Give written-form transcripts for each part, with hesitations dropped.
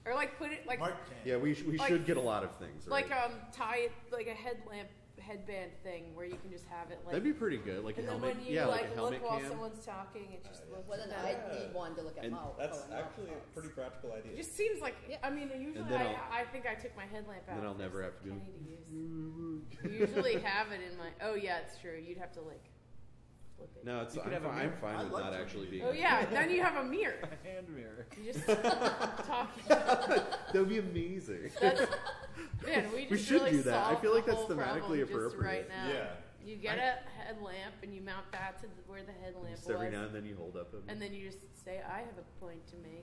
Or like put it like Yeah, we should get a lot of things. Right? Like tie it like a headband thing where you can just have it like. That'd be pretty good, like a helmet. And then when you like a helmet look while cam. someone's talking, it just looks. Well, then I need one to look at mouth. That's actually a pretty practical idea. It just seems like I mean, usually I think I took my headlamp out. And then I'll never have to do. You usually have it in my. Oh yeah, it's true. You'd have to like. Flip it. No, I'm fine with not actually being. Oh yeah, then you have a mirror. A hand mirror. You just talk. That would be amazing. Man, we should really do that. I feel like that's solved the whole thematically problem just appropriate. right now. Yeah. You get a headlamp and you mount that to where the headlamp Just was. every now and then you hold up. And then you just say, "I have a point to make."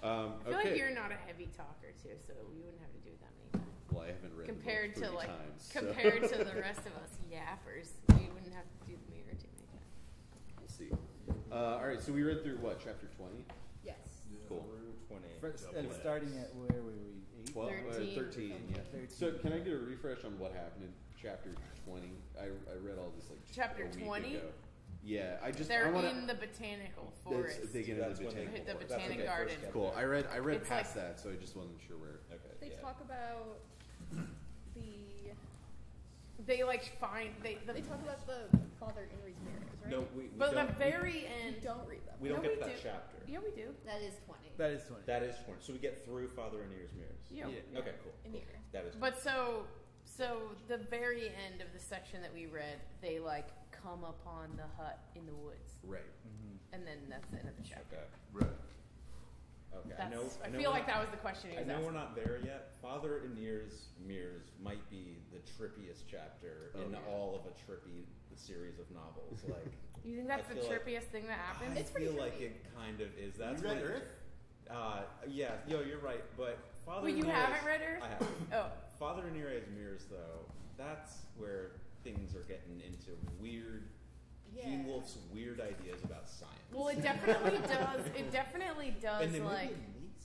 I feel like you're not a heavy talker too, so you wouldn't have to do it that many times. Well, I haven't read compared to like times, compared to the rest of us yappers, you wouldn't have to do the mirror too many times. We'll see. All right, so we read through what, chapter 20? Yes. Cool. Through 20. And starting at where were we? 8? 12, 13, yeah. 13. So can I get a refresh on what happened in chapter 20? I read all this like Chapter a week 20? ago. Yeah, They're in the botanical forest. They get into the botanical the forest. botanic garden. Cool. I read It's past like, that, so I just wasn't sure where. Okay. They talk about They like find they talk about the Father Henry's mirrors, right? No, we but don't. the very end. You don't read them. We don't No, get we that do. chapter. Yeah, we do. That is 20. That is 20. That is 20. So we get through Father Anier's mirrors. Yeah. Okay, cool. In here. That is. But so the very end of the section that we read, they like come upon the hut in the woods, Right. Mm-hmm. and then that's the end of the chapter. Okay. Right. Okay. I feel like that was the question he was I know asking. we're not there yet. Father Anier's mirrors might be the trippiest chapter in all of a trippy series of novels. Like, you think that's the trippiest thing that happened? I feel like it kind of is. That's you read what Earth? Yeah, you're right. But Father Well, you Anier's- haven't read Earth? I haven't. Oh. Father Anier's mirrors, though, that's where things are getting into weird. Gene Wolfe's weird ideas about science. Well, it definitely does. It definitely does. And they Like, may be amazing.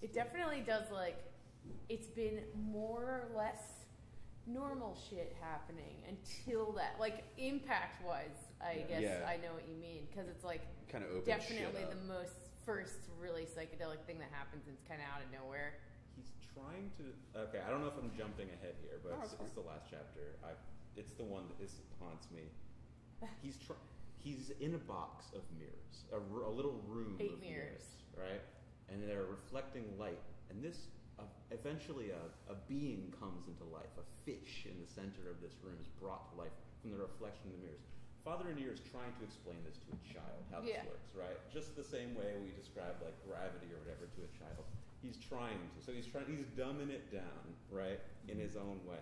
it definitely does. Like, it's been more or less normal shit happening until that. Like, impact-wise, I guess I know what you mean, because it's like kind of definitely the most first really psychedelic thing that happens, and it's kind of out of nowhere. He's trying to. Okay, I don't know if I'm jumping ahead here, but it's the last chapter. It's the one that haunts me. He's in a box of mirrors, a little room 8 of mirrors, right? And they're reflecting light. And this eventually a being comes into life. A fish in the center of this room is brought to life from the reflection in the mirrors. Father Anier is trying to explain this to a child, how this works, right? Just the same way we describe like gravity or whatever to a child. He's trying to. So he's dumbing it down, right, in his own way.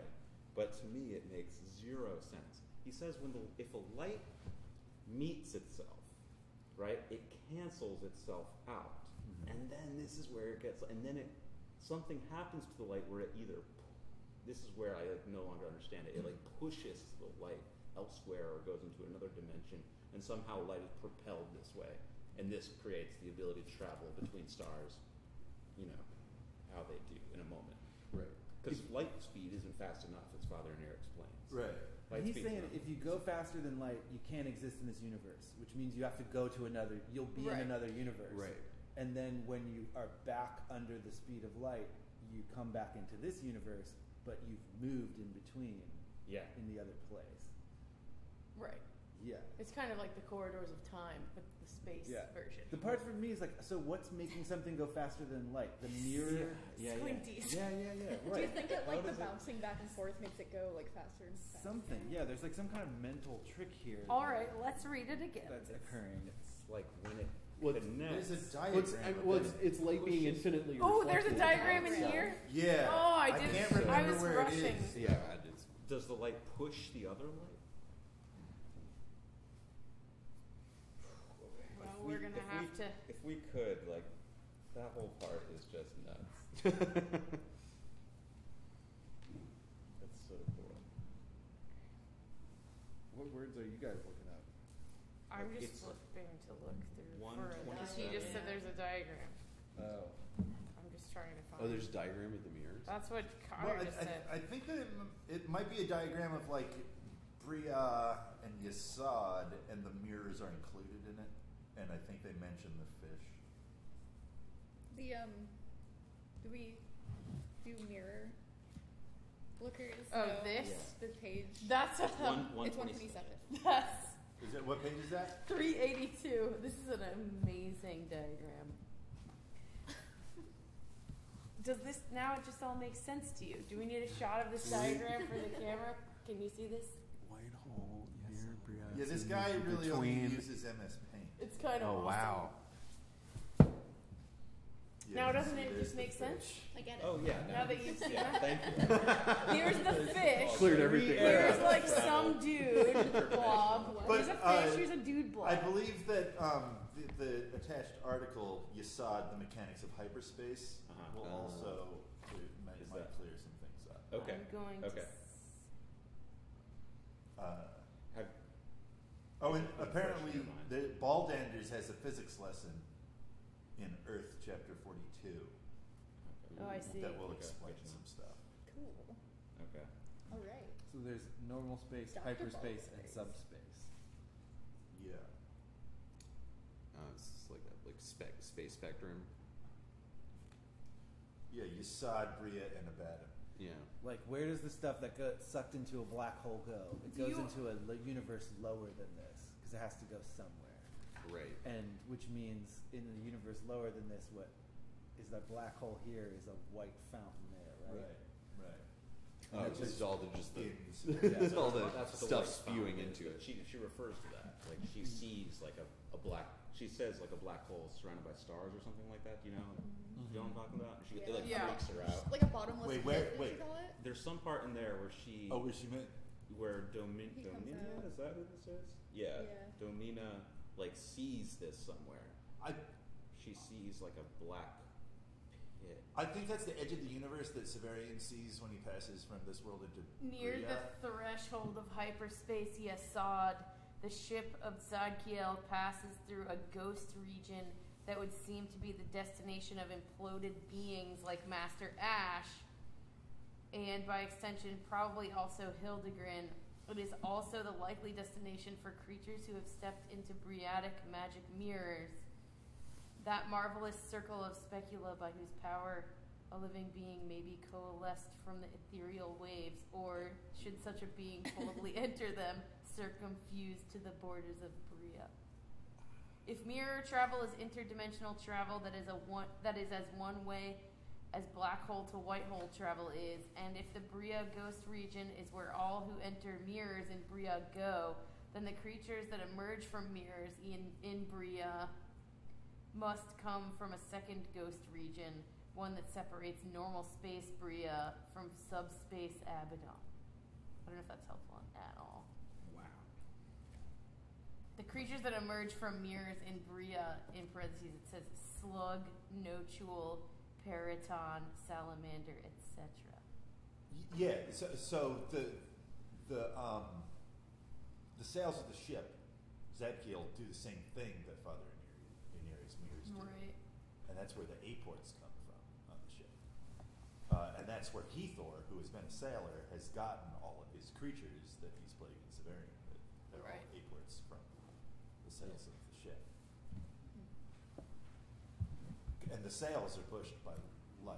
But to me, it makes zero sense. He says if a light meets itself, right, it cancels itself out. Mm-hmm. And then this is where it gets, and then something happens to the light where it either, this is where I no longer understand it, it pushes the light elsewhere or goes into another dimension, and somehow light is propelled this way. And this creates the ability to travel between stars, how they do in a moment. Right. Because light speed isn't fast enough, as Father Anier explains. Right. He's saying if you go faster than light, you can't exist in this universe, which means you have to go to you'll be in another universe. Right. And then when you are back under the speed of light, you come back into this universe, but you've moved in between in the other place. Right. Yeah. It's kind of like the corridors of time, but the space version. The part for me is like, so what's making something go faster than light? The mirror? Squinties. Yeah. Right. Do you think that the bouncing back and forth makes it go faster and faster? Something. Yeah, there's like some kind of mental trick here. All right, let's read it again. That's occurring. It's like when it there's connects. a diagram. It's light being infinitely. Oh, there's a diagram in here? Yeah. Oh, I didn't. can't remember I was where rushing. it is. Yeah. Does the light push the other light? Well, we're going to have to... If we could, that whole part is just nuts. That's so cool. What words are you guys looking up? I'm just flipping to look through. 127. He just said there's a diagram. Oh. I'm just trying to find. Oh, there's a diagram of the mirrors. That's what Connor just said. I think that it might be a diagram of Bria and Yasad, and the mirrors are included in it. And I think they mention the fish. do we do mirror lookers? Oh, no, this? the page. That's it's 127. That's Is it what page is that? 382. This is an amazing diagram. Does this now? It just all makes sense to you? Do we need a shot of this diagram for the camera? Can you see this? White hole near Brianna. Yeah, this guy really only uses MS Paint. It's kind of Oh awesome. wow. Yeah, Now, doesn't see, it there's just the make sense? fish. I get it. Oh yeah. Now that you've seen yeah, that? thank you. Here's the fish. Cleared everything Here's out. like some dude blob. But, Here's a fish. Here's a dude blob. I believe that the attached article, Yasad, the Mechanics of Hyperspace, will also might clear some things up. Okay. I'm going Okay. And apparently, the Baldanders has a physics lesson in Earth, Chapter 42. Oh, I see. That will explain some stuff. Cool. Okay. All right. So there's normal space, Dr. hyperspace, and Baldface. subspace. Yeah. It's like a space spectrum. Yeah, Yasad, Bria, and Abaddon. Yeah. Like, where does the stuff that got sucked into a black hole go? It Do goes you- into a universe lower than this, because it has to go somewhere. Right. And which means in the universe lower than this, what is that black hole here is a white fountain there, right? Right. Oh, And it's all the Yeah, all the That's what stuff white spewing fountain is, into but it. She refers to that. Like she sees like a black. She says like a black hole surrounded by stars or something like that. Do you know? You know what I'm talking about? She it like Yeah. freaks her out. Like a bottomless Wait, pit, wait. did you call it? There's some part in there where she. Oh, where she meant? Where He comes Domina, out. is that what this is? Yeah. Yeah. Domina like sees this somewhere. She sees like a black pit. I think that's the edge of the universe that Severian sees when he passes from this world into Near Bria. the threshold of hyperspace, Yasad, the ship of Zadkiel passes through a ghost region that would seem to be the destination of imploded beings like Master Ash, and by extension, probably also Hildegren. It is also the likely destination for creatures who have stepped into Briatic magic mirrors. That marvelous circle of specula by whose power a living being may be coalesced from the ethereal waves, or, should such a being boldly enter them, circumfused to the borders of Bria. If mirror travel is interdimensional travel that is as one way as black hole to white hole travel is, and if the Bria ghost region is where all who enter mirrors in Bria go, then the creatures that emerge from mirrors in Bria must come from a second ghost region, one that separates normal space Bria from subspace Abaddon. I don't know if that's helpful at all. Wow. The creatures that emerge from mirrors in Bria, in parentheses, it says slug, nocule, periton, salamander, etc. Yeah. So the sails of the ship, Zadkiel, do the same thing that Father Iniri's mirrors do. Right. And that's where the aports come from on the ship. And that's where Hethor, who has been a sailor, has gotten all of his creatures that he's played in Severian. They're Right. all aports from the sails of the ship. And the sails are pushed by light.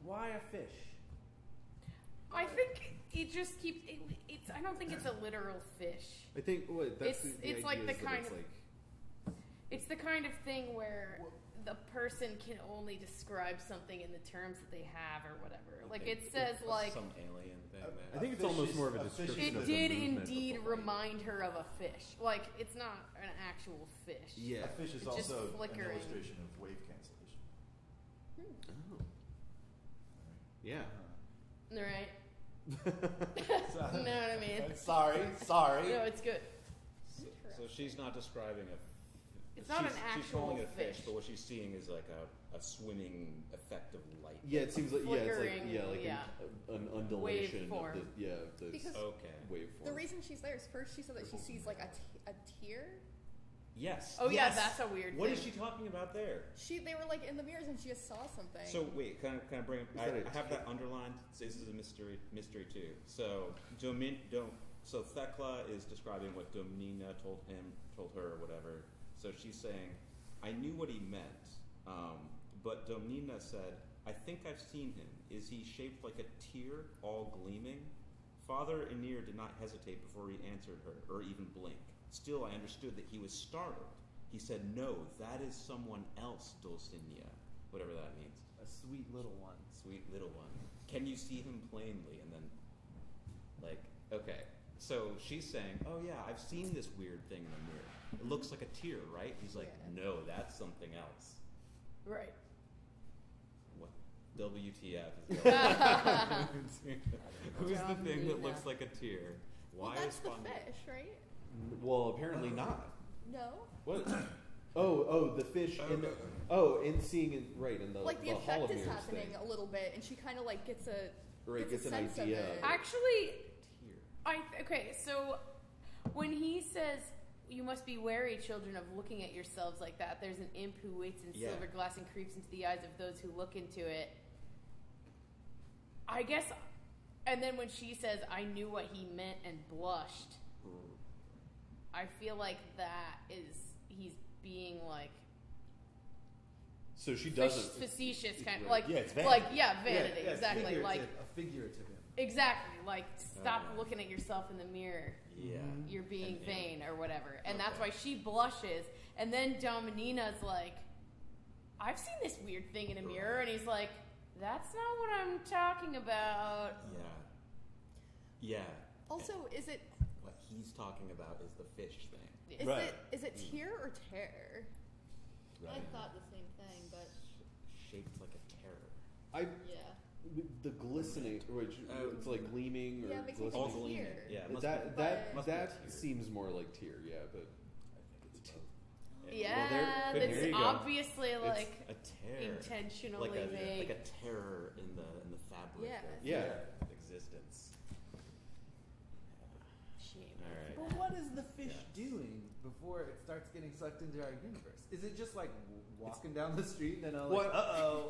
Why a fish? I think it just keeps. It's. I don't think it's a literal fish. I think It's like the kind of. It's the kind of thing where the person can only describe something in the terms that they have or whatever. Like it says, like some alien thing. I think it's fish almost is- more of a a fish description. it of the did movement of indeed the light. remind her of a fish. Like it's not an actual fish. Yeah. A fish is It's just also an flickering. illustration of wave cancellation. Oh. Yeah. Right. So- You know what I mean? Sorry. No, it's good. So she's not describing a. It's not an She's calling actual it a fish, fish. but what she's seeing is like a swimming effect of light. Yeah, it seems like Flickering, an undulation Waveform. of the Because Okay. waveform. the reason she's there is first she said that she sees like a tear. Yes. Oh yeah, yes. that's a weird What thing. is she talking about there? They were like in the mirrors and she just saw something. So wait, can I bring up? I that a have that underlined. This is a mystery too. So so Thekla is describing what Domina told her or whatever. So she's saying, I knew what he meant, But Domnina said, I think I've seen him. Is he shaped like a tear, all gleaming? Father Aenir did not hesitate before he answered her, or even blink. Still, I understood that he was startled. He said, no, that is someone else, Dulcinea. Whatever that means. A sweet little one. Sweet little one. Can you see him plainly? And then, like, okay. So she's saying, oh yeah, I've seen this weird thing in the mirror. It looks like a tear, right? He's like, no, that's something else. Right. What? WTF is Who's the thing that looks like a tear? Why that's is the Fonda? fish, right? Well, apparently not. No. What? The fish in the in seeing it right in the Like the the effect Hall of is Mirrors happening thing. a little bit, and she kind of like gets a Gets an sense idea. Of it. Actually, Tear. okay. So when he says you must be wary, children, of looking at yourselves like that, there's an imp who waits in silver glass and creeps into the eyes of those who look into it. I guess. And then when she says, I knew what he meant and blushed, I feel like that is, he's being like, So she doesn't. facetious kind of, Right. like, it's vanity. like, vanity, Yeah, exactly. Like, a figurative image. exactly. Like, stop Okay. looking at yourself in the mirror. Yeah. You're being And- vain or whatever. And that's Okay. why she blushes. And then Dominina's like, I've seen this weird thing in a mirror. And he's like, that's not what I'm talking about. Yeah. Also, is it What he's talking about is the fish thing. is it tear or tear? I thought the same thing, but Shaped like a terror. yeah. The glistening, which it's like gleaming or Yeah, it makes me glistening. think All gleaming. tear. Yeah. But Must that be- that must be that tear. seems more like tear, but Yeah, there that's you go. obviously like a tear. intentionally like a vague. terror in the fabric Yeah. of existence. Shame. All right. But what is the fish doing before it starts getting sucked into our universe? Is it just like walking down the street and then What? I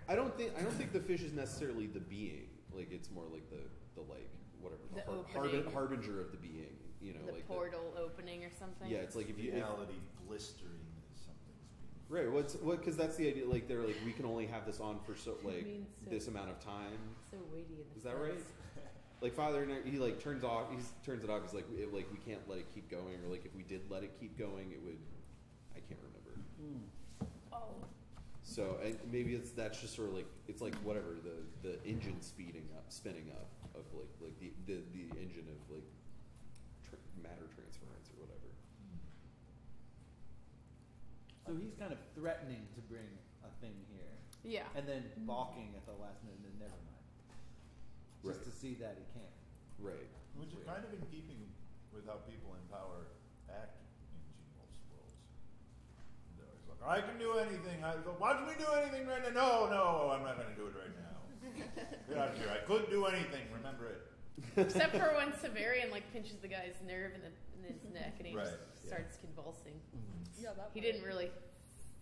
I don't think the fish is necessarily the being. Like it's more like the like whatever The the opening. harbinger of the being. You know, The like portal opening or something. yeah, it's like if you Reality blistering is something's being. right. Because that's the idea. Like they're like we can only have this on for means so- this amount of time. So weighty in the Is that right? sense. Like Father, he like turns it off. He's like we can't let it keep going, or like if we did let it keep going, it would. I can't remember. Oh. So and maybe that's just sort of like it's like whatever the engine spinning up of like the engine of like matter transference or whatever. So he's kind of threatening to bring a thing here, Yeah. and then balking at the last minute, and never mind, just Right. to see that he can. Right. Which is kind of in keeping with how people in power act in Gene Wolfe's worlds. They're always like, I can do anything. Watch me do anything right now. No, I'm not going to do it right now. Get out of here. I couldn't do anything. Remember it. Except for when Severian like pinches the guy's nerve in his neck and he Right, just starts convulsing. Yeah, that He part. didn't really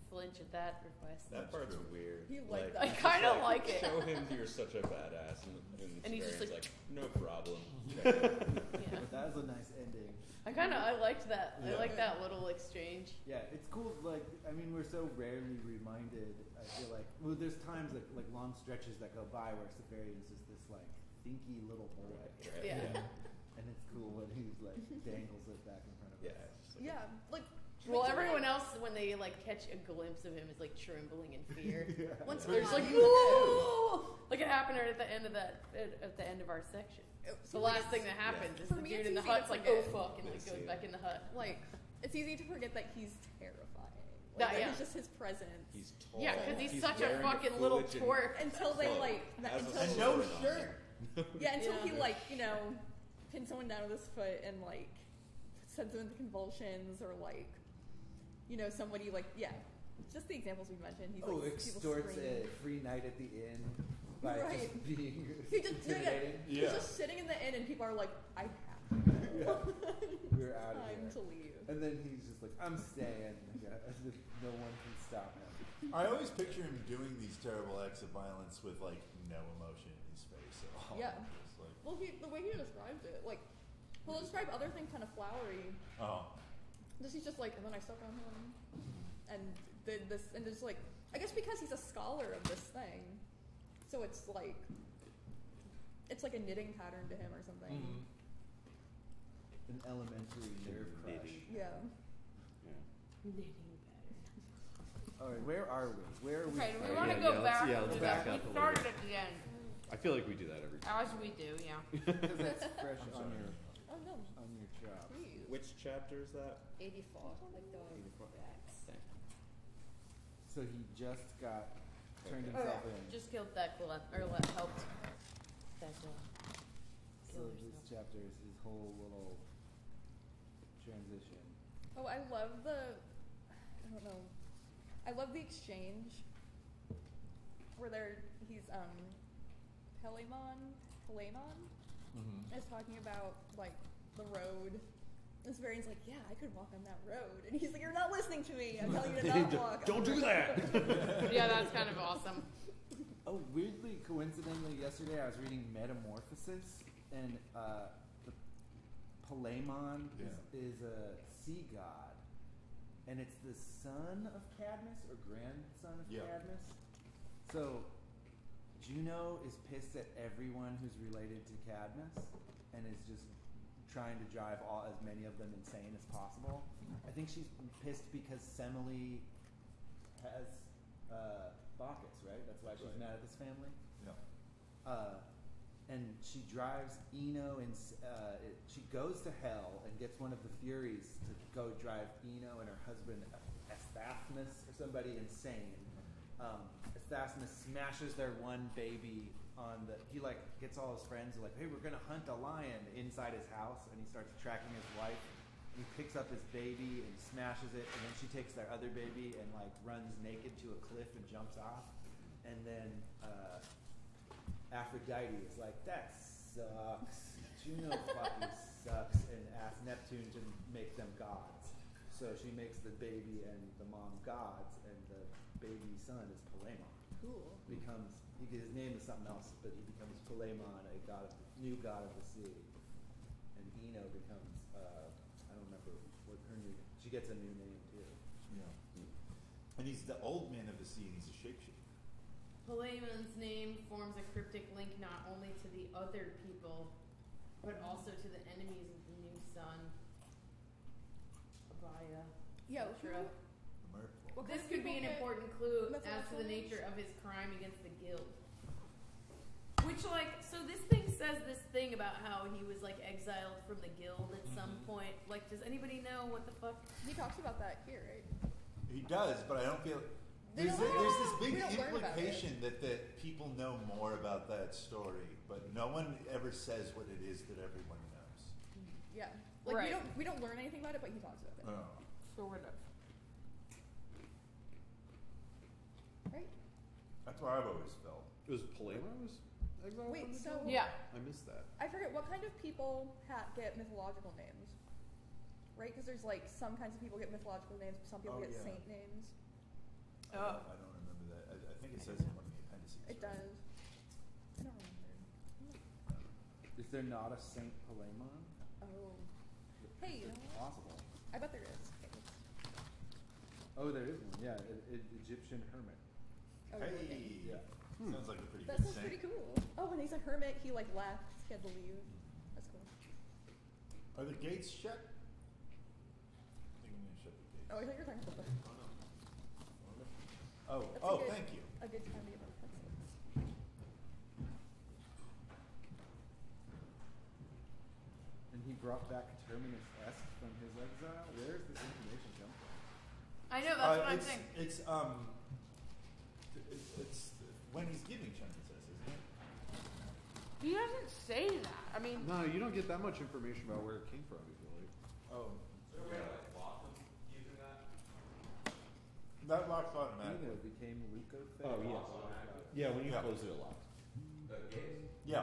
flinch at that request. That That's part's true. weird. He liked I that. kinda like it. Show him you're such a badass, And he's just Severian's like- no problem. Yeah. But that was a nice ending. I liked that. I Yeah. like that little exchange. Yeah, it's cool. Like, I mean, we're so rarely reminded. I feel like, well, there's times like long stretches that go by where Severian's just this like thinky little boy, Right. Yeah. and it's cool when he's like dangles it back in front of Yeah. us. It's just like Yeah, like Well, like, everyone else, when they like catch a glimpse of him, is like trembling in fear. once They're we're just like, not- whoa! Like it happened right at the end of the our section. So The last thing that happens is For the me, dude it's in the easy to hut's like, oh forget. fuck, and like goes back in the hut. like it's easy to forget that he's terrifying. That- Like, yeah. it's just his presence. He's tall. Yeah, because he's such a wearing fucking little foolish and- twerp. Until they Well, like has a until And sword no on. shirt. yeah until he Yeah. like pins someone down with his foot and like sends them into convulsions or like somebody like just the examples we mentioned. He's like people extorts a screaming. free night at the inn by Right. just being He just intimidating. he's Yeah. just sitting in the inn and people are like, I have to Yeah. go. We're out of Time here. to leave. And then he's just like, I'm staying. As if no one can stop him. I always picture him doing these terrible acts of violence with like no emotion in his face at all. Yeah. Just like, Well, the way he describes it, like he'll describe other things kind of flowery. oh. This he's just like, and then I stuck on him, and did this, and just like, I guess because he's a scholar of this thing, so it's like a knitting pattern to him or something. An elementary nerve crush. Knitting. Yeah. Knitting pattern. All right, where are we? Where are we? Okay, do we Alright, want to yeah, go yeah, back let's to back that? up a We little started bit. at the end. I feel like we do that every time. As we do, yeah. Because that's fresh on your Oh no. chops. Please. Which chapter is that? 84, like the 84. backs. Thank you. So he just got turned Okay. himself in. Just killed Thecla, or helped Thecla. So this chapter is his whole little transition. Oh, I love the exchange where he's Palemon is talking about like the road. This Varian's like, yeah, I could walk on that road, and he's like, you're not listening to me. I'm telling you to not walk. Don't do that. Yeah, that's kind of awesome. Oh, weirdly, coincidentally, yesterday I was reading Metamorphosis, and the Palemon is a sea god, and it's the son of Cadmus or grandson of Cadmus. So Juno is pissed at everyone who's related to Cadmus, and is just trying to drive as many of them insane as possible. I think she's pissed because Semele has Bacchus, right? That's why she's mad at this family. Yeah. And she drives Eno, and she goes to hell and gets one of the Furies to go drive Eno and her husband Asthasmus or somebody insane. Asthasmus smashes their one baby on he like gets all his friends like, hey, we're gonna hunt a lion inside his house, and he starts tracking his wife. And he picks up his baby and smashes it, and then she takes their other baby and like runs naked to a cliff and jumps off. And then Aphrodite is like, that sucks. Juno fucking sucks, and asks Neptune to make them gods. So she makes the baby and the mom gods, and the baby son is Palemon. Cool. His name is something else, but he becomes Palemon, a new god of the sea. And Eno becomes, I don't remember what her new name. She gets a new name too. Yeah. And he's the old man of the sea, and he's a shapeshifter. Palemon's name forms a cryptic link not only to the other people, but also to the enemies of the new sun. Abaya. Yo, etc. what kind This of could be people an get important clue as to mythological the names? nature of his crime against the guild. Which, like, so this thing says this thing about how he was, like, exiled from the guild at some point. Like, does anybody know what the fuck? He talks about that here, right? He does, but I don't feel. There's this big implication that people know more about that story, but no one ever says what it is that everyone knows. Yeah. Like Right. we don't learn anything about it, but he talks about it. Oh. Sort of. Right? That's what I've always felt. It was Palermo was exiled Wait, from the so guild? Yeah. I missed that. I forget what kind of people get mythological names, right? Because there's like some kinds of people get mythological names, some people get saint names. I don't remember that. I think it says in one of the appendices. It right? does. I don't remember. Is there not a Saint Palemon? Oh. Hey, you know It's what? possible. I bet there is. Oh, there is one. Yeah, Egyptian hermit. Oh, Hey, okay. Yeah. sounds like a pretty That good sounds saint. pretty cool. Oh, when he's a hermit, he like left. He had to leave. That's cool. Are the gates shut? I think I'm gonna shut the gates. Oh, I thought you were talking about the. Oh, That's oh, a good, thank you. A good time to get rid of pencils. And he brought back Terminus Est from his exile. Where is this information come from? I know, that's what I'm it's, saying. It's when he's giving Chunkinses, isn't it? He doesn't say that. I mean, No, you don't get that much information about where it came from, I feel like. Oh, using that? that locks automatically. Eno became Leucothea. Oh, yeah. Yeah, when you close it, it locks. The gates? Yeah.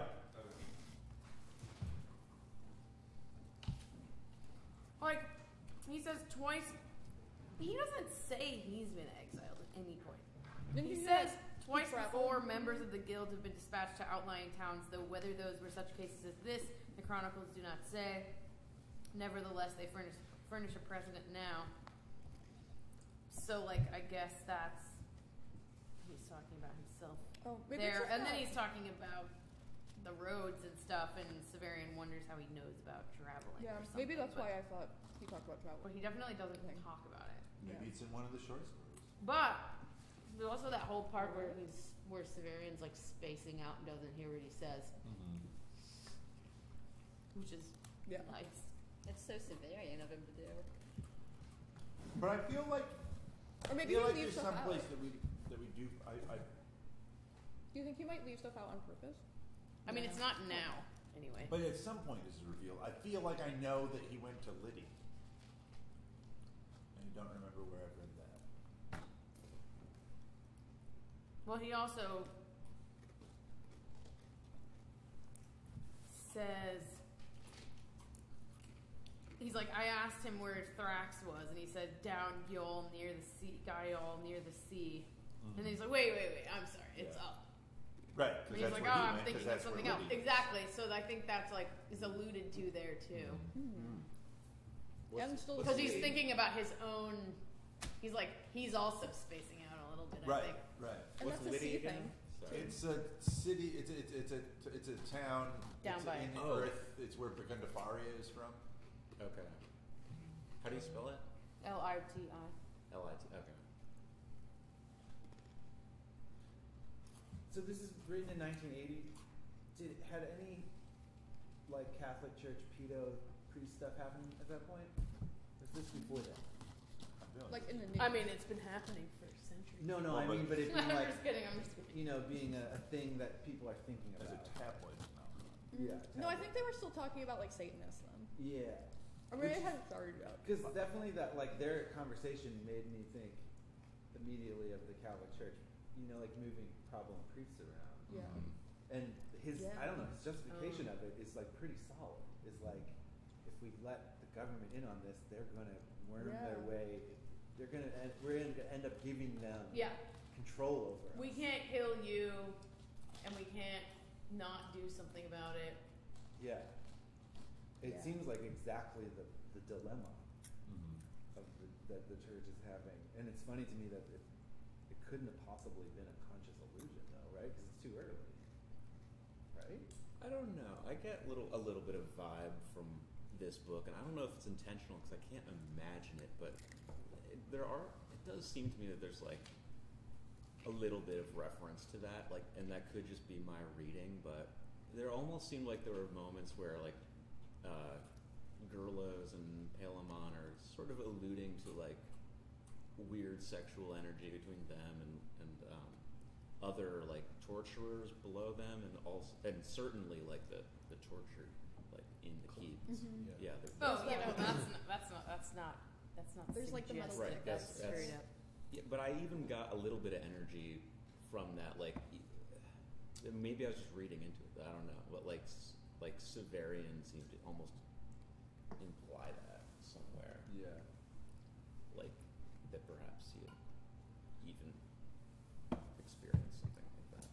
like, he says twice. He doesn't say he's been exiled at any point. Didn't He you says like, twice traveled? before members of the guild have been dispatched to outlying towns, though whether those were such cases as this, the chronicles do not say. Nevertheless, they furnish a precedent now. So, like, I guess he's talking about himself maybe there, and then he's talking about the roads and stuff, and Severian wonders how he knows about traveling. Yeah, or something, maybe that's why I thought he talked about travel. But he definitely doesn't talk about it. Maybe it's in one of the short stories. But there's also that whole part where Severian's like spacing out and doesn't hear what he says, which is nice. It's so Severian of him to do. But I feel like, or maybe he leaves there's stuff some out. place that we do. Do you think he might leave stuff out on purpose? I mean, it's not now, anyway. But at some point, this is revealed. I feel like I know that he went to Liddy. And I don't remember where I've read that. Well, he also says, he's like, I asked him where Thrax was, and he said, down Yol near the sea, Gyol near the sea. And then he's like, wait, I'm sorry, it's up. Right. And he's like, oh, I'm thinking of something else. Exactly. So I think that's like is alluded to there too. Because he's thinking about his own. He's like he's also spacing out a little bit. I think. Right. And What's that's a sea Liddy again? thing. It's a city. It's a town Down by in the earth. It's where Burgundifaria is from. Okay. How do you spell it? Liti. L-I-T. Okay. So this is written in 1980. Had any like Catholic Church pedo priest stuff happen at that point? Or is this before that? Like in the news. I mean, it's been happening for centuries. No, Well, I mean, but it being I'm like just kidding. you know, being a thing that people are thinking As about. a tabloid phenomenon. Yeah. No, I think they were still talking about like Satanists then. Yeah. Or maybe it hadn't started yet. Because definitely that like their conversation made me think immediately of the Catholic Church. You know, like moving problem priests around. Yeah. And his, I don't know, his justification of it is like pretty solid. It's like, if we let the government in on this, they're going to worm their way. We're going to end up giving them control over us. We can't kill you, and we can't not do something about it. Yeah. It seems like exactly the dilemma of that the church is having. And it's funny to me that it couldn't have possibly been a conscious illusion, though, right? Because it's too early, right? I don't know. I get a little bit of vibe from this book, and I don't know if it's intentional because I can't imagine it, but it does seem to me that there's like a little bit of reference to that, like, and that could just be my reading, but there almost seemed like there were moments where like Gurlos and Palamon are sort of alluding to like weird sexual energy between them and other like torturers below them, and certainly like the torture like in the keep. Yeah. That's not. There's like the metal right. stick. That's straight up. Yeah, but I even got a little bit of energy from that. Like maybe I was just reading into it. I don't know, but like Severian seemed to almost imply that somewhere. Yeah. Like that perhaps he had even experienced something like that.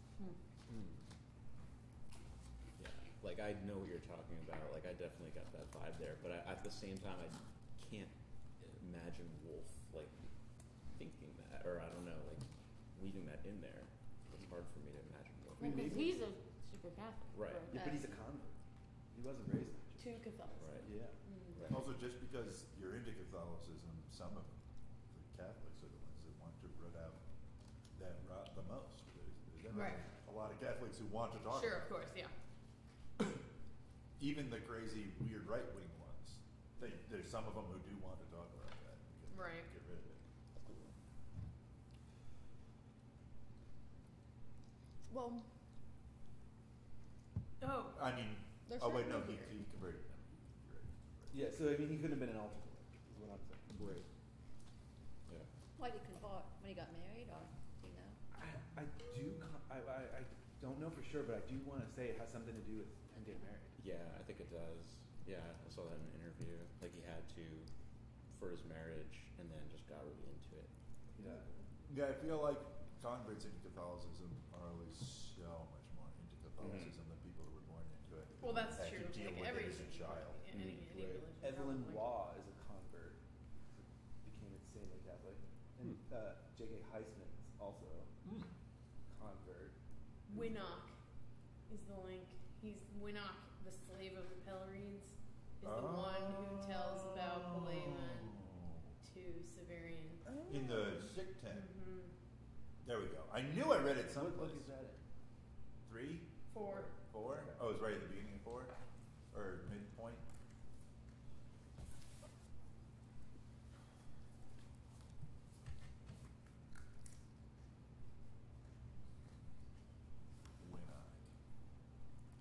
Yeah, like I know what you're talking about. Like I definitely got that vibe there, but at the same time, I can't imagine Wolf like thinking that, or I don't know, like weaving that in there. It's hard for me to imagine Wolf. Well, because he's a super Catholic. Right. Yeah, but he's a convert. He wasn't raised in the To church. Catholicism. Right. Yeah. Right. Also, just because you're into Catholicism, some of them, the Catholics are the ones that want to root out that rot the most. There's a lot of Catholics who want to talk Sure, about of course, yeah. even the crazy, weird right-wing ones. There's some of them who do want to talk about that. Right. Get rid of it. Well, I mean, there's wait, no, certain he converted them. You're right. Yeah, so I mean, he could have been an altar boy, is what I'm saying. Right. Yeah. Why did he convert? When he got married, or do you know? I don't know for sure, but I do want to say it has something to do with him getting married. Yeah, I think it does. Yeah, I saw that in an interview. Like he had to for his marriage, and then just got really into it. Yeah. Yeah, I feel like converts into Catholicism are always so much more into Catholicism than people who were born into it. Well, that's Had true. to deal Like with it as a child. Any Right. religion. Evelyn probably. Waugh is a convert, became insanely Catholic, and J.K. Heisman's also convert. Winnock is the link. He's Winnock, the slave of the Pelorines, is the one who tells about Palemon to Severian. In the sick tent. Mm-hmm. There we go. I knew I read it What someplace. book is that in? 3? 4. 4? Oh, it was right at the beginning of 4? Or midpoint?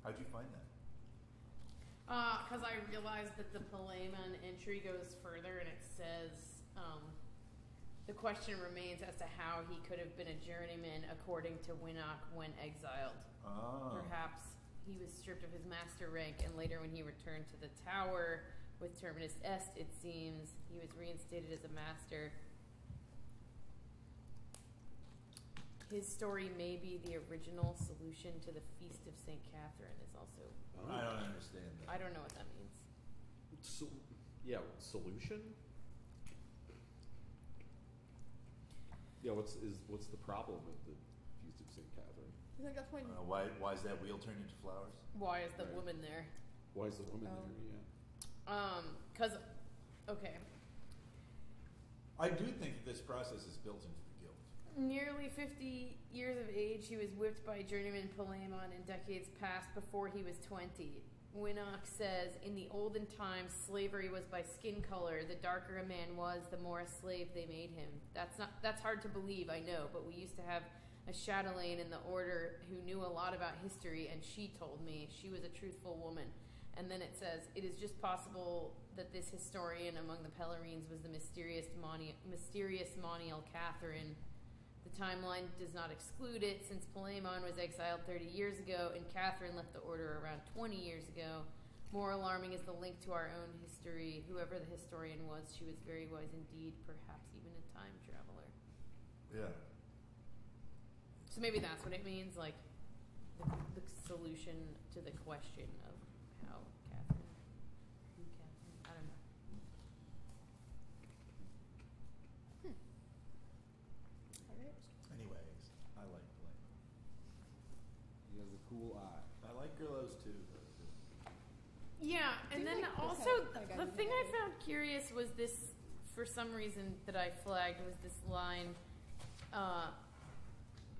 How'd you find that? Because I realized that the Palemon entry goes further and it says, the question remains as to how he could have been a journeyman according to Winnock when exiled. Oh. Perhaps he was stripped of his master rank, and later when he returned to the tower with Terminus Est, it seems, he was reinstated as a master. His story may be the original solution to the Feast of St. Catherine is also... I don't understand that. I don't know what that means. So, solution? Yeah, what's the problem with the Feast of St. Catherine? I think that's when. Why is that wheel turned into flowers? Why is the Right. woman there? Why is the woman there? Yeah. Because, okay. I do think that this process is built into the guild. Nearly 50 years of age, he was whipped by journeyman Palemon in decades past before he was 20. Winnock says, in the olden times, slavery was by skin color. The darker a man was, the more a slave they made him. That's hard to believe, I know, but we used to have a chatelaine in the order who knew a lot about history, and she told me she was a truthful woman. And then it says, it is just possible that this historian among the Pelorines was the mysterious Monial Catherine. The timeline does not exclude it, since Palemon was exiled 30 years ago and Catherine left the order around 20 years ago. More alarming is the link to our own history. Whoever the historian was, she was very wise indeed, perhaps even a time traveler. Yeah. So maybe that's what it means, like the solution to the question of how Catherine, I don't know. Anyways, I like Blake. He has a cool eye. I like Grillos too. Yeah, and Do you then like this also how- the thing I found curious was this, for some reason that I flagged, was this line,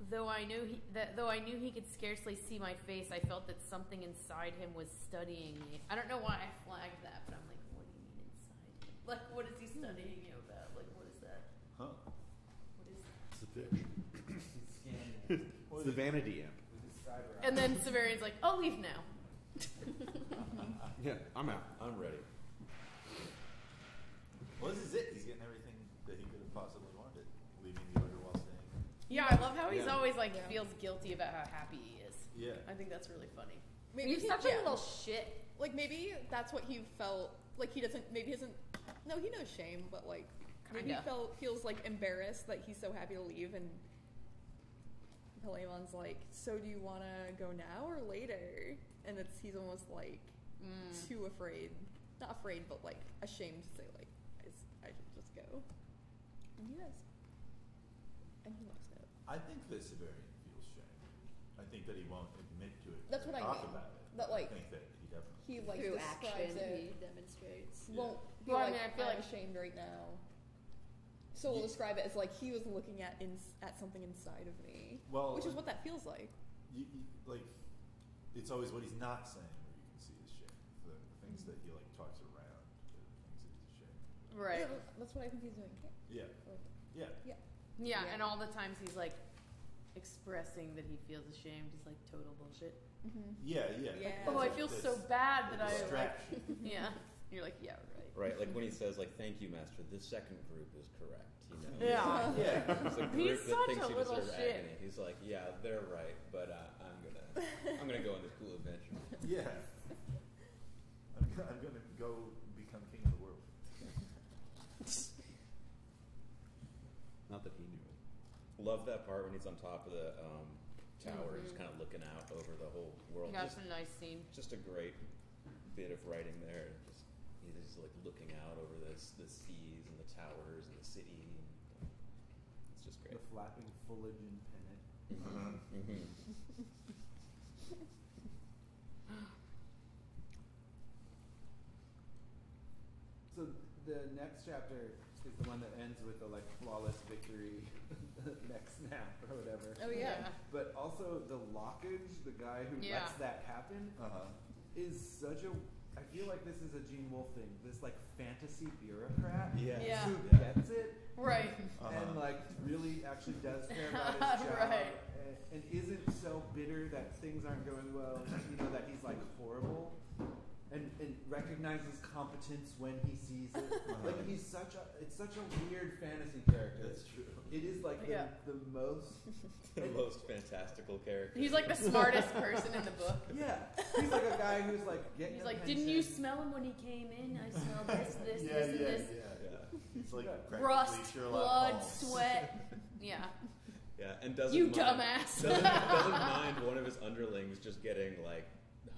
though I knew he could scarcely see my face, I felt that something inside him was studying me. I don't know why I flagged that, but I'm like, what do you mean inside him? Like, what is he studying you about? Like, what is that? Huh? What is that? It's a fish. He's scanning It's the vanity amp. with his cyber eye. And then Severian's like, I'll leave now. Yeah, I'm out. I'm ready. Well, this is it. He's getting everything that he could have possibly wanted, leaving the order while staying. Yeah, I love how he's Yeah. always like Yeah. feels guilty about how happy he is. Yeah. I think that's really funny. Maybe He's he- such a yeah. little shit. Like maybe that's what he felt. Like he doesn't. Maybe he doesn't. No, he knows shame, but like maybe he Kinda. feels like embarrassed that he's so happy to leave, and Palemon's like, "So do you want to go now or later?" And he's almost like too afraid, not afraid, but like ashamed to say like, "I should just go." And he does, and he must know. I think the Severian feels shame. I think that he won't admit to it. That's or what I talk mean. about it. That, like, I think that he definitely. He like Through describes action, it. he demonstrates. Yeah. Won't be Well, I like, mean, I feel I'm like- ashamed right now. So we'll Ye- describe it as like he was looking at something inside of me, Well, which is what that feels like. like, it's always what he's not saying where you can see his shame. The things that he like talks around, the things that he's ashamed of. Right. Yeah, that's what I think he's doing here. Yeah. Like, Yeah. Yeah, Yeah. and all the times he's like expressing that he feels ashamed is like total bullshit. Yeah. Yeah. Oh, I feel so bad that I like. distraction. Yeah, you're like, yeah, right. Right, like when he says, like, "Thank you, master. This second group is correct." You know. Yeah. Yeah. It's a He's group that such thinks a he little deserves shit. agony. He's like, "Yeah, they're right, but I'm gonna go on this cool adventure." Yeah. I'm gonna go become king of the world. Not that he knew it. Love that part when he's on top of the tower, just kind of looking out over the whole world. That's a nice scene. Just a great bit of writing there. He's like looking out over the seas and the towers and the city. the flapping foliage and pennant. So the next chapter is the one that ends with the like flawless victory, neck snap or whatever. Oh yeah. But also the lockage, the guy who lets that happen, is such a. I feel like this is a Gene Wolfe thing. This like fantasy bureaucrat who gets it, right, and like really actually does care about his job, right, and isn't so bitter that things aren't going well. You know that he's like horrible. And recognizes competence when he sees it. Like he's it's such a weird fantasy character. That's true. It is like the most the most fantastical character. He's like the smartest person in the book. Yeah, he's like a guy who's like getting. He's like, didn't you smell him when he came in? I smelled this, and this. Yeah. He's like rust, Sherlock blood, Holmes. sweat. Yeah. Yeah, and doesn't you mind, dumbass. doesn't mind one of his underlings just getting like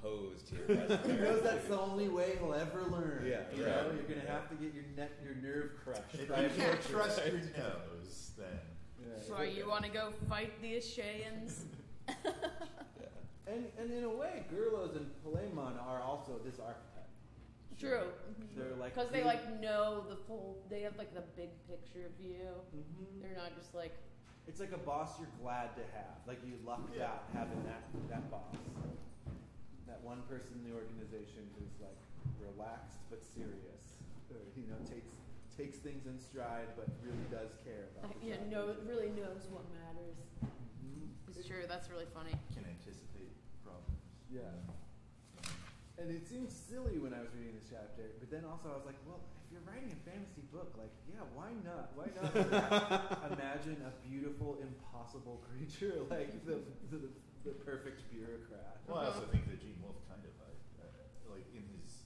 hosed here. He knows that's the only way he'll ever learn. Yeah, you know, you're gonna have to get your nerve crushed. If you can't trust your nose, then. So you want to go fight the Ashayans? And in a way, Gurlos and Palemon are also this archetype. True. They're like because they like know the full. They have like the big picture view. They're not just like. It's like a boss you're glad to have. Like you lucked out having that boss. That one person in the organization who's like relaxed but serious, or takes things in stride but really does care about. Really knows what matters. It's true. That's really funny. Can anticipate problems. Yeah. And it seems silly when I was reading this chapter, but then also I was like, well, if you're writing a fantasy book, like, yeah, why not? Why not imagine a beautiful, impossible creature like the perfect bureaucrat? Well, I also think that Gene Wolfe kind of, like in his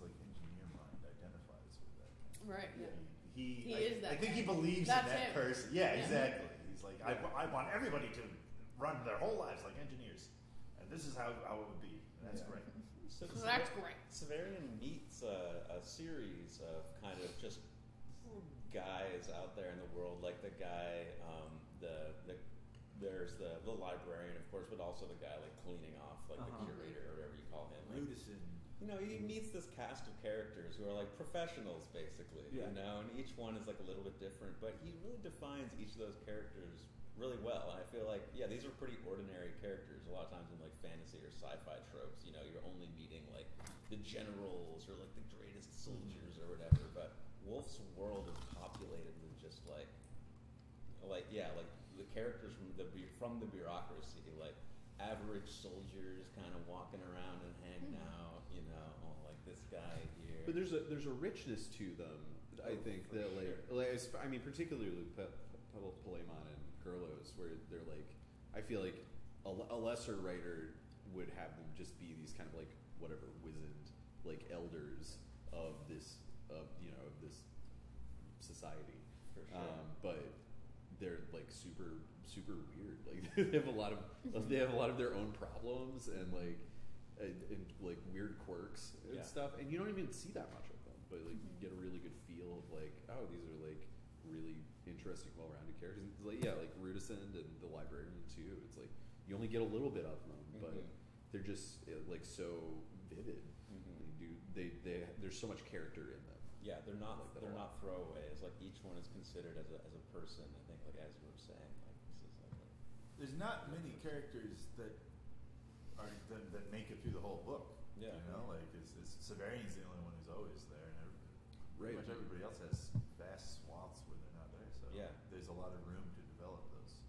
like engineer mind, identifies with that. Right. Yeah. He is that. I think he believes That's in that him. person. Yeah, exactly. He's like, I want everybody to run their whole lives like engineers, and this is how it would be. And that's great. So that's great. Severian meets a series of kind of just guys out there in the world, like the guy, there's the librarian, of course, but also the guy like cleaning off, like the curator or whatever you call him. Like, Rudison. You know, he meets this cast of characters who are like professionals, basically. Yeah. You know, and each one is like a little bit different, but he really defines each of those characters really well. And I feel like, yeah, these are pretty ordinary characters. A lot of times in like fantasy or sci-fi tropes, you know, you're only meeting like the generals or like the greatest soldiers or whatever. But Wolfe's world is populated with just like the characters from the bureaucracy, like average soldiers kind of walking around and hanging out, you know, like this guy here. But there's a richness to them. I think that I mean, particularly Palemon and Gurlos, where they're like, I feel like a lesser writer would have them just be these kind of like whatever wizened like elders of this society. For sure. But they're like super weird. Like they have a lot of their own problems and like weird quirks and stuff. And you don't even see that much of them, but like you get a really good feel of like, oh, these are like really interesting, well-rounded characters. And like Rudison and the librarian too. It's like you only get a little bit of them, but they're just like so vivid. There's so much character in them. Yeah, they're not throwaways. Like each one is considered as a person. I think, like as you were saying, like this is like. There's not many characters that make it through the whole book. Yeah, you know, like Severian's the only one who's always there, and pretty Right. much everybody else has vast swaths where they're not there. So there's a lot of room to develop those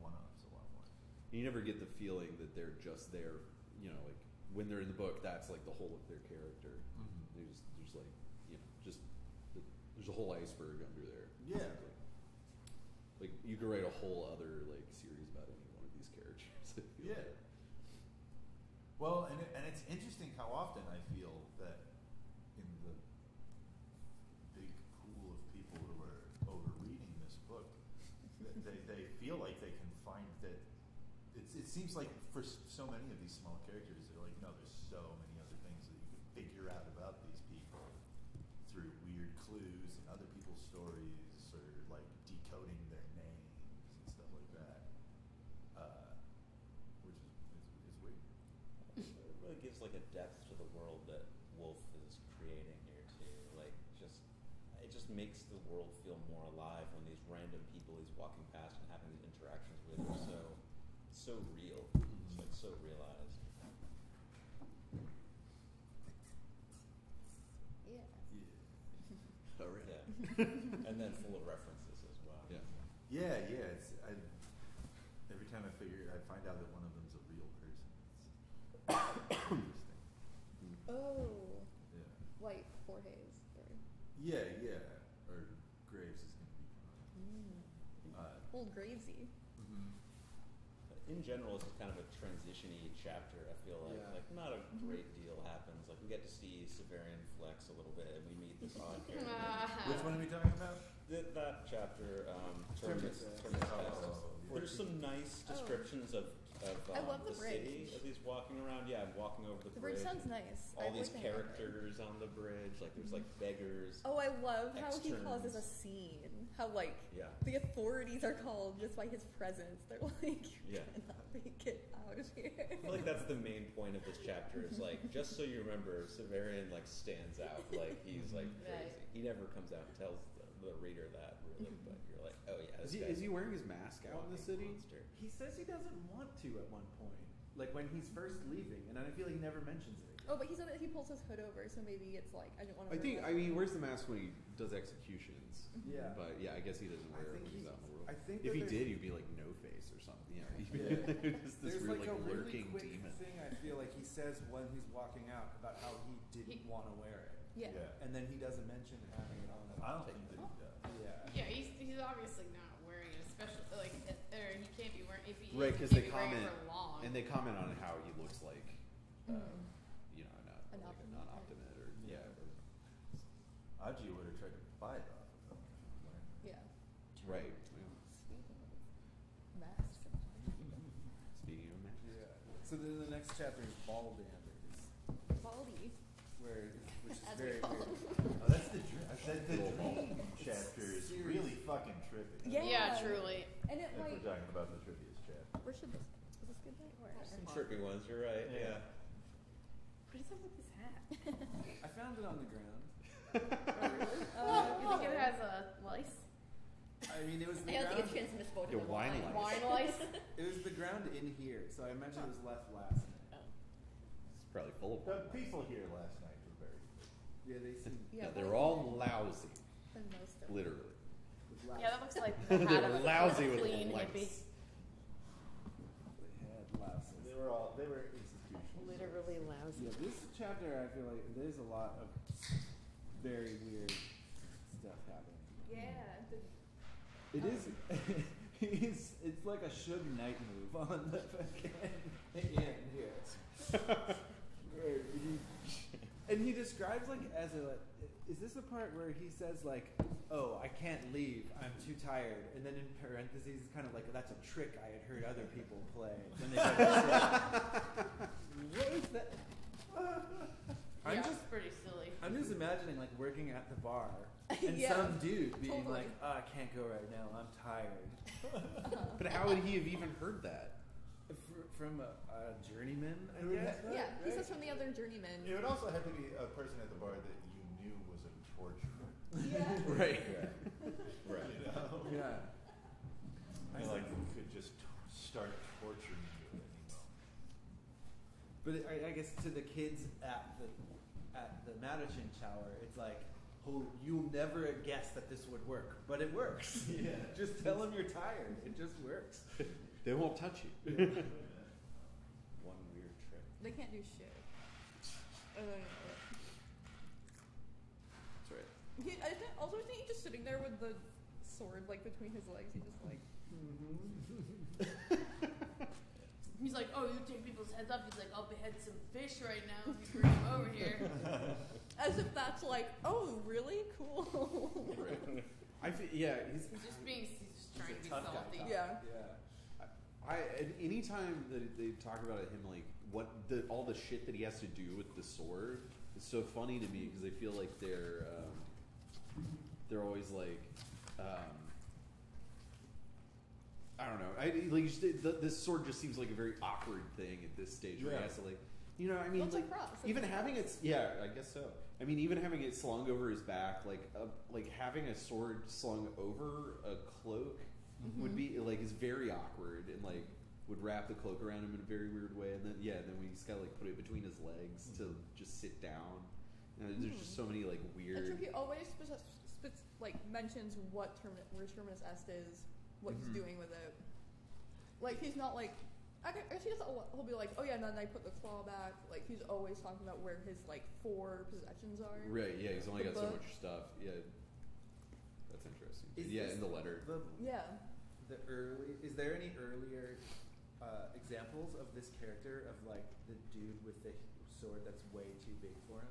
one-offs a lot more. You never get the feeling that they're just there. You know, like when they're in the book, that's like the whole of their character. There's like there's a whole iceberg under there. Yeah. Basically. Like you could write a whole other like series about any one of these characters. Yeah. Well, and it's interesting how often I feel that in the big pool of people who are overreading this book, that they feel like they can find that. It seems like for so many of these small characters, they're like, no, there's so many other things that you can figure out about these people through weird clues and other people's stories, or like decoding their names just makes the world feel more alive when these random people he's walking past and having these interactions with are so real. It's like so realized. Yeah. Oh, really? Yeah. And then full of references as well. Yeah. Yeah. Every time I find out that one of them's a real person. It's interesting. Oh. Yeah. Like Jorge's. Or... Yeah. Or Graves is going to be fun. Old Gravesy. In general, it's kind of a transition-y chapter. I feel like not a great deal happens. Like we get to see Severian flex a little bit, and we meet this odd character. Which one are we talking about? That chapter, Terminus. There's some nice descriptions of I love the city bridge. as he's walking around. Yeah, I'm walking over the bridge bridge. sounds nice. All I these like the name of it. characters on the bridge. Like there's like beggars. Oh, I love how he Externs. causes a scene. How like Yeah. the authorities are called just by his presence. They're like, you Yeah. cannot make it out of here. I feel like that's the main point of this chapter. Is like just so you remember, Severian like stands out. Like he's like crazy. Right. He never comes out and tells the reader that really, but you're like, oh yeah. Is this he, is guy's he wearing his mask out in the walking city? monster. He says he doesn't want to at one point, like when he's first leaving, and I feel like he never mentions it. Oh, but he said that he pulls his hood over, so maybe it's like I didn't want to. I mean, he wears the mask when he does executions. Yeah. But yeah, I guess he doesn't I wear it think when he's out in the world. I think If that he there's- did, he'd be like no face or something. Yeah. Just this There's weird, like a really lurking quick demon. thing I feel like he says when he's walking out about how he didn't want to wear it, Yeah. and then he doesn't mention having it on. I don't think that he does. Yeah. Yeah, he's obviously not wearing it, especially like, or he can't be wearing if he Right, is, because he they can't be wearing comment it for long. and they comment on how he looks like, you know, An like a optimate. non-optimate or Aji would have tried to buy it off of him. Yeah. right. Mask. Speaking of mask, Yeah. So then the next chapter is Baldanders, Baldy. which is As very we call weird. him. Oh, that's the dream chapter is really fucking trippy. Yeah. Truly. And it If like, we're talking about the trippiest chapter. where should this? Is this good night? Where? Some trippy ones. You're right. Yeah. What is up with his hat? I found it on the ground. You think it has a lice? I mean, it was the I don't think it's ground. transmissible to Your the wine wine. lice. Wine lice? It was the ground in here, so I imagine it was left last night. it's probably full of The them. people here last night were very good. Yeah, they seem Yeah, they're all lousy, The most of literally. loud. Yeah, that looks like the hat They're of a lousy with clean the hippie. lice. They had louses. They were institutions. Literally lousy. Yeah, this chapter I feel like there's a lot of very weird stuff happening. Yeah. It is. It's like a Suge Knight move on the fucking end here. Where and he describes like as a. Is this the part where he says like, "Oh, I can't leave. I'm too tired," and then in parentheses, kind of like that's a trick I had heard other people play. Then they go to say, what is that? I'm Yeah, just it's pretty silly. I'm just imagining like working at the bar and Yeah, some dude being totally. like, "Oh, I can't go right now. I'm tired." But how would he have even heard that? From a journeyman, I It would guess. have- Yeah, he Right. says from the other journeyman. It would also have to be a person at the bar that you knew was a torturer. Yeah. Right. Right. You know? Yeah. I mean, like could just start torturing you at any moment. But I guess to the kids at the Madison shower, it's like, "Oh, you'll never guess that this would work, but it works." Yeah. Just tell them you're tired. It just works. They won't touch you. One weird trick. They can't do shit. That's right. I think he's just sitting there with the sword like between his legs. He's just like. He's like, oh, you take people's heads off. He's like, I'll behead some fish right now if you bring them over here. As if that's like, oh, really? Cool. He's He's just trying to be tough guy salty. tough. Yeah. Yeah. Anytime that they talk about him, like all the shit that he has to do with the sword, is so funny to me because I feel like they're always like, I don't know. This sword just seems like a very awkward thing at this stage where he has to like, you know, I mean, Well, it's like a cross. even It's a having cross. it, yeah, I guess so. I mean, even having it slung over his back, like having a sword slung over a cloak would be like is very awkward and like would wrap the cloak around him in a very weird way, and then we just gotta like put it between his legs to just sit down. And there's just so many like weird. He always like mentions where Terminus Est is, what he's doing with it. Like he's not like. He'll be like, oh yeah, and then I put the claw back. Like he's always talking about where his like 4 possessions are. Right. Yeah. He's only got so much stuff. Yeah. That's interesting. In the letter. Is there any earlier examples of this character of like the dude with the sword that's way too big for him?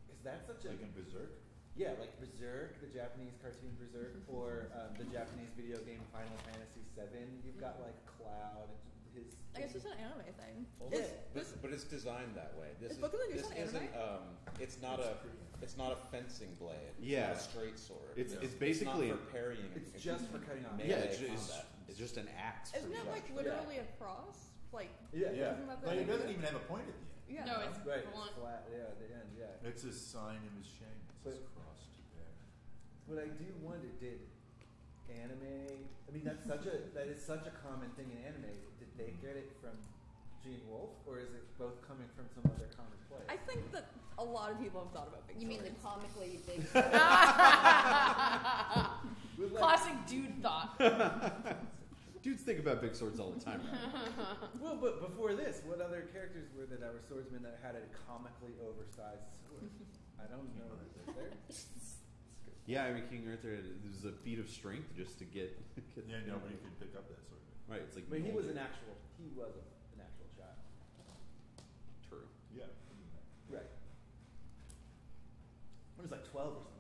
Because that's such like in Berserk. Yeah, like Berserk, the Japanese cartoon Berserk, or the Japanese video game Final Fantasy VII. You've got like Cloud. I guess it's an anime thing. Well, but it's designed that way. This isn't it's not a fencing blade. It's not a straight sword. It's basically not for parrying. It's just for cutting off. Yeah, it's just an axe. Isn't it like literally a cross? Like Like it doesn't even have a point at the end. Yeah. No, it's right. blunt. It's flat. Yeah, at the end. Yeah. It's a sign of his shame. It's crossed there. But I do wonder, did anime? I mean, that is such a common thing in anime. Did they get it from Gene Wolfe, or is it both coming from some other comic player? I think that a lot of people have thought about big. You mean the swords. comically big? Classic dude thought. Dudes think about big swords all the time. Right? Well, but before this, what other characters were swordsmen that had a comically oversized sword? I don't know. There. Yeah, I mean, King Arthur, it was a feat of strength just to get Yeah, nobody could pick up that sword. Right, it's like. But he was an actual child. True. Yeah. Right. When he was like 12 or something,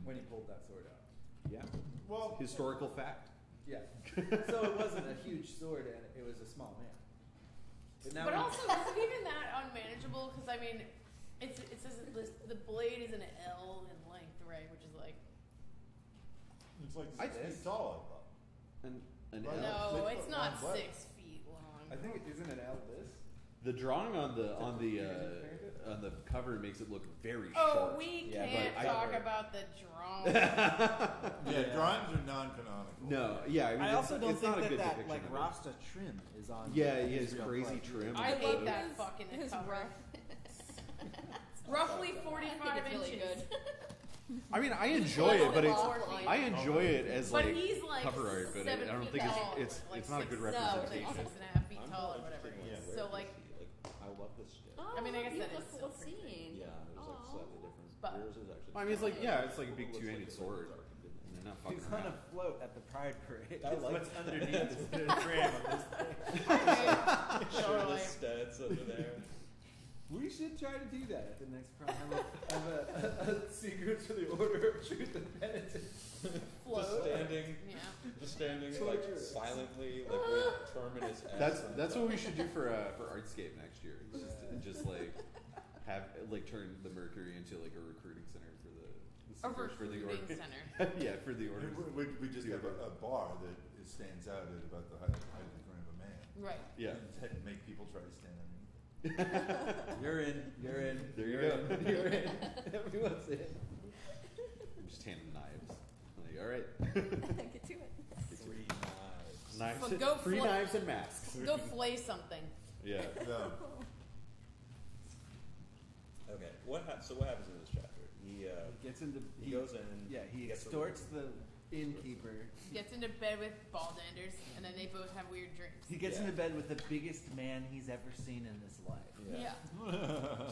when he pulled that sword out. Yeah. Well, Historical fact. Yeah. So it wasn't a huge sword, and it was a small man. But also, isn't even that unmanageable? Because I mean, it says the blade is an L in length, right? Which is like. It's like 6 feet tall, I thought. An No, L. it's not 6 feet long. I think isn't an L this? The drawing on the cover makes it look very short. Oh, we can't talk about the drawing. Yeah, drawings are non-canonical. No, yeah. I mean, I also don't it's think not a good that depiction like of it. Rasta trim is on. Yeah, he has crazy trim. I and hate photos. that fucking his cover. rough. Roughly I 45 think it's really inches. good. I mean, I enjoy it, but Awful. I enjoy it as But like he's like cover art, but I 7 don't feet think tall, it's like not a good 6'6", representation. 6.5 feet I'm tall or more whatever. interested in It is. where So the like, I love this shit. Oh, I mean, I guess that beautiful is still pretty scene. Yeah, there's like slightly different. But- Yours is actually. I mean, it's like it's like a big Looks like two-handed it's sword, dark and and they're not fucking He's on a around. float at the Pride Parade. I like what's that. underneath the tram of this thing. totally. Stats under there. We should try to do that at the next Pride. Have a Secrets for the Order of Truth and Penitence. Float. Just standing like silently, like with Terminus S. That's what we should do for Artscape next year. Just like have like turn the Mercury into like a recruiting center for the A for the order. recruiting center. Yeah, for the order. We just have a bar that stands out at about the height of the front of a man. Right. Yeah. And make people try to stand underneath. You're in. There you go. You're in. Everyone's in. I'm just handing knives. Like, all right. Get to it. 3 knives. Knives. So go free flip. knives and masks. Go flay something. Yeah. No. Okay. So what happens in this chapter? He Gets into. he goes in. Yeah, he gets extorts the innkeeper. Gets into bed with Ballanders, and then they both have weird dreams. He gets Yeah. into bed with the biggest man he's ever seen in his life. Yeah.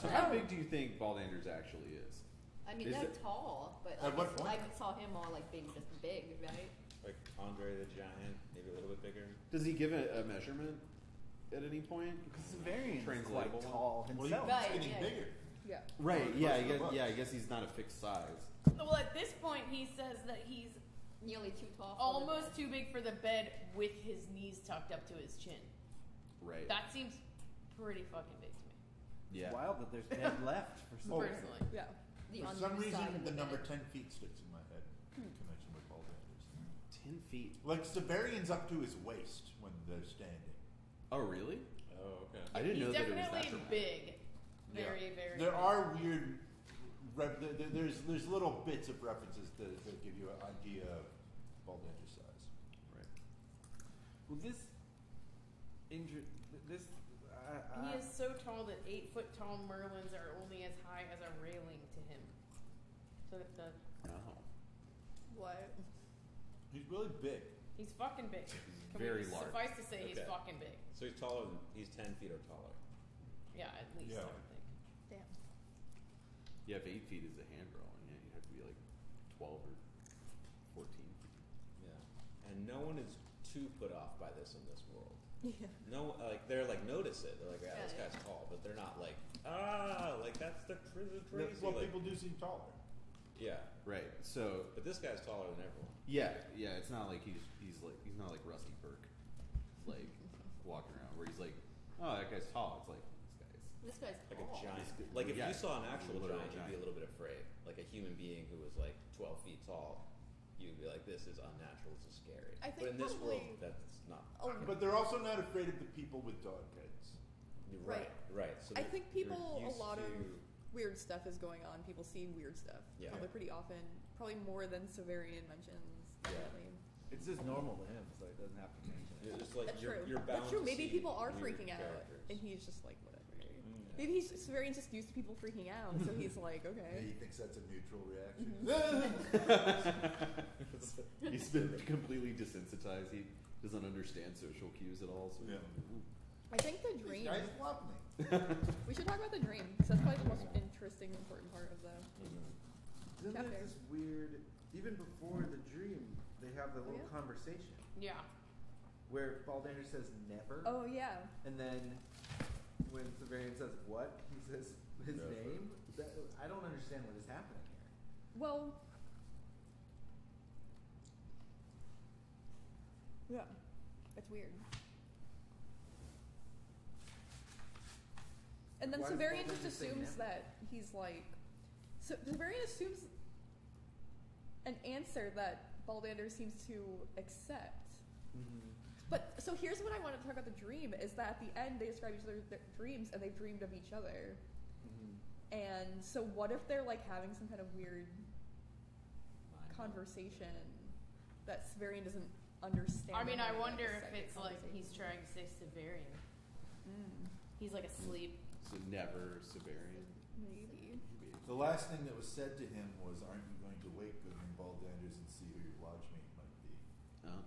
So how big do you think Ballanders actually is? I mean, Is they're it- tall, but At what point? I saw him all like being just big, right? Like Andre the Giant, maybe a little bit bigger. Does he give a measurement at any point? Because Severian is quite Translatable. tall Well, himself. Right, he's getting yeah. bigger. Yeah. Right. Well, Yeah. most of the books. I guess he's not a fixed size. Well, at this point, he says that he's Nearly too tall. For almost the too big for the bed with his knees tucked up to his chin. Right. That seems pretty fucking big to me, Yeah. It's wild that there's bed left for Oh. Severian. personally. Yeah. The For some underside reason, of the number bed. 10 feet sticks in my head in connection with Ballanders. 10 feet. Like Severian's up to his waist when they're standing. Oh, really? Oh, okay. I didn't He's know that it was that definitely dramatic. big. Very, very. There are weird. There's little bits of references that give you an idea of Baldanger's size. Right. Well, this. He is so tall that 8-foot tall Merlins are only as high as a railing to him. So that the. Oh. What? He's really big. He's fucking big. Very large. Suffice to say, he's fucking big. So he's 10 feet or taller. Yeah, at least I would think. Damn. Yeah, if 8 feet is a hand roll, yeah, you'd have to be like 12 or 14 feet. Yeah. And no one is too put off by this in this world. Yeah. No, they're like, notice it. They're like, yeah, this guy's tall. But they're not like, like that's the crazy. Well, like, people do seem taller. Yeah. Right. So. But this guy's taller than everyone. Yeah. It's not like he's not like Rusty Burke, like walking around where he's like, oh, that guy's tall. It's like This guy's like tall. a giant. Like if you saw an actual literal giant, you'd be a little bit afraid. Like a human being who was like 12 feet tall, you'd be like, this is unnatural. This is scary. I think but in this world, probably- that's not. But they're also not afraid of the people with dog heads. Right. So I think people, a lot of weird stuff is going on. People see weird stuff. Yeah. Probably pretty often. Probably more than Severian mentions. Definitely. It's just normal to him, so it doesn't have to mention it. It's like That's you're true. bound That's true. to Maybe see people are weird freaking out, characters. and he's just like, whatever. Yeah. Maybe Severian's just used to people freaking out, so he's like, Yeah, okay. he thinks that's a mutual reaction. he's been completely desensitized. He doesn't understand social cues at all. So Yeah. I think the These dream. guys love me. We should talk about the dream, because that's probably the most interesting, important part of the Then chapter. there's this weird. Even before the dream, they have the little yeah? conversation Yeah. where Baldander says never. Oh yeah. And then when Severian says what, he says his Never. name. I don't understand what is happening here. Well. Yeah. It's weird. And then Why does Severian Baldander just say assumes never? that he's like. So Severian assumes an answer that Baldander seems to accept. Mm-hmm. But so here's what I want to talk about the dream is that at the end they describe each other's dreams and they've dreamed of each other. Mm-hmm. And so what if they're like having some kind of weird conversation that Severian doesn't understand? I mean, I like wonder a if second it's like he's conversation. trying to say Severian. Mm, He's like asleep. So never Severian. maybe. The last thing that was said to him was, "Aren't you going to wake Goodman Baldanders and see who your lodge mate might be?" Oh.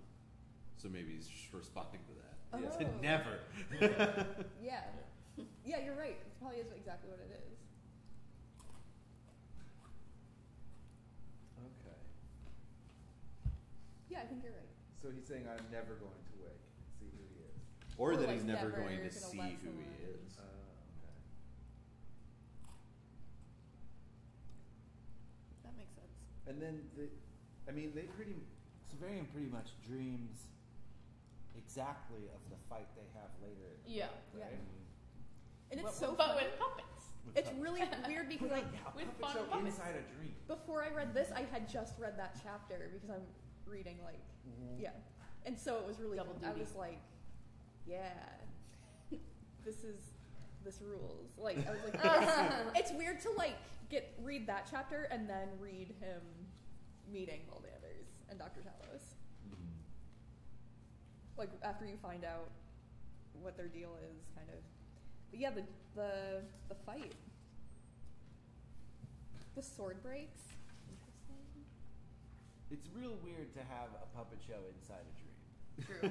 So maybe he's just responding to that. Oh. He said never. Yeah. Yeah, you're right. It probably is exactly what it is. Okay. Yeah, I think you're right. So he's saying I'm never going to wake and see who he is. Or Or that like he's never never going to gonna see let who he someone- is. Okay. That makes sense. And then Severian pretty much dreams exactly of the fight they have later. Yeah. Yeah. Right? And But- it's so but funny. with puppets. It's really weird because like With Puppet fun show puppets. inside a dream. before I read this, I had just read that chapter because I'm reading like yeah, and so it was really. Double I duty. was like, yeah, this rules. Like I was like, it's weird to like read that chapter and then read him meeting Baldanders and Dr. Talos. Mm-hmm. Like after you find out what their deal is, kind of. But yeah, the fight, the sword breaks. Interesting. It's real weird to have a puppet show inside a dream. True.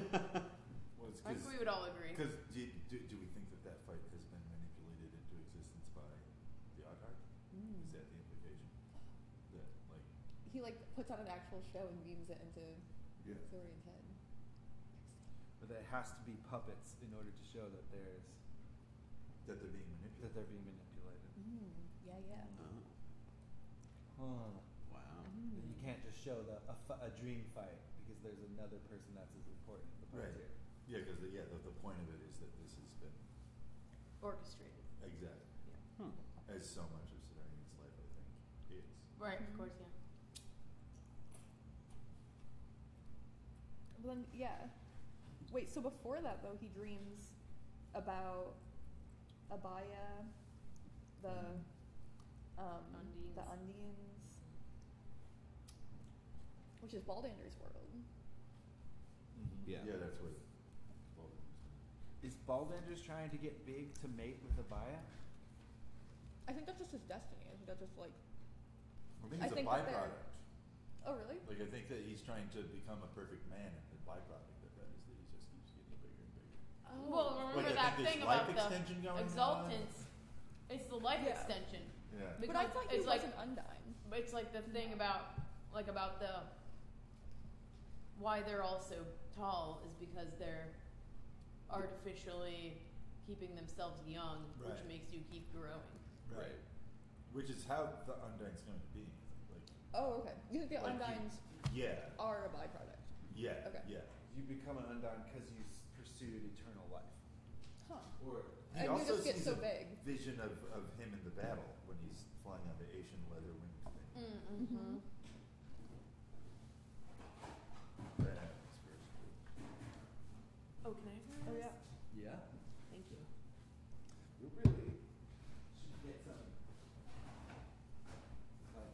Well, it's I think we would all agree. because do we think that fight has been manipulated into existence by the Oghart? Is that the implication? That like He like puts on an actual show and beams it into yeah. Zorian's head. But it has to be puppets in order to show that they're being manipulated. Yeah, yeah. Oh, Huh. wow. You can't just show a dream fight because there's another person that's as important as the Right. puppeteer. Yeah, because the point of it is that this has been Orchestrated. exactly Hmm. as so much of Severian's life, I think, is. Right, of course, yeah. Well, then, yeah. Wait, so before that though, he dreams about Abaya the Undines. the Undines, which is Baldander's world. Yeah. Yeah, that's what. Is Baldander's trying to get big to mate with Abaya? I think that's just his destiny. I think that's just like. I think I it's think a that they're- byproduct. Oh really? Like, I think that he's trying to become a perfect man, and the byproduct of that is that he just keeps getting bigger and bigger. Oh. Well, remember Like, I that think thing there's life about the extension going on. exaltants? It's the life Yeah. extension. Yeah. But I thought he it's was like an Undine. it's like the thing about the why they're all so tall is because they're artificially keeping themselves young, which Right. makes you keep growing. Right. Which is how the Undyne's going to be. Like, Oh, okay. You think the Like Undines yeah. are a byproduct? Yeah. Okay. Yeah. You become an Undine because you pursued eternal life. Huh. Or He And you also just get sees so a big. vision of him in the battle when he's flying on the Asian leather wings thing. Mm-hmm. That happens first. Oh, can I? Oh yeah. Yeah. Thank you. we really should get some like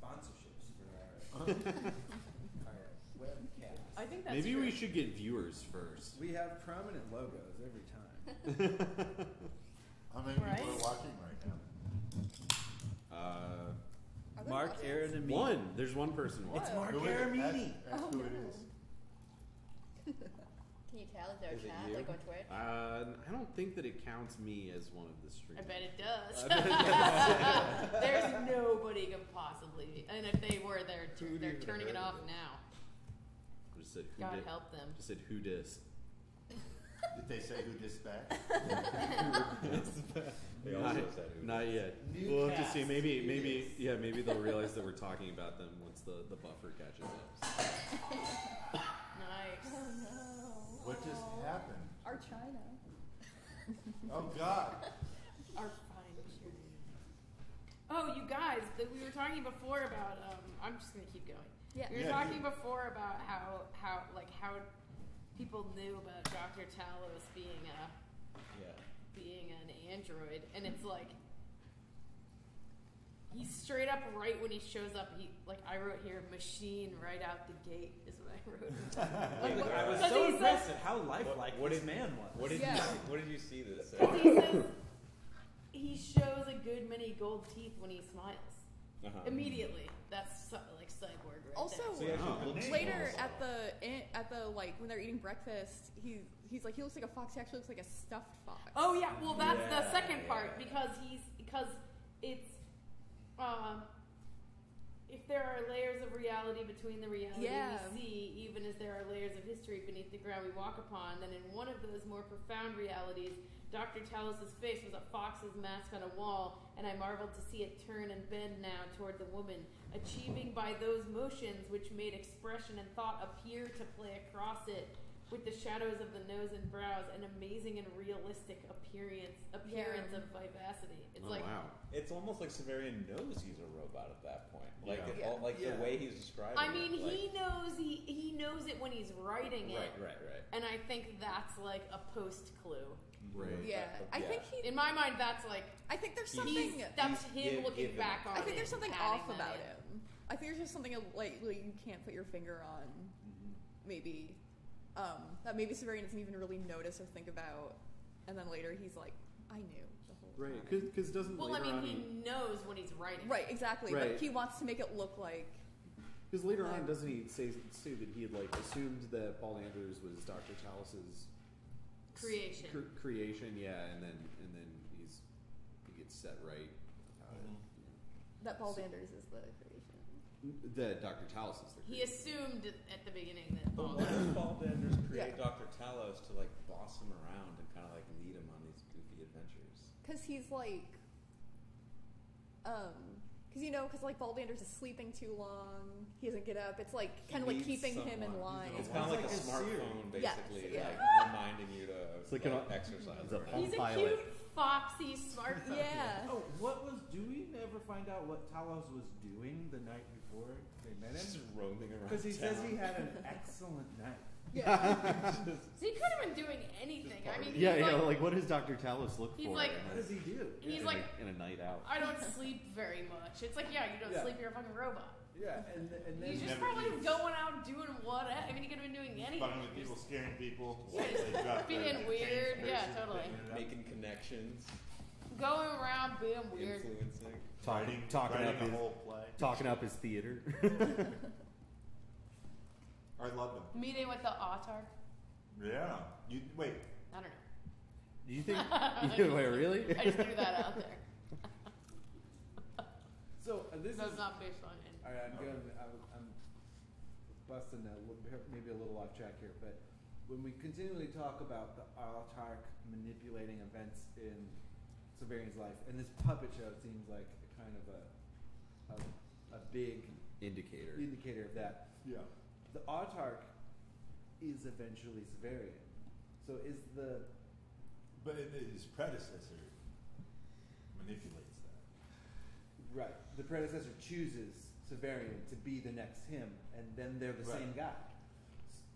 sponsorships for our webcast. I think that's Maybe true. we should get viewers first. We have prominent logos every time. How many people Right? are watching right now? Are there Mark, buttons? Aaron, and me. One. There's one person. What? It's Mark Who is it? Aramini. Ask who it is. Can you tell? Is there a Is it chat you? like on Twitch? I don't think that it counts me as one of the I streamers. bet it does. I bet it There's nobody can possibly be. And if they were, they're Who'd even turning it heard off of it? now. Just said who God did. help them. Just said who dis. Did they say who dis back? They also said who. Not yet. New We'll have to cast. see. Maybe Who dis? maybe they'll realize that we're talking about them once the buffer catches up. Nice. Oh no. What just happened? Our China. Oh God! Our fine shirt. Oh, you guys, we were talking before about. I'm just gonna keep going. Yeah. We were Yeah, talking you- before about how people knew about Dr. Talos being an android, and it's like he's straight up right when he shows up. I wrote here, machine right out the gate is what I wrote. I was Because so he says- impressed at how lifelike What this did- man was. What did Yeah. what did you see that said? Because he says he shows a good many gold teeth when he smiles. Immediately. That's like cyborg right Also, there. So he actually looks later normal. at the like when they're eating breakfast, he's like he looks like a fox. He actually looks like a stuffed fox. Oh yeah, well that's the Yeah, second part yeah. because it's if there are layers of reality between the reality Yeah. we see, even as there are layers of history beneath the ground we walk upon, then in one of those more profound realities, Dr. Talos' face was a fox's mask on a wall, and I marveled to see it turn and bend now toward the woman, achieving by those motions which made expression and thought appear to play across it, with the shadows of the nose and brows, an amazing and realistic appearance of vivacity. It's like wow. It's almost like Severian knows he's a robot at that point. Like Yeah. the way he's describing I mean, it. Like, he knows it when he's writing it, right. and I think that's like a post clue. Right. Yeah, I think he. In my mind, that's like I think there's he's something. that's he's him looking given- back on. I think it there's something and off adding that about in. him. I think there's just something like you can't put your finger on. Maybe that maybe Severian doesn't even really notice or think about, and then later he's like, I knew the whole Right. time. Because doesn't Well, I later mean, on he knows when he's writing. Right, exactly. Right. But he wants to make it look like. Because later on, doesn't he say that he had like assumed that Paul Anders was Dr. Talos's Creation. creation, yeah, and then he gets set right. That Paul Danders is the creation. That Dr. Talos is the He creation. assumed at the beginning that But Paul why does Paul Danders create Yeah. Dr. Talos to like boss him around and kind of like lead him on these goofy adventures? Because he's like, because like Baldander's is sleeping too long. He doesn't get up. It's like kind of like needs keeping him in someone. line. It's kind of like a It's like a smartphone, Yes, basically, yeah. like reminding you to like an exercise. it's a or Palm He's a Pilot. cute, foxy smartphone. Yeah. Oh, do we ever find out what Talos was doing the night before they met Just him? roaming around. Because he says town. he had an excellent night. Yeah. So he could have been doing anything. I mean, like what does Dr. Talos look he's for? like, in What does he do? He's in like, in a night out. I don't sleep very much. It's like, yeah, you don't sleep, you're a fucking robot. Yeah, and then He's just never probably eats. going out doing what? I mean, he could have been doing anything. Fucking with people, scaring people. Yeah, They drop being their weird. chains Yeah, first and totally. picking it up. Making connections, Going around being weird. influencing. Talking writing up a his whole play. talking up his theater. I love them. Meeting with the autarch. Yeah. Wait. I don't know. Do you think? Wait, really? I just threw that out there. So this That's is not based on it. all right. I'm busting maybe a little off track here, but when we continually talk about the autarch manipulating events in Severian's life, and this puppet show seems like kind of a big Indicator. of that. Yeah. The autarch is eventually Severian. So is the But his predecessor manipulates that. right? The predecessor chooses Severian to be the next him, and then they're the Right. same guy.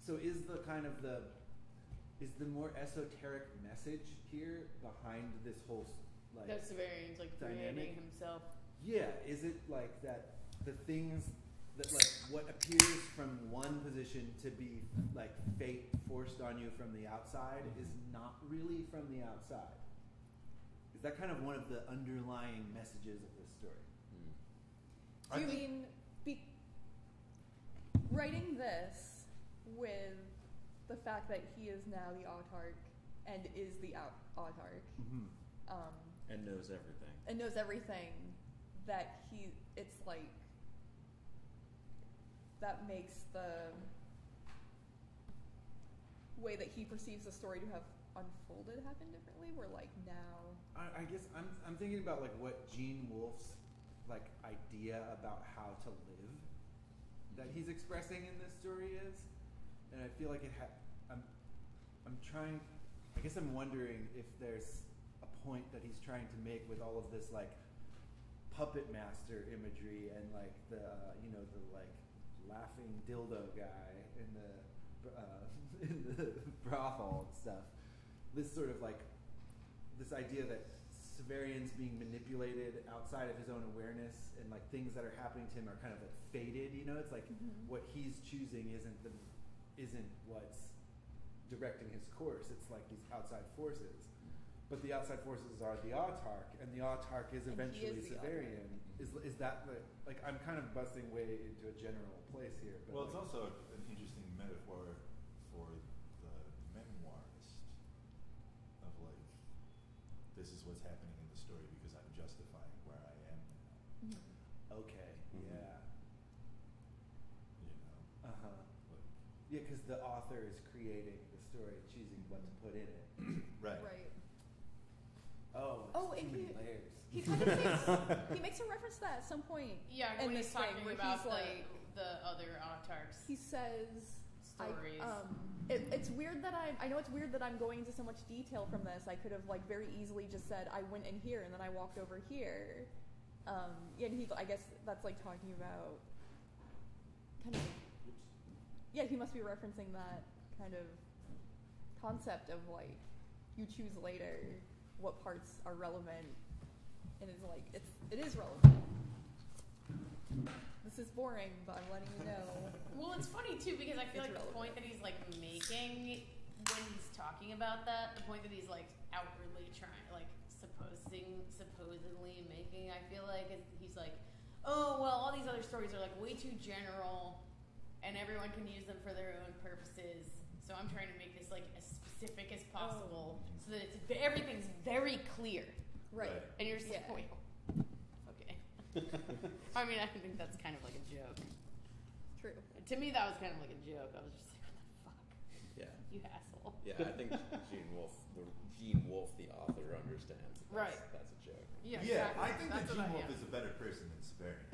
So is the kind of the more esoteric message here behind this whole like That Severian's like dynamic? creating himself. Yeah, is it like that the things that like what appears from one position to be like fate forced on you from the outside is not really from the outside? Is that kind of one of the underlying messages of this story? Do you mean writing this with the fact that he is now the autarch and is the autarch, And knows everything. and knows everything, that it's like that makes the way that he perceives the story to have unfolded happen differently. Where like now, I guess I'm thinking about like what Gene Wolfe's like idea about how to live that he's expressing in this story is, and I feel like I'm trying. I guess I'm wondering if there's a point that he's trying to make with all of this like puppet master imagery and like the the like laughing dildo guy in the brothel and stuff. This sort of like this idea that Severian's being manipulated outside of his own awareness, and like things that are happening to him are kind of like fated. It's like what he's choosing isn't what's directing his course. It's like these outside forces. But the outside forces are the autarch, and the autarch is And he eventually is the Severian. Is that like I'm kind of busting way into a general place here? But Well, like, it's also an interesting metaphor for the memoirist of like, this is what's happening in the story because I'm justifying where I am now. okay, Mhm. yeah, Like, yeah, because the author is creating the story, choosing what to put in it. right. right? Oh, Oh, it's and too many layers. He kind of makes a reference to that at some point. Yeah, in when this he's talking thing, where about he's like, the other autarchs he says. stories. It's weird that I know it's weird that I'm going into so much detail from this. I could have like very easily just said I went in here and then I walked over here. And I guess that's like talking about kind of. Yeah, he must be referencing that kind of concept of like you choose later what parts are relevant, and it's like it is relevant. This is boring, but I'm letting you know. Well, it's funny too because I feel It's like the relevant. point that he's like making when he's talking about that, the point that he's like outwardly trying, like supposedly making, I feel like he's like, oh well, all these other stories are like way too general, and everyone can use them for their own purposes. So I'm trying to make this like as specific as possible, so that everything's very clear. Right. And you're just Yeah. like, okay. I mean, I think that's kind of like a joke. True. To me, that was kind of like a joke. I was just like, what the fuck? Yeah. You asshole. Yeah, I think Gene Wolfe, the author, understands. Right. That's a joke. Yeah, Yeah, exactly. I think That's that what Gene Wolfe yeah. is a better person than Severian.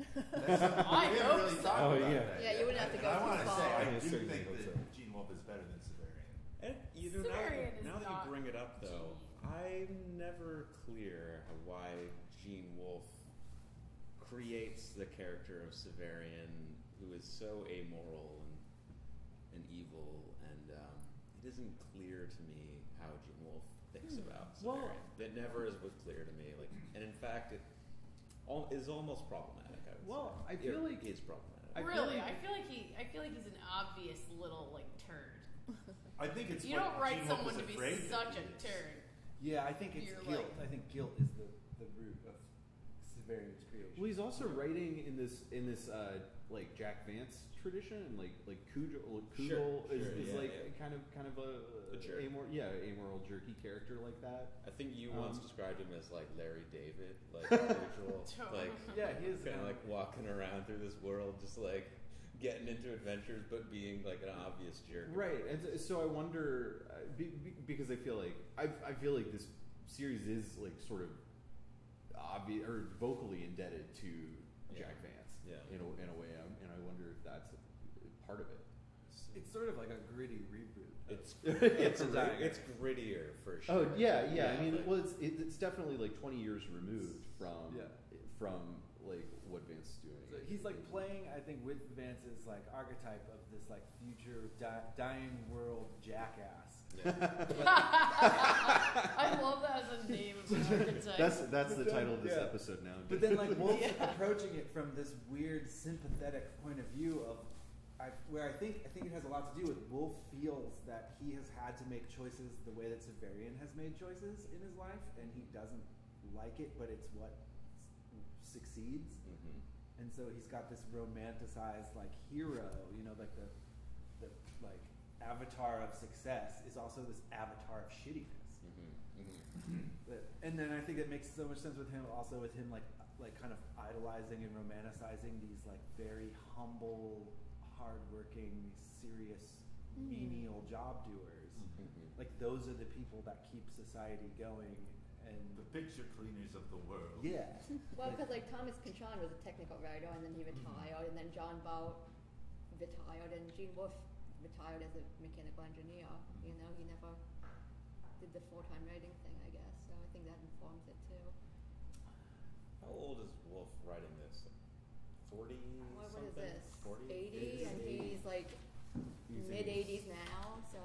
I We haven't hope really so. talked Oh, about yeah. that Yeah, yet. you wouldn't have to go And I too want to far. say, I I do certainly think hope that so. Gene Wolfe is better than Severian. And Severian is now that not you bring it up, though, genius. I'm never clear why Gene Wolfe creates the character of Severian, who is so amoral and evil and it isn't clear to me how Gene Wolfe thinks about Well, Severian. It never was clear to me. Like, and in fact, it is almost problematic. I would Well, say. I feel It like- is problematic. I feel like he's an obvious little like turd. I think it's You what don't write Gene Wolfe someone is to be afraid that such he a is. turd. Yeah, I think it's You're guilt. like- I think guilt is the root of Severian's creation. Well, he's also writing in this like Jack Vance tradition, and like Cujo is yeah, like yeah. kind of a jerk. amoral jerky character like that. I think you once described him as like Larry David, like usual, like Yeah, he is kind of like walking around through this world, just like getting into adventures, but being like an obvious jerk. Right, and so I wonder because I feel like this series is like sort of obvious or vocally indebted to Jack Vance. Yeah. In a way, and I wonder if that's part of it. It's sort of like a gritty reboot. It's Diner. it's grittier for Oh sure. yeah. I mean, like, well, it's definitely like 20 years removed from Yeah. like what Vance is doing. So he's like playing, I think, with Vance's like archetype of this like future dying world jackass. I love that as a name of an archetype. That's the But then- title of this yeah. episode now. But then like Wolf's approaching it from this weird sympathetic point of view of where I think it has a lot to do with Wolfe feels that he has had to make choices the way that Severian has made choices in his life, and he doesn't like it, but it's what succeeds. Mhm. And so he's got this romanticized like hero, like the like avatar of success is also this avatar of shittiness. And then I think it makes so much sense with him, also with him like kind of idolizing and romanticizing these like very humble, hardworking, serious, menial job doers. Like those are the people that keep society going. And The picture cleaners of the world. yeah, Well, because like Thomas Pynchon was a technical writer, and then he retired, and then John Bout retired, and Gene Wolfe retired as a mechanical engineer. He never did the full-time writing thing, I guess. So I think that informs it too. How old is Wolfe writing this? 40 What something? is this? 40? 80, and he's like He's in mid his- 80s now, so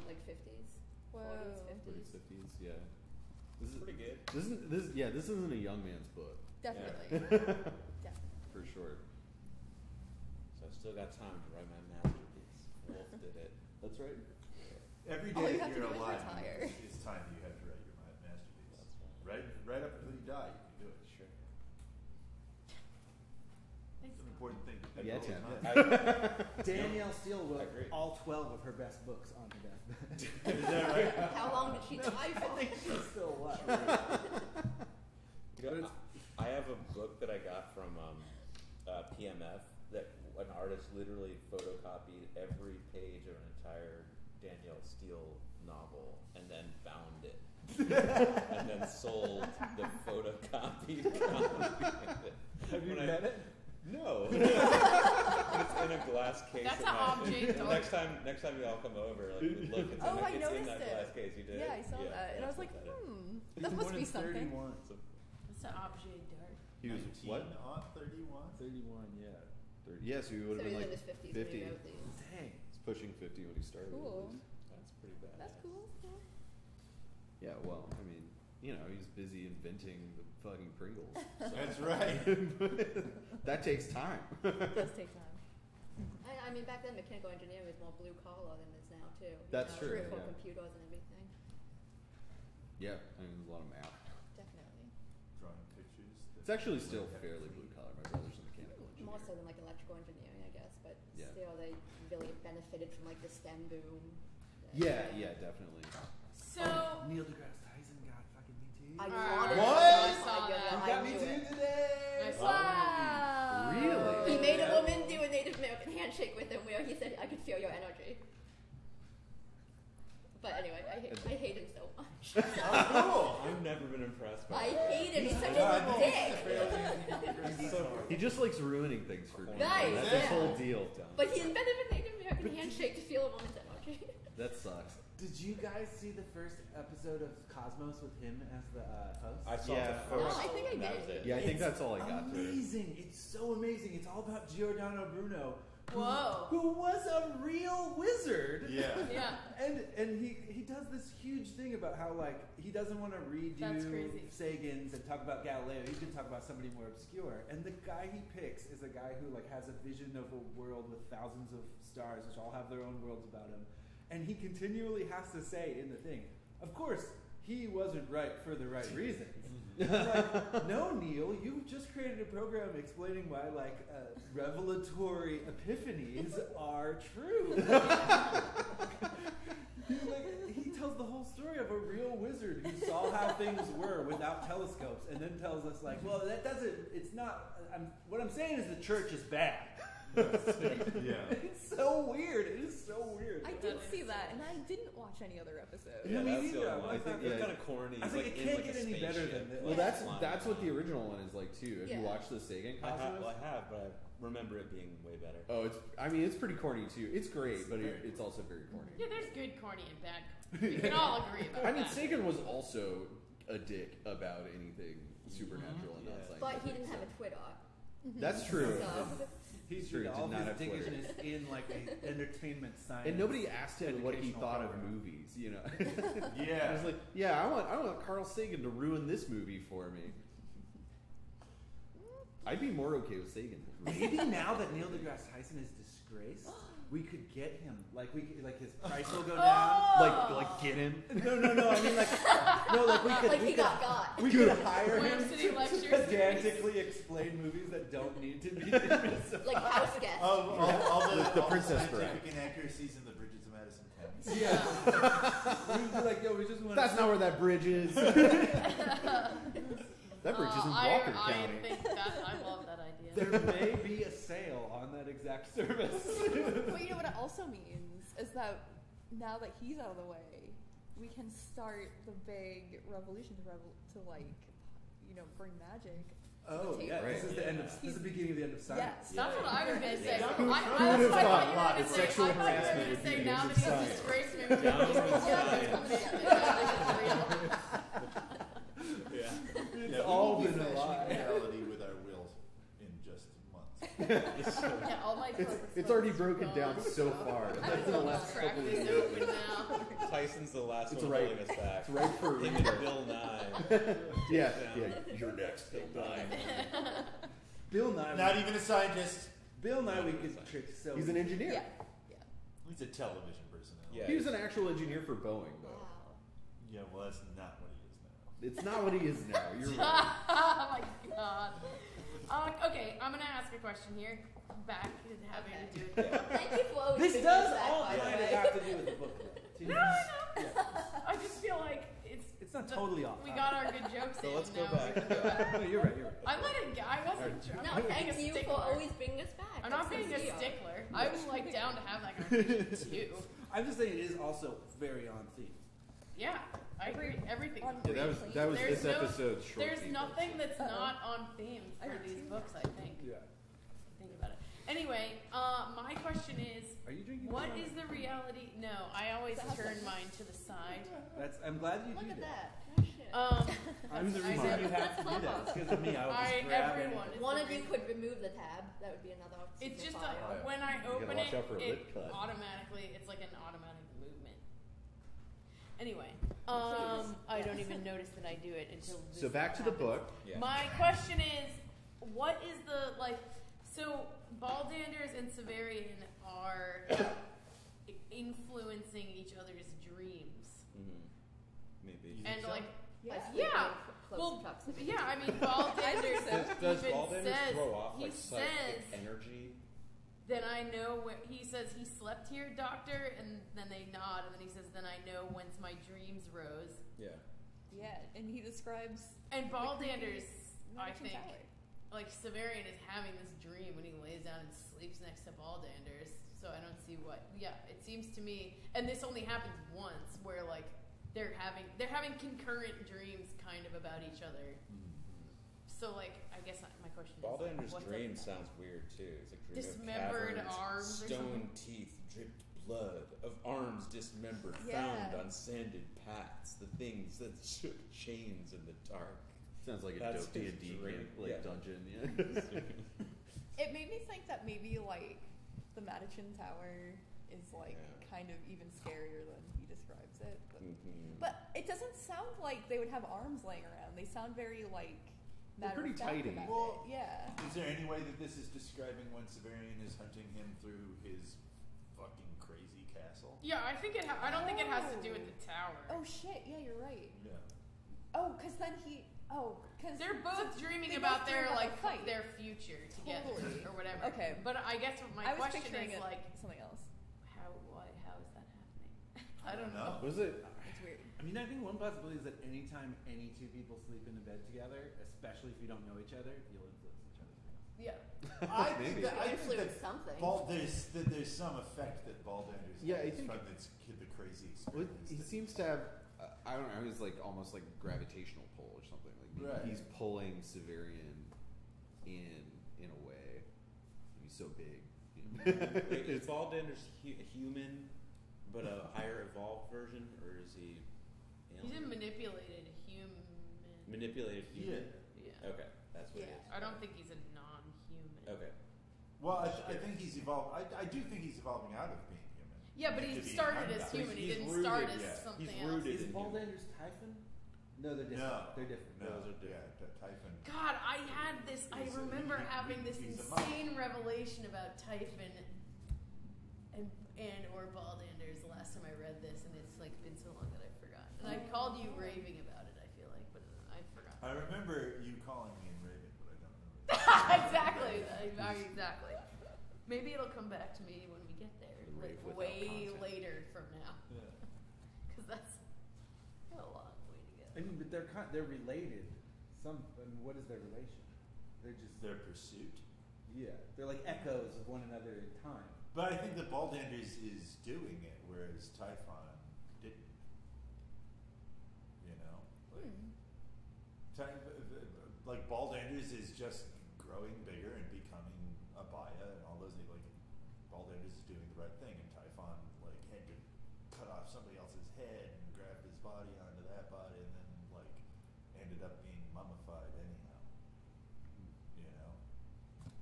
like 50s, Whoa. 40s, 40s, 50s. 50s, yeah. This is Pretty good. This isn't a young man's book Definitely. Definitely. for sure. So I've still got time to write my masterpiece. Wolfe did it. That's right. Every All day you that have to you're do is alive retire. is time that you have to write your masterpiece. That's right. Right up until you die, you can do it. Sure. It's an important thing to think Yeah, all Tim. the time. Danielle Steele I wrote agree. all 12 of her best books on her deathbed. Is that right? How long did she die I for? think she's still alive. You know, I have a book that I got from PMF that an artist literally photocopied every page of an entire Danielle Steele novel and then bound it. And then sold the photocopied copy. Have you When I- read it? No. It's in a glass case. That's in an my- object art. Next time you all come over, like look, it's, Oh, I it's in noticed that it. glass case. You did. Yeah, I saw that, and I was like, that's what that must be something. 31. It's an object d'art. He was what? 31? 31, yeah. 30. Yeah, so he would So have he's been in like his 50s 50. when he wrote these. Dang. He's pushing 50 when he started. at Cool. least. That's pretty bad. That's cool. Cool. Yeah, well, I mean, he's busy inventing the fucking Pringles. That's right. That takes time. It does take time. I mean, back then mechanical engineering was more blue collar than it is now too. That's Now true, it's for yeah. computers and everything. Yeah, I mean, there's a lot of math. Definitely. Drawing pictures. It's actually still fairly blue collar. My brother's a mechanical engineer. More so than like electrical engineering, I guess, but Yeah. still they really benefited from like the STEM boom. Yeah, definitely. So Neil deGrasse Tyson got fucking Me Too. I What? wanted What? to I saw that. You I got Me knew Too it. today! I saw Wow. Really? He made a woman do a Native American handshake with him where he said, I could feel your energy. But anyway, I hate him so much. I've never been impressed by I that. hate him. He's such God, a dick. He's so He just likes ruining things for people. Right, That's his yeah. whole deal. But he invented a Native American handshake to feel a woman's energy. That sucks. Did you guys see the first episode of Cosmos with him as the host? I saw Yeah. the first. No, I think I and that did. was it. Yeah, I think It's that's all I got to it. amazing. It's so amazing. It's all about Giordano Bruno, who was a real wizard. Yeah. Yeah. And he does this huge thing about how like he doesn't want to redo That's crazy. Sagan's and talk about Galileo. He's going to talk about somebody more obscure. And the guy he picks is a guy who like has a vision of a world with thousands of stars, which all have their own worlds about him. And he continually has to say in the thing, of course, he wasn't right for the right reasons. Like, no, Neil, you just created a program explaining why, like, revelatory epiphanies are true. He tells the whole story of a real wizard who saw how things were without telescopes, and then tells us, like, well, that doesn't. It's not. What I'm saying is the church is bad. Yeah. It's so weird. It is so weird. I did see that, and I didn't watch any other episode. Yeah, me that's the neither. only one. I think it's kind of corny. I was like, it can't get any better than this. Well, that's what the original one is like too. If you Yeah. watch the Sagan I Cosmos, have, but I remember it being way better. oh, it's pretty corny too. It's great, but it's also very corny. Yeah, there's good corny and bad corny. We can all agree about I mean, that. Sagan was also a dick about anything supernatural and not scientific. But he didn't have a Twitter. That's true. So. He's True, all did not his have Twitter. division is in like a entertainment science. And nobody asked him what he educational thought of program. movies, you know. Yeah. I was like, yeah, I want Carl Sagan to ruin this movie for me. I'd be more okay with Sagan. Maybe now that Neil deGrasse Tyson is disgraced, we could get him. Like his price will go down. Like get him. No. I mean, Like he got got. we could hire Wham him City to Lecture pedantically explain movies that don't need to be. Like house guest. All The all Princess scientific Bride. inaccuracies in the Bridges of Madison County. Yeah. We'd be like, yo, we just want. That's not where that bridge is. That bridge is in Walker I County. think that I love that idea. There may be a sale on that exact service. But you know what it also means is that now that he's out of the way, we can start the big revolution to like, bring magic. Oh yeah, Right. this is the end of. This is the beginning of the end of science. Yes. That's what I was going to say. Who I would've thought thought you were going to say, sexual I thought you were harassment going to would be say the now end that of he's science. disgraced, maybe we Down can with just Yeah. It's all we will been be a lie. fashioning reality with our wills in just months. Yeah, all my It's already broken down so far. That's in the last crack couple of this years. open now. Tyson's the last It's one right. holding us back. It's right for a Him reason. and Bill Nye. Yeah, you're next, Bill Nye. Bill Nye. Not even a scientist. Bill Nye. We could trick so. He's an engineer. Yeah. He's a television personality. Yeah. He was an actual engineer for Boeing, though. Wow. Yeah, well, that's not what he is now. It's not what he is now. You're right. Oh my god. Okay, I'm going to ask a question here. Back to having to do with Thank you for always This bringing does us back, all by the kind of way. have to do with the book. Though. No, I know. I just feel like It's not totally off. we got our good jokes So in. let's go now back. we can go back. No, you're right. I let it go. I wasn't. I'm No, not being a thank you stickler. for always bringing us back. I'm not That's being a sincere. stickler. I'm like down to have that conversation too. I'm just saying it is also very on theme. Yeah, I agree. Everything. On Yeah, that was There's this no- episode's short. There's people. nothing that's Uh-oh. not on theme I for heard these two. books. I think. Yeah. Think about it. Anyway, my question is, Are you drinking? what water? is the reality? No, I always turn mine to the side. That's. I'm glad you Look do at that. that. Shit. I'm the I reason know. you have to do that. It's because of me. I will All just right, grab everyone. it. One of you could remove the tab. That would be another. It's just signifier. when I gotta open watch it, out for a it lip cut. automatically. It's like an automatic movement. Anyway, I don't even notice that I do it until. This So back to the happens. book. Yeah. My question is, what is the like? So Baldanders and Severian are influencing each other's dreams, Maybe. and so? like, Yes, yeah. close Well, proximity. yeah. I mean, Baldanders Does even Baldanders says throw off he like says psychic energy? then I know where he says he slept here, doctor, and then they nod, and then he says, then I know whence my dreams rose. Yeah. Yeah, and he describes And Baldanders, I Norwegian think, Tower. like Severian is having this dream when he lays down and sleeps next to Baldanders. So I don't see what. Yeah, it seems to me, and this only happens once, where like they're having concurrent dreams, kind of about each other. So like, I guess my question is, Baldander's what's dream up? sounds weird too. It's like dream Dismembered of caverns, arms or stone something? teeth dripped blood, of arms dismembered, Yeah. found on sanded paths, the things that shook chains in the dark. Sounds like a That's dope D&D his dream. like Yeah. dungeon. Yeah. It made me think that maybe like the Matachin Tower is like kind of even scarier than he describes it. But it doesn't sound like they would have arms laying around. They sound very like they're pretty tidy. Well, yeah. Is there any way that this is describing when Severian is hunting him through his fucking crazy castle? Yeah, I think I don't think it has to do with the tower. Oh shit! Yeah, you're right. Yeah. Oh, because then because they're both dreaming they about both their dream like about a fight. their future together Totally. or whatever. Okay. But I guess what my I was question picturing is it like, something else. how is that happening? I don't know. Was it? It's weird. I mean, I think one possibility is that anytime any two people sleep in a bed together, especially if you don't know each other, you'll influence each other's dreams. Yeah. I think that Influence something. there's some effect that Baldander's has from the crazy experience. He seems to have. I don't know. He's like almost like gravitational pull or something. Like maybe he's pulling Severian in a way. He's so big. Wait, is Baldander's a human, but a higher evolved version, or is he? He's a manipulated human. Manipulated human. Yeah. Okay, that's what it is. I don't think he's a non-human. Okay. Well, I think he's evolved. I do think he's evolving out of being human. Yeah, but he started as human. He didn't start as something else. Is Baldander's Typhon? No, they're different. No. They're different. No, Those are different. Yeah, Typhon. God, I had this. I remember having this he's a insane revelation about Typhon and or Baldander's the last time I read this, and it's like been so long that I forgot. And I called you raving about it. I feel like, but I forgot. I remember you calling me and raving, but I don't remember. Exactly. Exactly. Maybe it'll come back to me when we get there, like way later from now, Yeah. because that's a long way to go. I mean, but they're related. What is their relation? They're just Their pursuit. yeah. They're like echoes of one another in time. But I think that Baldander's is doing it, whereas Typhon didn't. You know, like Baldander's is just growing bigger and becoming a Baya and all those things. Like Baldander's is doing the right thing, and Typhon like had to cut off somebody else's head and grabbed his body onto that body, and then like ended up being mummified anyhow. You know.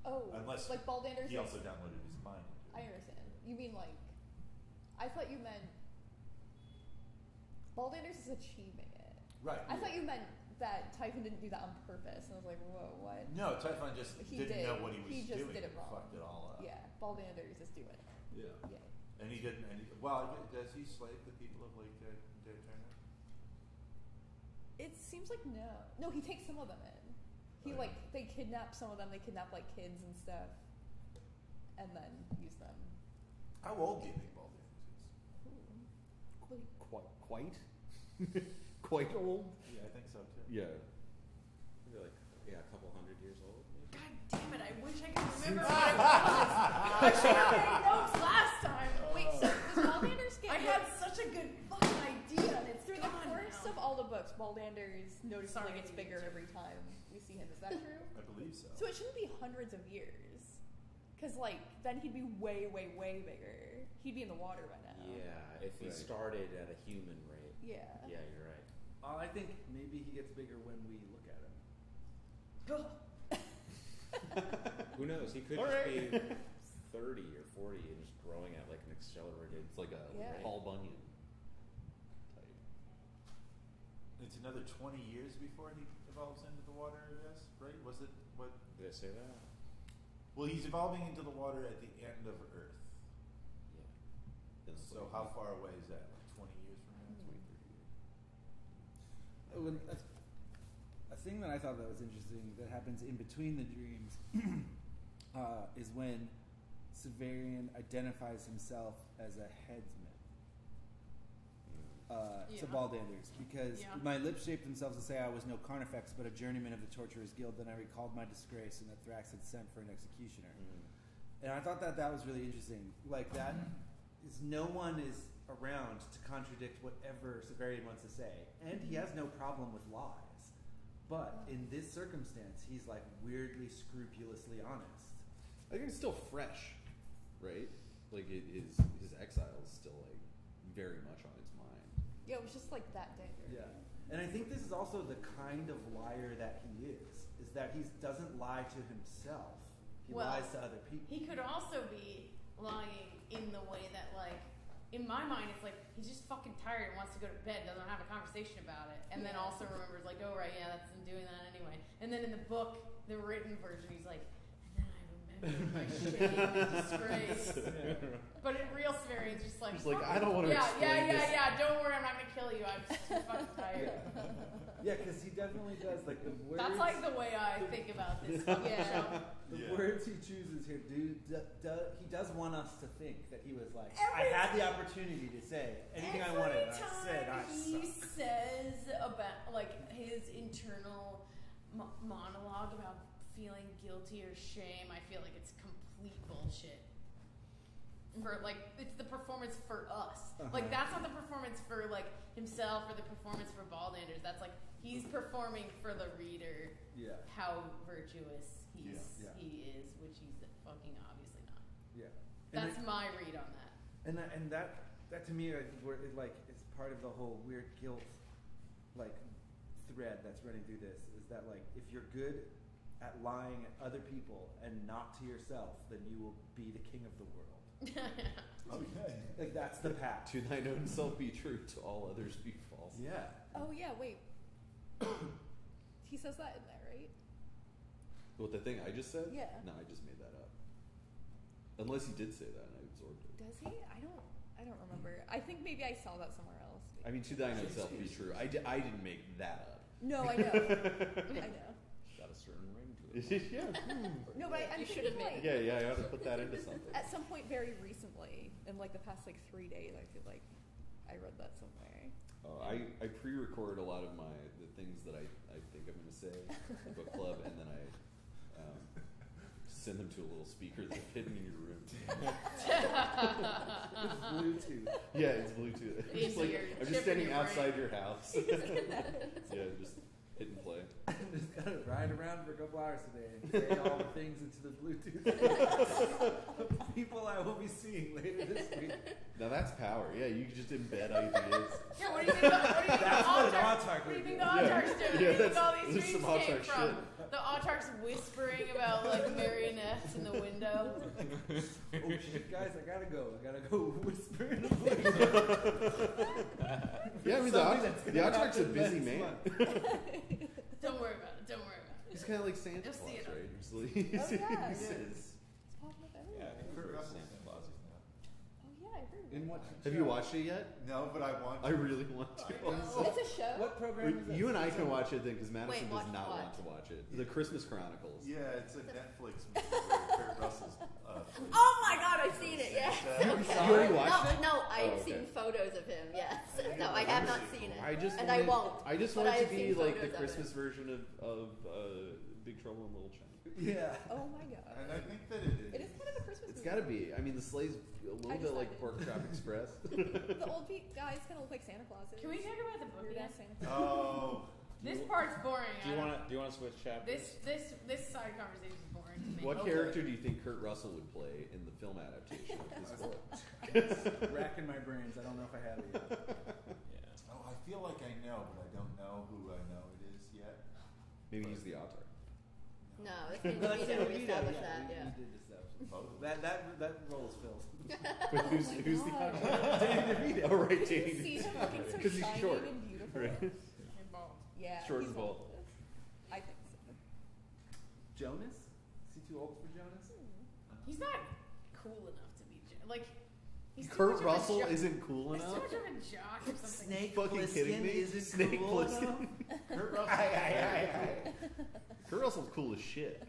Oh, Unless like Baldander's. he also downloaded his mind. I understand. You mean like? I thought you meant Baldander's is achieving it. Right. I thought you meant that Typhon didn't do that on purpose, and I was like, whoa, what? No, Typhon just He didn't did. know what he was He just doing. did it wrong. Fucked it all up. Yeah, Baldander's is doing it. Yeah. Yeah. And he didn't. Well, does he slave the people of Lake Turner? It seems like no. No, he takes some of them in. He Right. they kidnap some of them. They kidnap like kids and stuff, and then use them. How old do you think Baldander's is? Quite quite old. Yeah, I think so too. Yeah. Maybe like a couple hundred years old. Maybe. God damn it! I wish I could remember what it was. I should have made notes last time. Wait, so does Baldander's get? I had such a good fucking idea, and it's through the gone course now. of all the books, Baldander's noticeably Sorry, gets bigger every time we see him. Is that true? I believe so. So it shouldn't be hundreds of years, because like then he'd be way, way, way bigger. He'd be in the water by now. Yeah, if he started at a human rate. Yeah. Yeah, you're right. I think maybe he gets bigger when we look at him. Who knows? He could just be 30 or 40 and just growing at like an accelerated. It's like a Yeah. Paul Bunyan type. It's another 20 years before he evolves into the water, I guess, right? Was it what? Did I say that? Well, he's evolving into the water at the end of Earth. Yeah. So how far away is that? Like 20 years from now? 20, 30 years. A thing that I thought that was interesting that happens in between the dreams is when Severian identifies himself as a headsman to Baldander's, because my lips shaped themselves to say I was no Carnifex but a journeyman of the Torturers Guild. Then I recalled my disgrace and that Thrax had sent for an executioner. And I thought that was really interesting. Like that is no one is around to contradict whatever Severian wants to say, and he has no problem with lies. But in this circumstance, he's like weirdly scrupulously honest. I think it's still fresh, right? Like his exile is still like very much on his mind. Yeah, it was just like that day. Yeah, and I think this is also the kind of liar that he is that he doesn't lie to himself. He lies to other people. He could also be lying in the way that, like, in my mind, it's like he's just fucking tired and wants to go to bed, doesn't have a conversation about it, and then also remembers, like, oh right, yeah, I'm doing that anyway. And then in the book, the written version, he's like, and then I remembered my shame and disgrace. But in real scenario, it's just like, I don't want to explain this. don't worry, I'm not gonna kill you. I'm just too fucking tired. Yeah, because he definitely does, like, the words. That's like the way I think about this fucking show. The words he chooses here, he does want us to think that he was like, I had the opportunity to say anything I wanted, and I said I he suck. says about, like, his internal monologue about feeling guilty or shame, I feel like it's complete bullshit. For, like, it's the performance for us. Like, that's not the performance for, like, himself or the performance for Baldanders. That's like he's performing for the reader how virtuous he is, which he's fucking obviously not. Yeah, that's my read on that. And that to me, like, is part of the whole weird guilt, like, thread that's running through this. Is that, like, if you're good at lying at other people and not to yourself, then you will be the king of the world. Okay. Like, that's the path. To thine own self be true, to all others be false. Yeah. Oh yeah, wait. He says that in there, right? What, the thing I just said? Yeah. No, I just made that up. Unless he did say that and I absorbed it. Does he? I don't remember. I think maybe I saw that somewhere else. I mean, to thine own self be true. I didn't make that up. No, I know. I know. Got a certain ring to it. Yeah. No, but I'm You should have thinking, made like, Yeah, I ought to put that into something. at some point very recently, in like the past like 3 days, I feel like I read that somewhere. I pre-record a lot of the things that I think I'm going to say in book club, and then I send them to a little speaker that's hidden in your room. It's Bluetooth. Yeah, it's Bluetooth. Just like, I'm just standing outside your house. Yeah, just hit and play. I'm just gonna ride around for a couple hours today and say all the things into the Bluetooth of people I will be seeing later this week. Now that's power. Yeah, you can just embed ideas. Yeah, what do you think? That's what an autarch What do you would think do. the autarchs do? Where do you think all these there's some dreams came autarch from? shit. The autarchs whispering about, like, marionettes in the window. Oh shit, guys, I gotta go whisper in the Yeah, I mean, the autarch's a busy man. Don't worry about it. Don't worry about it. He's kind of like Santa You'll Claus, see it. right? He's like, Oh, yeah. he says, It's popping up Yeah, everywhere. Kurt Kurt Russell's Santa Claus. Oh yeah, I heard. In what? have you watched it yet? No, but I want to. I really want to. It's a show. What program is that? You and I can watch it then, because Madison Wait, does not watch want to watch it. The Christmas Chronicles. Yeah, it's a Netflix movie where Kurt Russell's. Oh my god, I've seen it, yes. You already watched it? No, I've Oh, okay. seen photos of him, yes. No, I have not seen it. I just and wanted, I won't. I just but want it I've to be seen like the photos of Christmas it. version of Big Trouble in Little China. Yeah. Oh my god. And I think that it is. It is kind of a Christmas It's movie. got to be. I mean, the sleigh's a little I bit just like like it. Pork Chop Express. The old guys kind of look like Santa Clauses. Can we talk about the book Weird yet? ass Santa Claus. Oh. This part's boring. Do you want to switch chapters? This side conversation is boring to me. What character do you think Kurt Russell would play in the film adaptation of this book? Racking my brains. I don't know if I have it yet. Yeah. Oh, I feel like I know, but I don't know who I know it is yet. Maybe he's the author. No, it's been But that's DeVito. Danny We DeVito, established yeah, that, we yeah. did establish it. Both. That role is filled. Wait, who's the God. author? Danny DeVito. Oh, right, You Danny see him DeVito. looking so 'Cause he's shining short. and beautiful. Right. And bald. Yeah. Short he's and bald. old. I think so. Jonas? Is he too old for Jonas? He's not cool enough to be like. He's too Kurt much of a Russell jock. isn't cool He's too enough? much of a jock or something. Snake Fucking kidding me? Isn't Snake cool Plissken? enough? Kurt Russell. Kurt Russell's cool as shit.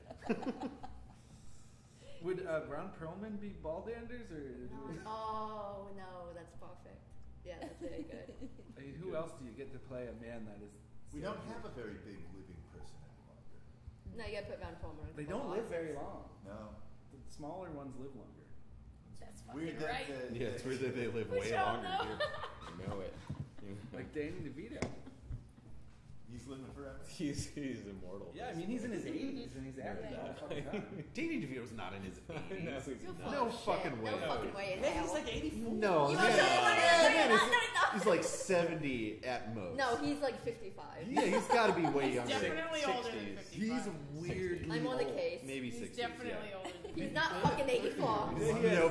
Would Ron Perlman be Baldanders or? Oh, no, that's perfect. Yeah, that's very good. I mean, who else do you get to play a man that is? We don't have a very big living person any longer. No, you gotta put Ron Perlman. They don't live very long. No. The smaller ones live longer. That's Weird fucking that right. the- Yeah, it's weird that they live We way shall longer know. here. You know it. Like Danny DeVito. He's living forever. He's immortal. Yeah, I mean he's in his 80s and he's acting all the fucking time. Danny DeVito's not in his 80s. You're full No of shit. fucking way. No fucking way in Yeah, hell. he's like 84. No, You man. know what I'm saying? Man is- No, He's like 70 at most. No, he's like 55. Yeah, he's got to be way younger. Definitely older than 55. He's weird. I'm on the case. Maybe He's 60s. definitely older than 55. He's not fucking 84. No tell me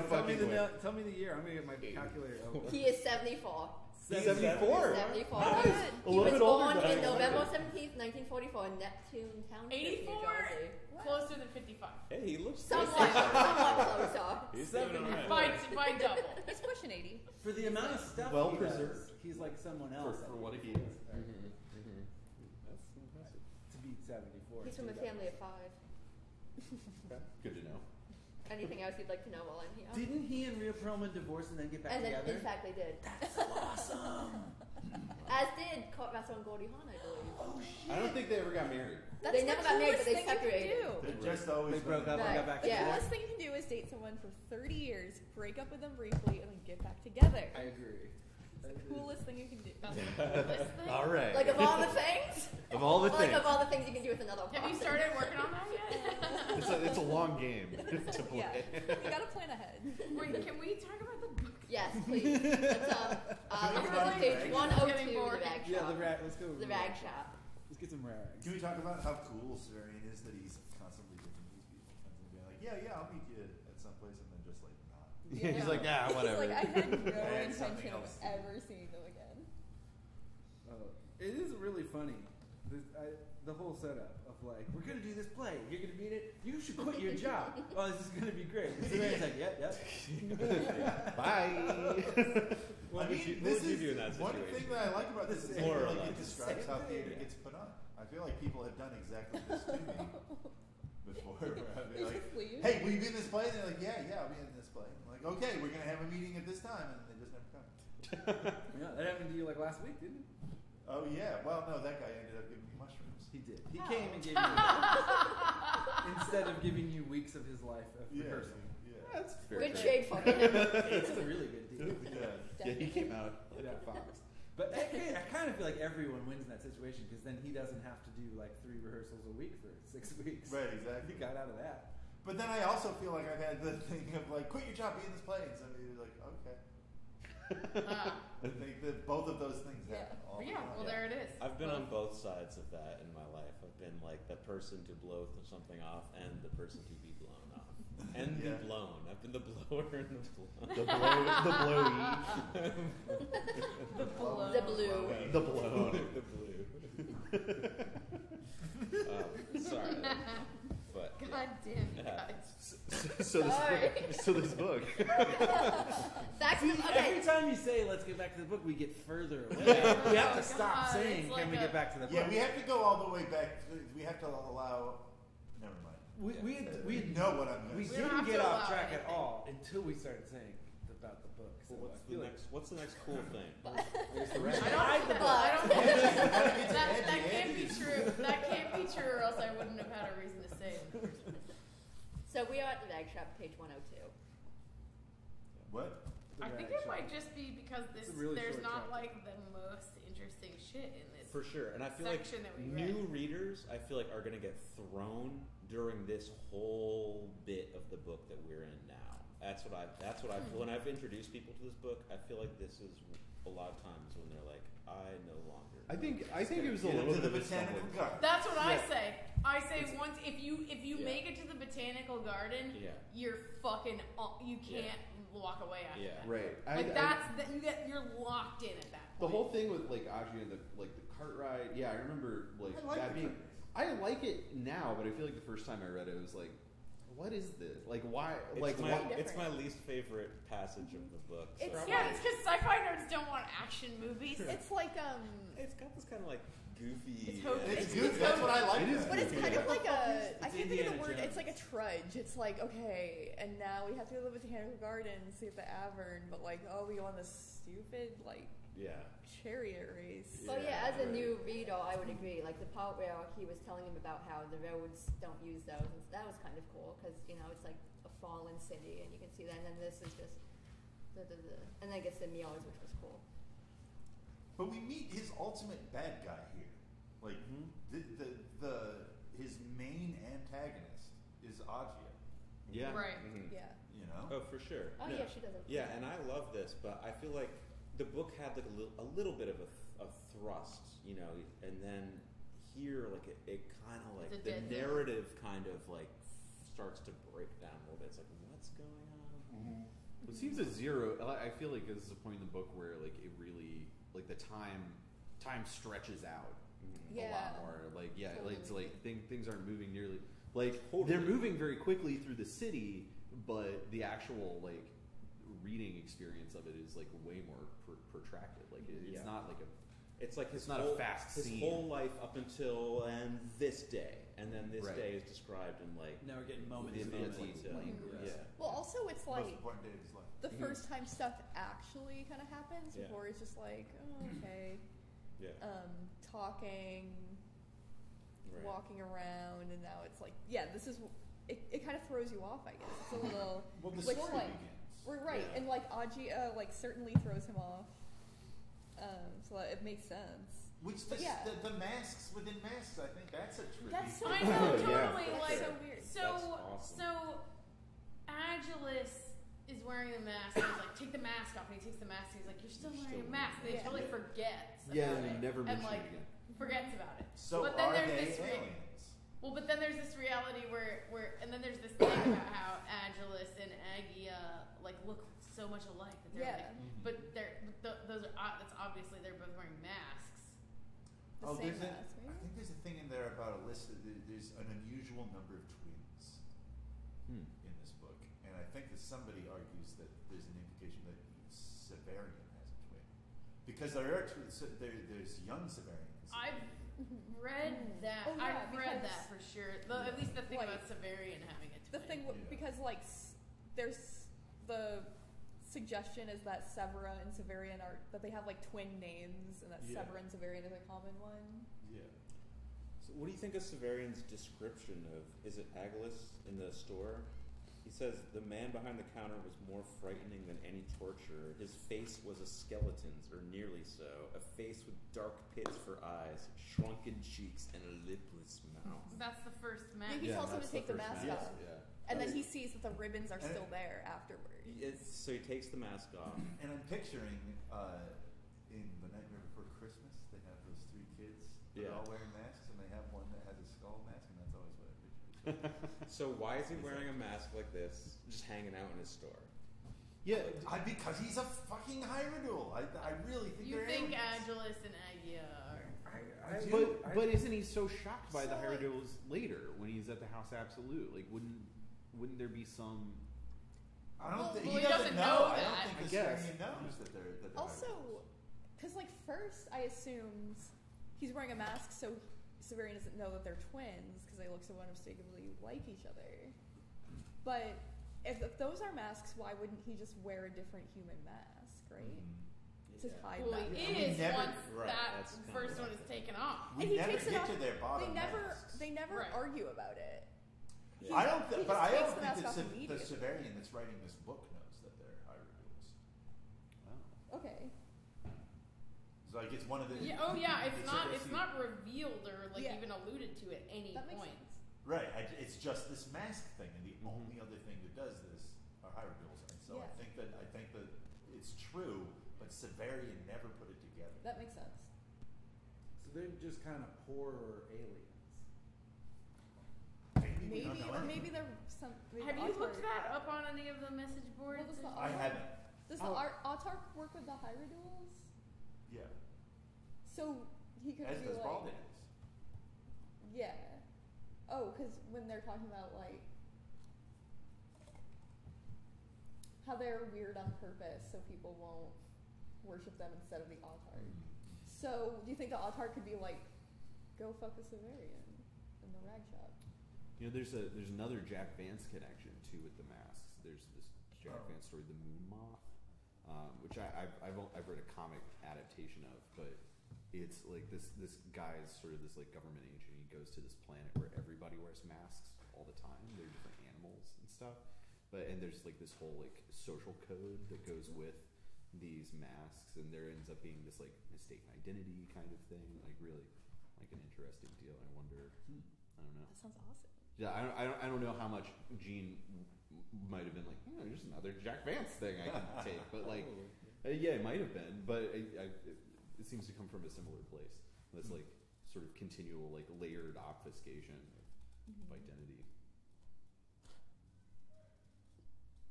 fucking way. tell me the year. I'm gonna get my calculator open. He is 74. 74. 74. Nice. He A was little bit older born than I in November expected. 17th, 1944 in Neptune Township, 84? New Jersey. Closer than 55. Hey, he looks Somewhat closer. He's doing alright. By double. He's pushing 80. For the amount of stuff Well he does, preserved. he's like someone For, else. for what he is. That's impressive. To be 74. He's from a family of 5. Good to know. Anything else you'd like to know while I'm here? Didn't he and Rhea Perlman divorce and then get back And then, together? in fact, they did. That's awesome. As did Kurt Russell and Goldie Hawn, I believe. Oh shit. I don't think they ever got married. That's They the never got married, but coolest they thing you can separated. do. They're just always They broke up and Right. got back Yeah. The together. coolest thing you can do is date someone for 30 years, break up with them briefly, and then get back together. I agree. It's the coolest thing you can do. All right. Like, of all the things? Of all the Like, things. of all the things you can do with another person. Have you started working on that yet? It's a long game to play. Yeah, you gotta plan ahead. Wait, can we talk about the book? Yes, please. Let's go to page 102, the rag shop. Yeah, the rag. Let's go. The rag shop. Let's get some rags. Can we talk about how cool Severian is that he's constantly different these people? Constantly being like, yeah, I'll meet you at some place, and then just like not. He's like, yeah, whatever. He's like, I had no And something intention of else. ever seeing them again. It is really funny. The whole setup of like, we're gonna do this play. You're gonna be in it. You should quit your job. Oh, this is gonna be great. And Severian's like, yep. Bye. What would you do in that one situation? thing that I like about this is More or like it less. describes how Same theater thing. gets put on. I feel like people have done exactly this to me before. Where I'd be like, Leave. hey, will you be in this play? And they're like, yeah, I'll be in this play. I'm like, okay, we're gonna have a meeting at this time, and they just never come. Yeah, that happened to you like last week, didn't it? Oh yeah, well no, that guy ended up giving me mushrooms. He did. He came and gave you instead of giving you weeks of his life of rehearsal. Yeah. That's fair. Good shade for him. It's a really good deal. Yeah, he came out like Yeah. a fox. But I kind of feel like everyone wins in that situation because then he doesn't have to do like 3 rehearsals a week for 6 weeks. Right, exactly. He got out of that. But then I also feel like I've had the thing of like, quit your job, be in this play, and somebody was like, okay. I think that both of those things happen all the Yeah, time. well, there it is. I've been on both sides of that in my life. I've been like the person to blow something off and the person to be blown off. And Yeah. be blown. I've been the blower and the blown. The blowy. The blow. The blue. The blown. The blue. Sorry. But yeah. God damn you guys. So this book. Back to the, Every okay. time you say "let's get back to the book," we get further away. Yeah. We have to Oh, stop God, saying it's "can like we a- get back to the book?" Yeah, we have to go all the way back. We have to allow. Never mind. we know what I'm we going to We don't say. didn't have get to off allow track at anything. all until we started saying about the book. So Well, I feel like what's the next cool thing? there's the I rest. don't think It's that edgy, can't be edgy. true. That can't be true, or else I wouldn't have had a reason to say it. So we are at the rag shop, page 102. What? I think it might just be because It's a really there's short not chapter. like the most interesting shit in this. For sure, and I feel like section that we new read. readers, I feel like, are going to get thrown during this whole bit of the book that we're in now. That's what I feel. When I've introduced people to this book, I feel like this is a lot of times when they're like, I no longer. I think it was a Get little into bit the of a botanical stumbling. garden. That's what I Yeah. say. I say once if you Yeah. make it to the botanical garden, Yeah. you're fucking you can't walk away after Yeah. that. Right. You're locked in at that point. The whole thing with like Audrey and the cart ride. Yeah, I remember like I like that the being. cart I like it now, but I feel like the first time I read it, it was like, what is this? Like, why? It's my, why? it's my least favorite passage of the book. So It's- Yeah, it's because sci-fi nerds don't want action movies. It's like it's got this kind of like goofy. It's hokey. It's good. That's what I like. It is But it's kind of like a, I It's can't think of the Indiana word, Jones. it's like a trudge. It's like, okay, and now we have to go to the botanical garden, see at the Avern, but like, oh, we go on this stupid, like, Yeah. chariot race. So yeah, as a new reader, I would agree. Like the part where he was telling him about how the roads don't use those, and that was kind of cool because it's like a fallen city, and you can see that. And then this is just and then it gets the meals, which was cool. But we meet his ultimate bad guy here. Like his main antagonist is Agia. Yeah. Right. Mhm. Yeah. You know. Oh, for sure. Oh No. yeah, she doesn't. Yeah, and I love this, but I feel like the book had like a little bit of a thrust, you know, and then here like it kind of like the narrative kind of like starts to break down a little bit. It's like, what's going on? It seems a zero. I feel like this is a point in the book where like it really like the time stretches out a lot more. Like totally. It's like things aren't moving nearly like they're moving very quickly through the city, but the actual like reading experience of it is like way more protracted. Like it's not like a. It's like his not whole, a fast his scene. whole life up until and this day, and then this day is described in like now we're getting moments in detail. Well, also it's like most important day of his life. the first time stuff actually kind of happens. Before it's just like, oh, okay, talking, walking around, and now it's like, this is it. Kind of throws you off, I guess. It's a little well, the which story like begins. right, and like Ajia like certainly throws him off. So it makes sense. Which the masks within masks, I think that's a tricky. That's so I know totally like so weird. So awesome. so Agilus is wearing the mask. He's like, take the mask off, and he takes the mask. And he's like, you're still wearing a mask. And he totally forgets. And it, never mentions like, it again. Forgets about it. So but then are there's they this aliens? Well, but then there's this reality where and then there's this thing about how Agilus and Agia like look so much alike that they're like, but those are that's obviously they're both wearing masks. I think there's a thing in there about a list. There's an unusual number of twins in this book, and I think that somebody argues that there's an implication that Severian has a twin because there are there's young Severians. I've read that. I've read that for sure. At least the thing about Severian having a twin. The thing because like there's the suggestion is that Severa and Severian are that they have like twin names, and that Severa and Severian is a common one. Yeah. So what do you think of Severian's description of is it Agilus in the store? He says the man behind the counter was more frightening than any torturer. His face was a skeleton's, or nearly so. A face with dark pits for eyes, shrunken cheeks, and a lipless mouth. That's the first mask. He tells him to take the mask off. And then he sees that the ribbons are and still there afterwards. So he takes the mask off. And I'm picturing in The Nightmare Before Christmas, they have those three kids. They're all wearing masks, and they have one that has a skull mask, and that's always what I picture. So why is he wearing a mask like this, just hanging out in his store? Yeah, because he's a fucking Hyrule. I really think You they're think aliens. Agilus and Agia are... But isn't he so shocked by the Hyrules later when he's at the House Absolute? Like, wouldn't there be some? I don't think he doesn't know I that. don't think the Severian knows that they're Also, Hyrules. because like first I assumed he's wearing a mask, so Severian doesn't know that they're twins because they look so unmistakably like each other. But if those are masks, why wouldn't he just wear a different human mask, right? To hide that. It is once that first one is taken off. We and he never takes it get off. to their bottom masks. They never argue about it. I don't think that the Severian that's writing this book knows that they're Hyrules. Wow. Okay. It's like it's one of the. It's not revealed or like even alluded to at any point. Right. It's just this mask thing, and the only other thing that does this are Hyrules, and so I think that it's true, but Severian never put it together. That makes sense. So they're just kind of poorer aliens. Maybe they're some. Have you looked that up on any of the message boards? I haven't. Does the Autarch work with the Hyrules? Yeah. So he could As be does like. Baldinus. Yeah. Oh, because when they're talking about like how they're weird on purpose, so people won't worship them instead of the Autarch. So do you think the Autarch could be like, go fuck a Severian in the rag shop? You know, there's another Jack Vance connection too with the masks. There's this Jack Vance story, The Moon Moth, which I've read a comic adaptation of, but it's like this guy's sort of this like government agent. He goes to this planet where everybody wears masks all the time. They're different animals and stuff, and there's like this whole like social code that goes with these masks, and there ends up being this like mistaken identity kind of thing. Like really, like an interesting deal. I wonder. I don't know. That sounds awesome. Yeah, I don't know how much Gene might have been like, just another Jack Vance thing I can take, but like, Yeah, it might have been, but it seems to come from a similar place. That's like sort of continual, like layered obfuscation of identity.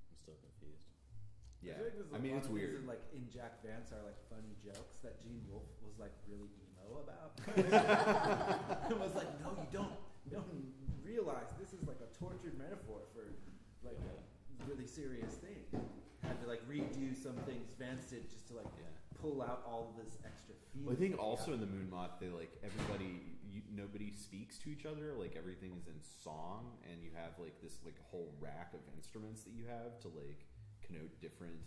I'm still confused. Yeah, I mean, it's weird. Like in Jack Vance are like funny jokes that Gene Wolfe was like really emo about. It was like, no, you don't realize this is like a tortured metaphor for like a really serious thing. Had to like redo some things Vance did just to like pull out all of this extra feeling. Well, I think also in the Moon Moth, they like nobody speaks to each other. Like everything is in song, and you have like this like whole rack of instruments that you have to like connote different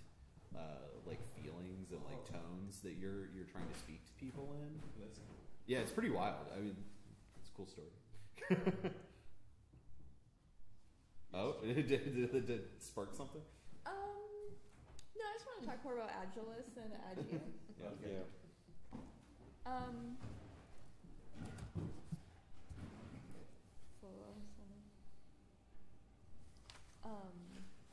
like feelings and like tones that you're trying to speak to people in. That's cool. Yeah, it's pretty wild. I mean, it's a cool story. Oh, did it spark something? No, I just want to talk more about Agilis and Agia. Okay.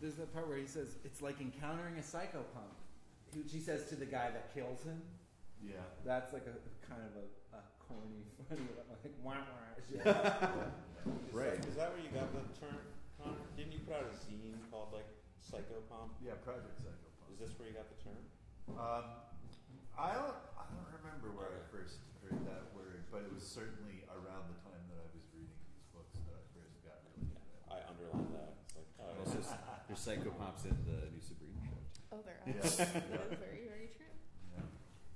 There's that part where he says it's like encountering a psychopomp, which he says to the guy that kills him. Yeah. That's like a kind of a corny, funny, like wah wah shit. Right. Is that where you got the term, Connor? Didn't you put out a zine called like Psychopomp? Yeah, Project Psychopomp. Is this where you got the term? I don't remember where I first heard that word, but it was certainly around the time that I was reading these books that I first got really into it. I underlined that. It's like, oh, Also, there's psychopomps in the new Sabrina show. Oh, there are. Yeah. That is very, very true. Yeah.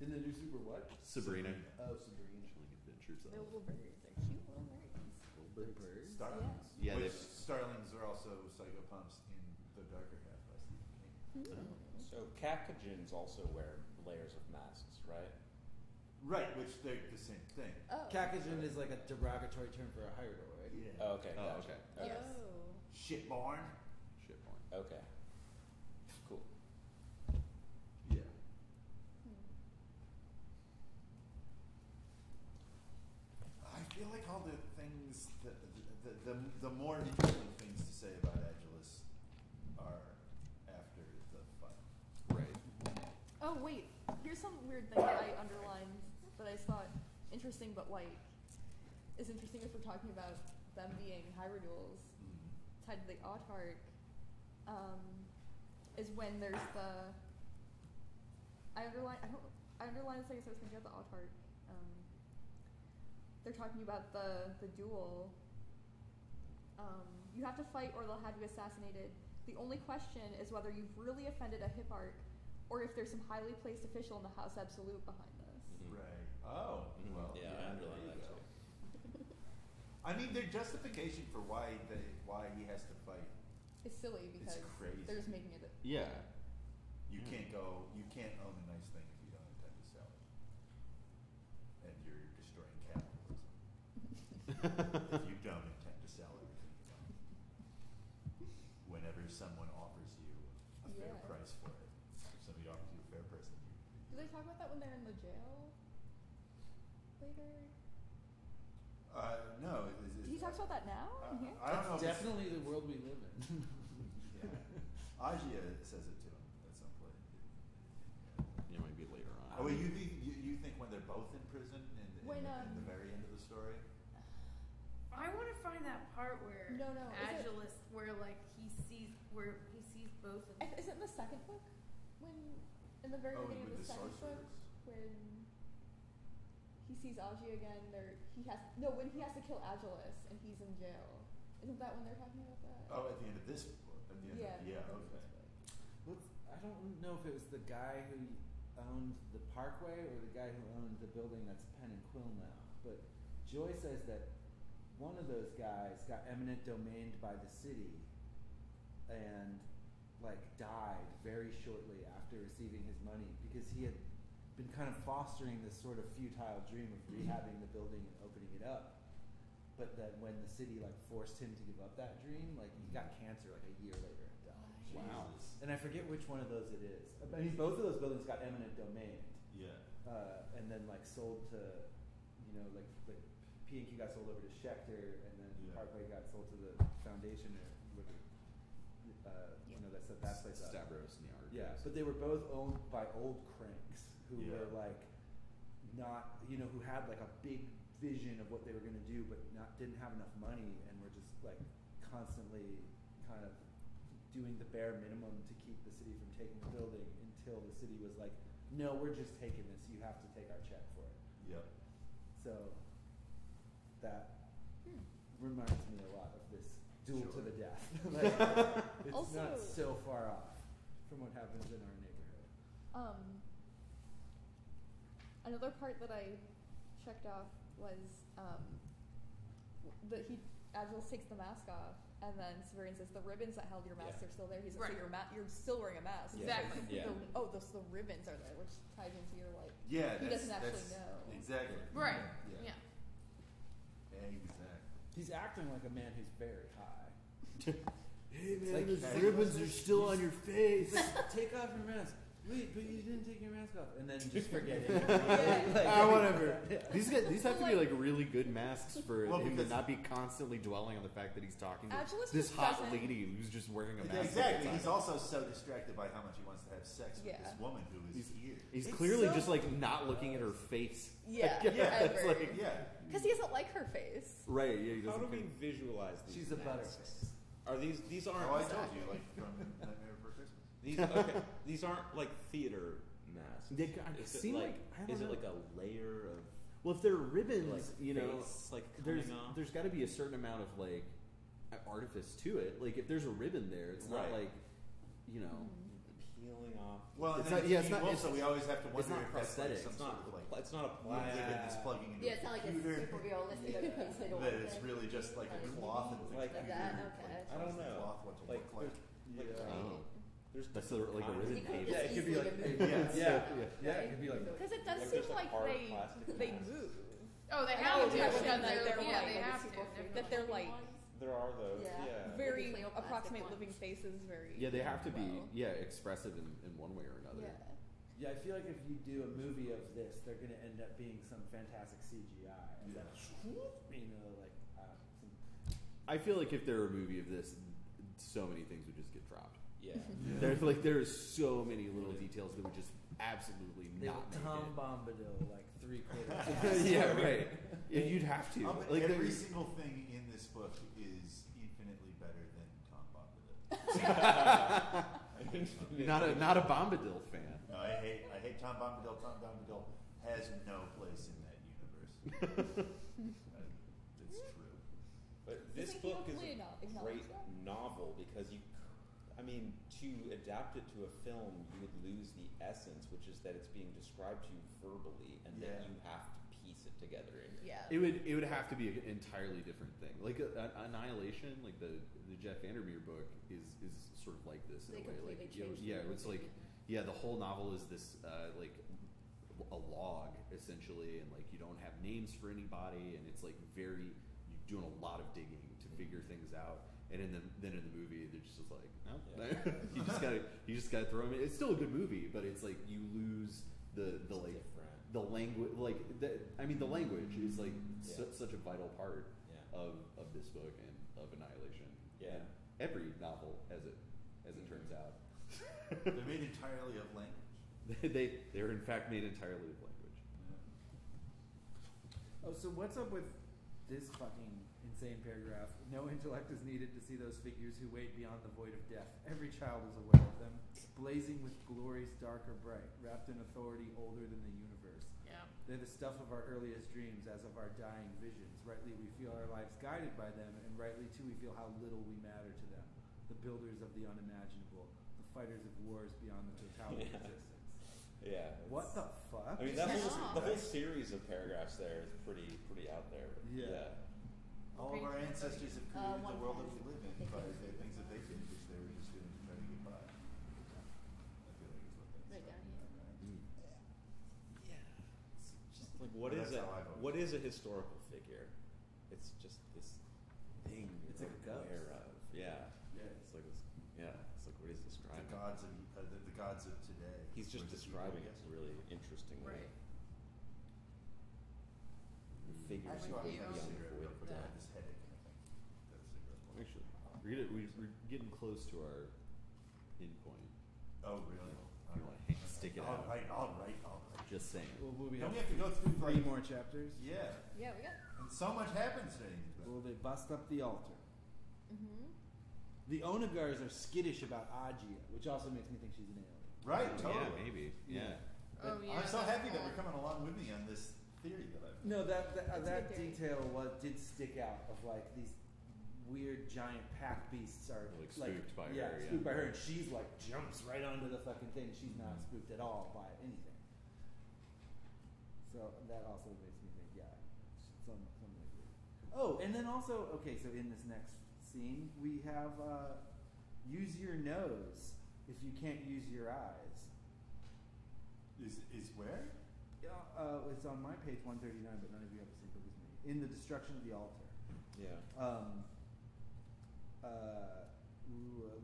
In the new Super what? Sabrina. Oh, Sabrina. Chilling Adventures They're of little birds. They're cute little birds. Little Birds. Starlings. Yeah, Which they- Starlings are also psychopomps in The Darker Half by Stephen King. So Cacagins also wear layers of masks, right? Right, which they're the same thing. Oh. Cacagin is like a derogatory term for a hydroid. Yeah. Oh, okay. Oh, gotcha. okay. Oh. Shitborn. Shitborn. Okay. Cool. Yeah. I feel like all the things that the more interesting things to say about Agilis are after the fight. Right. Oh wait, here's some weird thing that I underlined that I thought interesting, but like is interesting if we're talking about them being hybridals tied to the autarch. Is when there's the I underlined this thing I was thinking about the autarch. They're talking about the duel. You have to fight or they'll have you assassinated. The only question is whether you've really offended a hipparch or if there's some highly placed official in the House Absolute behind this. Right. Oh. Well. Yeah, I underlined there you that go. too. I mean, their justification for why he has to fight. It's silly because crazy. they're just making it. Yeah. You can't own a nice thing if you don't intend to sell it, and you're destroying capitalism. If you don't intend to sell everything you own, whenever someone offers you a fair Yeah. price for it, if somebody offers you a fair price, then Do they talk about that when they're in the jail later? no. He talks about that now in here? I don't know. That's if it's- definitely the world we live in. Yeah. Agia says it to him at some point. It might be later on. Oh, wait, you think when they're both in prison in When, the very end of the story? I want to find that part where No, is it- Agilis, where like he sees both of them. Is it in the second book? When in the very Oh, beginning of with the the second book, sorcerers. when he sees Agia again, when he has to kill Agilis and he's in jail. Isn't that when they're talking about that? Oh, at the end of this book. At the end Yeah. Of, yeah. at the end of Okay. this book. Well, I don't know if it was the guy who owned the Parkway or the guy who owned the building that's Penn and Quill now. But Joy says that one of those guys got eminent domained by the city and like died very shortly after receiving his money because he had been kind of fostering this sort of futile dream of rehabbing the building and opening it up. But then when the city like forced him to give up that dream, like he got cancer like a year later and died. Wow. And I forget which one of those it is. I mean, both of those buildings got eminent domain, Yeah. and then like sold to, like P&Q got sold over to Schechter, and then Yeah. Parkway got sold to the foundation or whatever. that set that place up. Stavros and Yargos. Yeah, but they were both owned by old cranks who were like not, who had like a big vision of what they were going to do, but didn't have enough money and were just like constantly kind of doing the bare minimum to keep the city from taking the building until the city was like, no, we're just taking this. You have to take our check for it. Yep. So that reminds me a lot of this duel to the death. It's Also, not so far off from what happens in our neighborhood. Another part that I checked off was that Agile takes the mask off, and then Severian says the ribbons that held your mask are still there. He's like, so you're still wearing a mask. Exactly. The ribbons are there, which ties into your he that's, doesn't actually know. Exactly. Right. Yeah. Exactly. He's acting like a man who's very high. Hey man, like those casual. ribbons are still on your face. Take off your mask. Wait, but you didn't take your mask off. And then just forget it. Whatever. These have to be like really good masks for him to not be constantly dwelling on the fact that he's talking to this hot lady who's just wearing a mask. Exactly. He's also so distracted by how much he wants to have sex with this woman who is here. He's clearly just like not looking at her face. Yeah. It's like, because he doesn't like her face. Right. Yeah. He How doesn't do we visualize these? She's a masks? butterface. Are these aren't? Oh, I told you, like from Nightmare Before Christmas. These aren't like theater masks. They seem like I don't is know. it like a layer of? Well, if they're ribbons, face, like coming off? there's got to be a certain amount of like artifice to it. Like if there's a ribbon there, it's not like peeling off. Well, it's not. Yeah, it's not. So we always have to wonder not if that's like prosthetic. some It's sort not. of like It's not a ribbon plastic. that's plugging into It's a not like computer. it's super realistic. That it's really just like a cloth and Like that. Okay. I don't know. Cloth, what to Like look like. There's That's like a ribbon tape. Yeah, it could be like it could be like Because it does Like seem just, like, like hard they plastic mask. move. Oh, they I have know, to. yeah, Because they're they like have super to. that they're like There are those. Yeah. very Cleoplastic approximate ones. living faces. Very Yeah, they have to be well. expressive in one way or another. Yeah. Yeah, I feel like if you do a movie of this, they're going to end up being some fantastic CGI. I feel like if there were a movie of this, so many things would just get dropped. Yeah. There's so many little details that would just absolutely not make Tom it. Bombadil like 3/4. Yeah, right. You'd have to. Like every single thing in this book is infinitely better than Tom Bombadil. not a Bombadil fan. No, I hate Tom Bombadil. Tom Bombadil has no place in that universe. It's true. But this think he book is hopefully a acknowledge great that? novel because to adapt it to a film, you would lose the essence, which is that it's being described to you verbally, and then you have to piece it together. It would have to be an entirely different thing. Like Annihilation, like the Jeff Vandermeer book is sort of like this in a way. Like it's like the whole novel is this like a log essentially, and like you don't have names for anybody, and it's like you're doing a lot of digging to figure things out. And then in the movie, they're just like, no, you just gotta throw them in. It's still a good movie, but it's like you lose the language. The language is like such a vital part of this book and of Annihilation. Yeah, and every novel, as it turns out, they're made entirely of language. They're in fact made entirely of language. Oh, so what's up with this fucking insane paragraph? No intellect is needed to see those figures who wade beyond the void of death. Every child is aware of them, blazing with glories dark or bright, wrapped in authority older than the universe. Yeah. They're the stuff of our earliest dreams, as of our dying visions. Rightly we feel our lives guided by them, and rightly too we feel how little we matter to them. The builders of the unimaginable, the fighters of wars beyond the totality of existence. Yeah. What the fuck? I mean, the whole series of paragraphs there is pretty out there. Yeah. All of our ancestors have created the world that we live in by the things that they did, which they were just doing to try to get by. I feel like it's what that's Right down Yeah. It's just like what is a historical figure? It's just this thing It's like a ghost. aware of. Yeah. Yeah. It's like this. Yeah. It's like what he's describing. the gods of today. He's just describing it really interestingly. Right. Figures Actually, of I'll the have a young cigarette real void quick. I of have this headache, and I think that cigarette will Actually, We're getting close to our end point. Oh, really? If you want to stick it out. All right. Just saying. Well, we Don't have we have to go through 3 more chapters? Yeah. Yeah, we got. And so much happens today. Well, they bust up the altar. Mm-hmm. The Onagars are skittish about Agia, which also makes me think she's an alien. Right, totally. Yeah, maybe. Yeah. Oh, yeah. I'm so that's happy that cool. you're coming along with me on this theory that I've. No, that That's a good theory. detail did stick out of like these weird giant pack beasts are Like spooked by her, yeah. spooked by her, and she's like jumps right onto the fucking thing. She's not spooked at all by anything. So that also makes me think, something weird. Oh, and then also, okay, so in this next scene, we have use your nose if you can't use your eyes. Is where? It's on my page 139, but none of you have the same book as me. In the destruction of the altar. Yeah.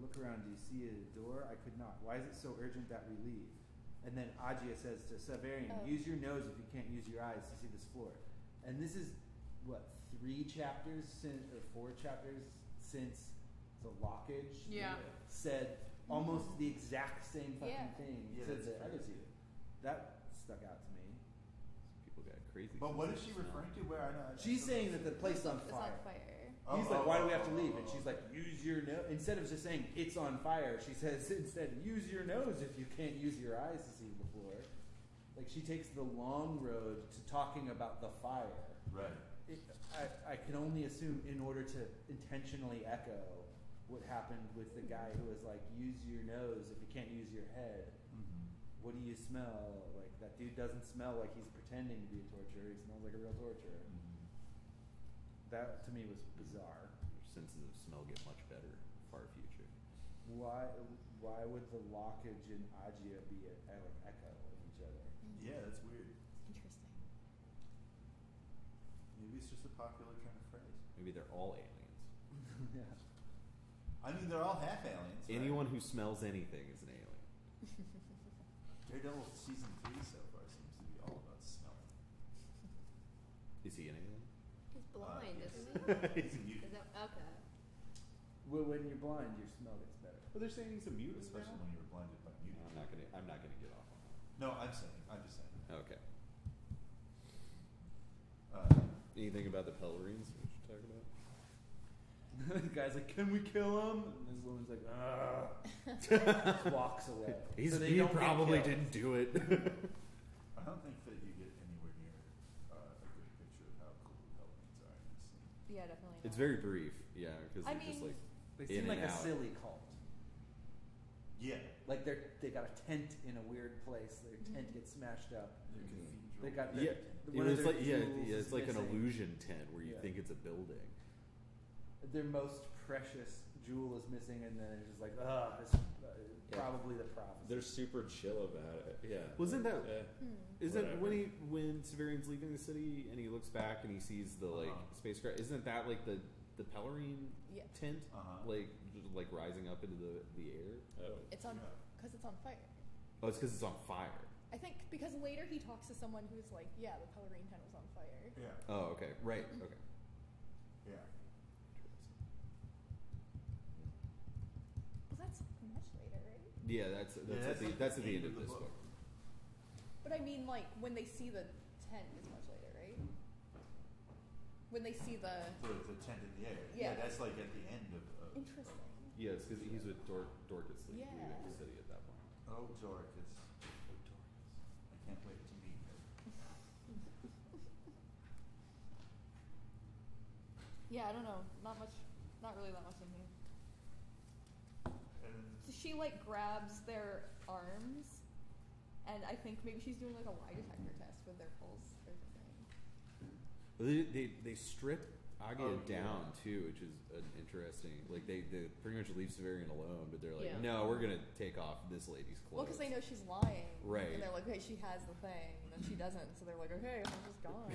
Look around. Do you see a door? I could not. Why is it so urgent that we leave? And then Agia says to Severian, use your nose if you can't use your eyes to see this floor. And this is, 3 chapters since, or 4 chapters since the lockage said almost the exact same fucking thing Yeah, to that's the other crazy. two. That stuck out to me. People got crazy. But what is she referring to? Where I know. She's saying that the place is on It's fire. on fire. He's like, why do we have to leave? And she's like, use your nose. Instead of just saying, it's on fire, she says, instead, use your nose if you can't use your eyes to see the floor. Like, she takes the long road to talking about the fire. Right. I can only assume in order to intentionally echo what happened with the guy who was like, use your nose if you can't use your head. Mm-hmm. What do you smell? Like, that dude doesn't smell like he's pretending to be a torturer. He smells like a real torturer. Mm-hmm. That, to me, was bizarre. Your senses of smell get much better far future. Why would the lockage and Agia be like echo of each other? Yeah, that's weird. Interesting. Maybe it's just a popular kind of phrase. Maybe they're all aliens. Yeah. I mean, they're all half aliens. Right? Anyone who smells anything is an alien. Daredevil season 3 so far seems to be all about smelling. Is he an alien? He's blind, yes. isn't he? He's a mutant. Is that okay? Well, when you're blind, your smell gets better. Well, they're saying he's a mutant Especially when you're blinded by mutant. I'm not gonna get off on that. No, I'm just saying. Okay. Anything about the Pellerines we should talk about? The guy's like, can we kill him? And this woman's like, just walks away. So they he don't get probably killed. didn't do it. I don't think that you get anywhere near a good picture of how cool the Pellerines are in this scene. Yeah, definitely. It's not. very brief, yeah, because I they're just mean- like They in seem like and a out. silly cult. Yeah. Like they got a tent in a weird place. Their tent gets smashed up. Their cathedral. They got Yeah, one of it's their like jewels it's is like an missing. illusion tent where you Yeah. think it's a building. Their most precious jewel is missing, and then it's just like, this probably the prophecy. They're super chill about it. Yeah. Wasn't that? Yeah. Isn't Whatever. when Severian's leaving the city and he looks back and he sees the spacecraft? Isn't that like the Pellerine tent, like just rising up into the air? Oh. It's on because it's on fire. Oh, it's because it's on fire. I think because later he talks to someone who's like, yeah, the Pellerine tent was on fire. Yeah. Oh, okay, right, okay. Yeah. Well, that's much later, right? Yeah, that's at the end of this book. But I mean, like when they see the tent is much later, right? When they see the The tent in the air. Yeah. That's like at the end of. interesting. Yeah, it's because he's with Dorcas leaving Yeah. the city at that point. Oh, Dorcas. I can't wait to meet her. Yeah, I don't know. Not really that much in here. And So she like grabs their arms, and I think maybe she's doing like a lie detector test with their pulse or something. Well, they strip Agia down yeah. too, which is an interesting. Like they pretty much leave Severian alone, but they're like, Yeah. no, we're gonna take off this lady's clothes. Well, because they know she's lying, Right. And they're like, okay, she has the thing, and then she doesn't, so they're like, okay, I'm just gone.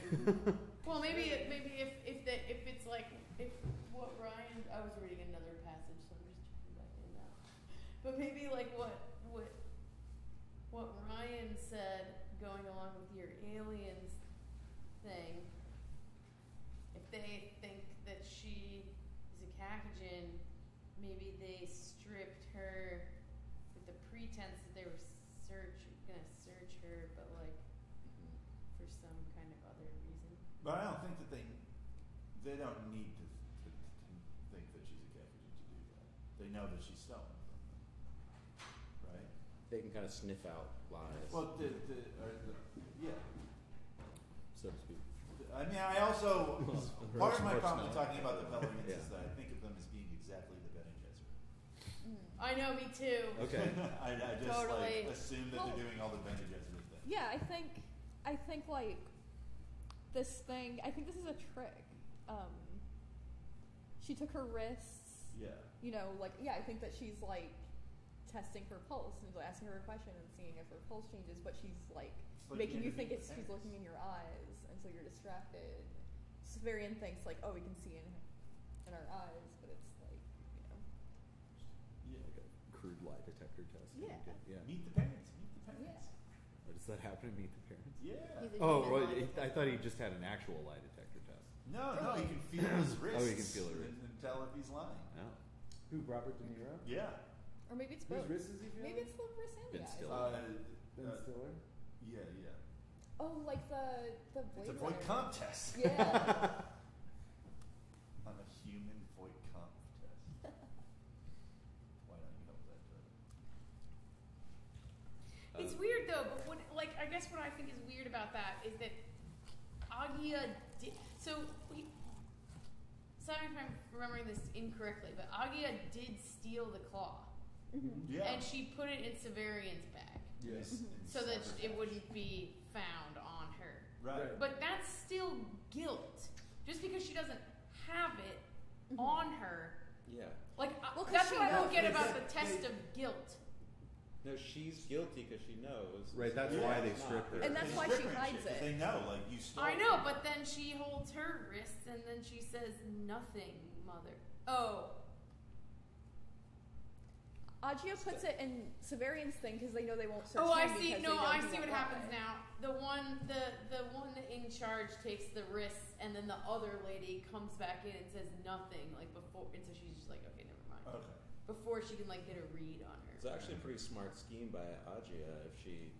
Well, maybe if it's like if what Ryan, I was reading another passage, so I'm just checking back in now. But maybe like what Ryan said, going along with your aliens thing. If they think that she is a Caucasian pretense that they were gonna search her, but like for some kind of other reason. But I don't think that they don't need to think that she's a deputy to do that. They know that she's stolen from them, right? They can kind of sniff out lies. Well, yeah. So to speak. I mean, I also part of my Much problem with not. talking about the Pelarians Yeah. is that I think of them as being exactly the Bene Gesserit. I know, me too. Okay. I just Totally. like assume that Well- they're doing all the Bene Gesserit things. Yeah, I think like this thing. I think this is a trick. She took her wrists. Yeah. You know, like I think that she's like testing her pulse and like, asking her a question and seeing if her pulse changes, but she's like Looking making you into think people's she's hands. looking in your eyes, and so you're distracted. Severian thinks like, oh, we can see in our eyes, but it's like, you know. Yeah. Like a crude lie detector test. Yeah. Yeah. Meet the parents. Meet the parents. Yeah. Or does that happen to Meet the Parents? Yeah. He's a Oh, human well, lie I detector. thought he just had an actual lie detector test. No, you can feel his wrists. Oh, you can feel the wrist. and tell if he's lying. Oh. Who, Robert De Niro? Yeah. Or maybe it's Whose both. wrist is he feeling? Maybe it's the wrist and the Ben eyes. Stiller. Ben Stiller? Yeah. Oh, like the It's a Blade Voight Runner. Comp test. Yeah. On a human Voight Comp test. Why don't you help that joke? It's weird though, but I guess what I think is weird about that is that Agia did. Sorry if I'm remembering this incorrectly, but Agia did steal the claw, Yeah. and she put it in Severian's bag Yes. so that it wouldn't be found on her. Right. But that's still guilt. Just because she doesn't have it on her, Yeah. like Well, 'cause that's she what I don't knows. get about the Exactly. test of guilt. No, she's guilty because she knows. Right, that's Yeah. why they It's strip not. her. And that's They why strip she her and hides shit, 'cause it. They know, like, you stole I know, it. but then she holds her wrists and then she says nothing, mother. Oh, Agia puts it in Severian's thing because they know they won't search oh, I him see. because No, they know I he see what won't happens lie. now. The one in charge takes the wrists, and then the other lady comes back in and says nothing, like before, and so she's just like, okay, never mind. Okay. Before she can like get a read on her. It's actually a pretty smart scheme by Agia if she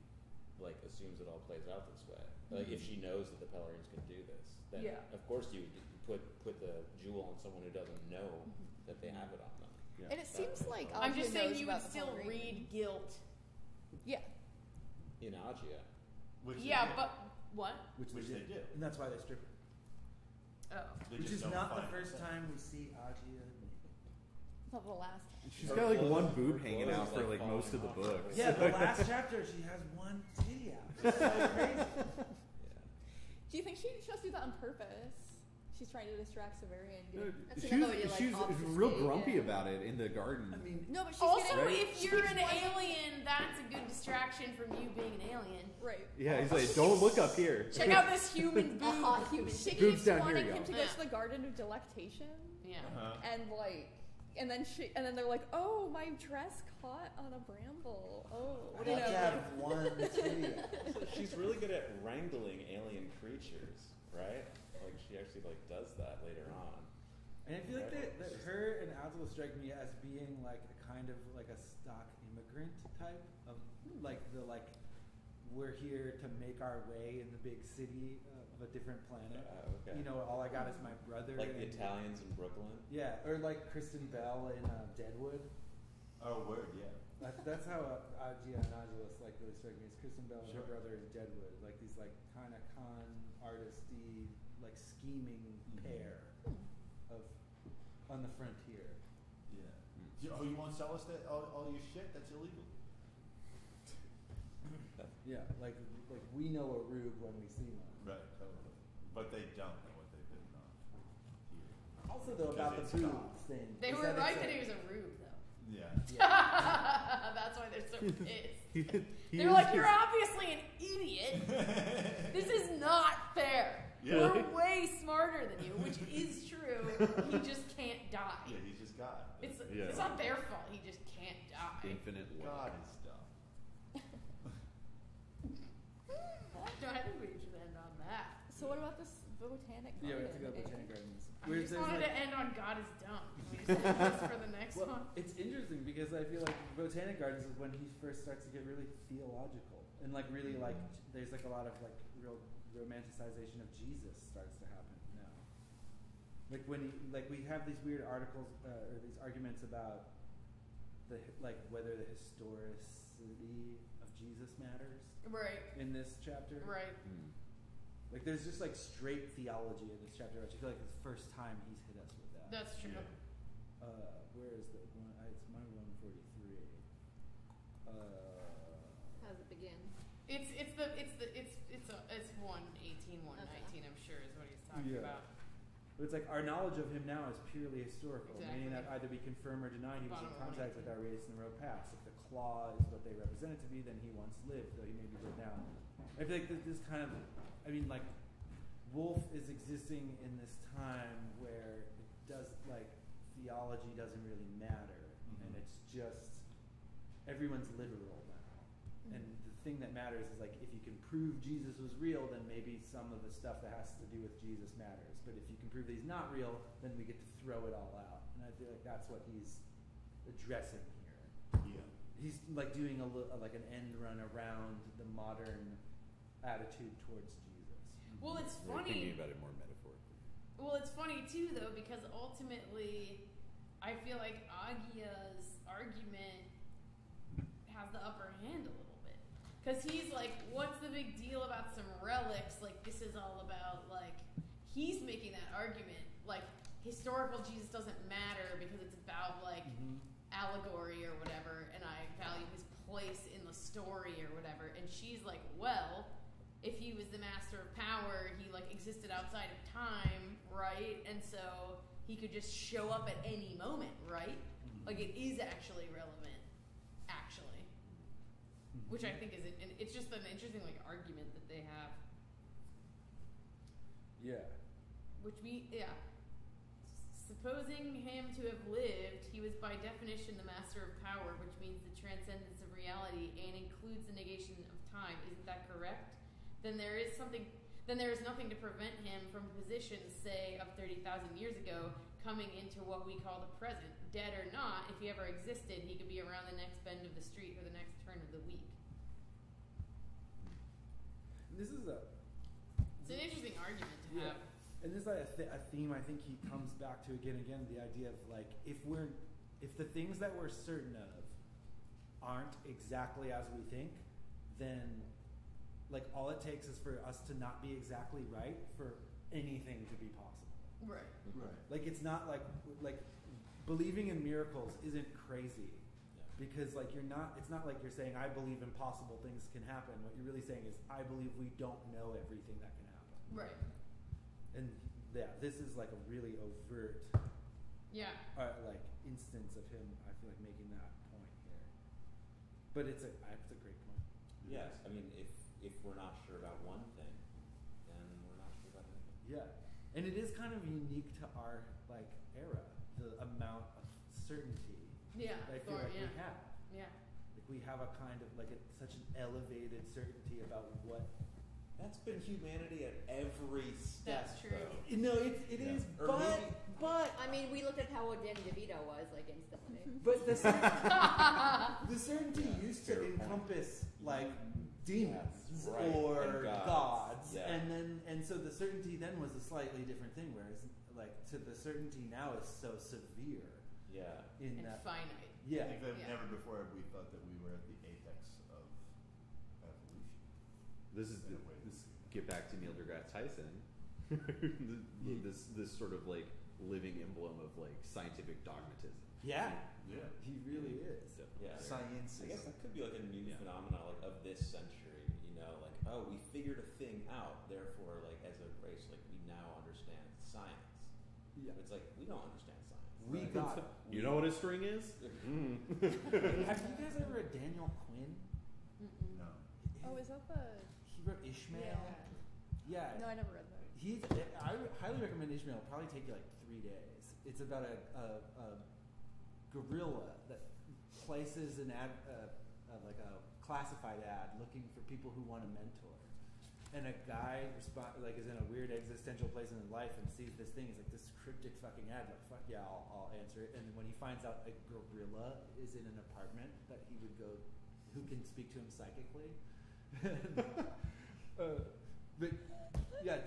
like assumes it all plays out this way. Like if she knows that the Pelarians can do this, then Yeah. of course you put the jewel on someone who doesn't know that they have it on them. Yeah. And it seems like I'm Agia just saying knows you about would the still Pelarian. read guilt. Yeah. In Agia. Which they Yeah, do. but what? Which they do. And that's why they strip her. Oh, They Which just is don't not the find first it. time we see Agia. Not the last. She's Her got like clothes- one her boob hanging clothes, out for like falling most of the off. book. Yeah, the last chapter she has one titty out. It's so crazy. Yeah. Do you think she just do that on purpose? She's trying to distract Severian. That's She another way to, like, was obfuscate, real grumpy yeah. about it in the garden. I mean, No, but she's also, getting Right? if you're an alien, that's a good distraction from you being an alien. right. Yeah, he's like, don't look up here. Check out this human A hot boob. human. She Boobs keeps down here, wanting y'all. him to go to the Garden of Delectation, Yeah. and like, and then they're like, oh, my dress caught on a bramble. Oh, I you have to know. have one titty out. So she's really good at wrangling alien creatures, right? Like she actually like does that later on. And I feel like that her and Azula strike me as being like a kind of like a stock immigrant type of like we're here to make our way in the big city of a different planet. Okay. You know, all I got is my brother. Like the and- Italians in Brooklyn. Yeah, or like Kristen Bell in Deadwood. Oh, word, yeah. That's how Agia and Azula like really strike me. As Kristen Bell and Sure. her brother in Deadwood, like these like kind of con artisty, like scheming pair of on the frontier. Yeah. Oh, you won't sell us that all your shit? That's illegal. Yeah, like we know a rube when we see one. Right, totally. But they don't know what they've bitten off here. Also, though, Because about the it's boobs gone. thing. They is were that right it's that a- he was a rube, though. Yeah. That's why they're so pissed. He They're is like, just- you're obviously an idiot. This is not fair. Yeah. We're way smarter than you, which is true. He just can't die. Yeah, he's just God. It's Yeah. it's not their fault. He just can't die. Infinite work. God is dumb. No, I think we should end on that. So what about this Botanic Garden. Yeah, we have to go to Botanic Gardens. I just wanted to end on God is dumb. We just did this for the next one. It's interesting because I feel like Botanic Gardens is when he first starts to get really theological and like really like there's like a lot of like real romanticization of Jesus starts to happen now. Like when we have these weird articles or these arguments about the like whether the historicity of Jesus matters. Right. In this chapter. Right. Like there's just like straight theology in this chapter, which I feel like it's the first time he's hit us with that. That's true. Yeah. Where is the one? It's my 143. How does it begin? It's 118, 119. I'm sure is what he's talking about. But it's like our knowledge of him now is purely historical, meaning Exactly. that either we confirm or deny he was in Bottom contact line. with our race in the road past. If the claw is what they represent it to be, then he once lived, though he may be dead now. I feel like this kind of, I mean, like, WOLFE is existing in this time where it does, like, theology doesn't really matter, and it's just, everyone's literal now. And the thing that matters is, like, if you can prove Jesus was real, then maybe some of the stuff that has to do with Jesus matters. But if you can prove that he's not real, then we get to throw it all out. And I feel like that's what he's addressing here. Yeah. He's like doing like an end run around the modern attitude towards Jesus. Well, it's They're funny. thinking about it more metaphorically. Well, it's funny too, though, because ultimately, I feel like Agia's argument has the upper hand a little bit, because he's like, "What's the big deal about some relics? Like, this is all about like." He's making that argument, like historical Jesus doesn't matter because it's about like allegory or whatever, and I value his place in the story or whatever. And she's like, well, if he was the master of power, he like existed outside of time, right? And so he could just show up at any moment, right? Like it is actually relevant, actually, which I think is it's just an interesting like argument that they have. Yeah. Supposing him to have lived, he was by definition the master of power, which means the transcendence of reality and includes the negation of time. Isn't that correct? Then there is nothing to prevent him from positions, say, of 30,000 years ago, coming into what we call the present. Dead or not, if he ever existed, he could be around the next bend of the street or the next turn of the week. It's an interesting argument to have. And this is like a theme I think he comes back to again and again, the idea of like if the things that we're certain of aren't exactly as we think, then like all it takes is for us to not be exactly right for anything to be possible. Right. Like it's not like believing in miracles isn't crazy. Because like it's not like you're saying I believe impossible things can happen. What you're really saying is I believe we don't know everything that can happen. Right. And yeah, this is like a really overt like instance of him, I feel like, making that point here. But it's a great point. Yes, I mean if we're not sure about one thing, then we're not sure about anything. Yeah. And it is kind of unique to our like era, the amount of certainty that I feel like we have. Yeah. Like we have a kind of like such an elevated certainty about what. That's been humanity at every step. That's true. Though. No, it is, but I mean, we looked at how Danny DeVito was like instantly. But the certainty used to encompass like demons or gods, and so the certainty then was a slightly different thing. Whereas like to the certainty now is so severe. Yeah. And finite. Yeah. I think that never before have we thought that we were at the apex of evolution. This get back to Neil deGrasse Tyson. this sort of like living emblem of like scientific dogmatism. Yeah. Yeah. He really is. Yeah. Science. I guess that could be like a new phenomenon like of this century. You know, like we figured a thing out, therefore, like as a race, like we now understand science. Yeah. It's like we don't understand science. We got it. You know what a string is? Have you guys ever read Daniel Quinn? No. Oh, is that the? He wrote Ishmael. Yeah. No, I never read that. I highly recommend Ishmael. It'll probably take you like 3 days. It's about a gorilla that places an ad, like a classified ad, looking for people who want a mentor. and a guy is in a weird existential place in his life and sees this thing. He's like, this cryptic fucking ad. Like, fuck yeah, I'll answer it. And then when he finds out a gorilla is in an apartment that he would go, who can speak to him psychically. But yeah,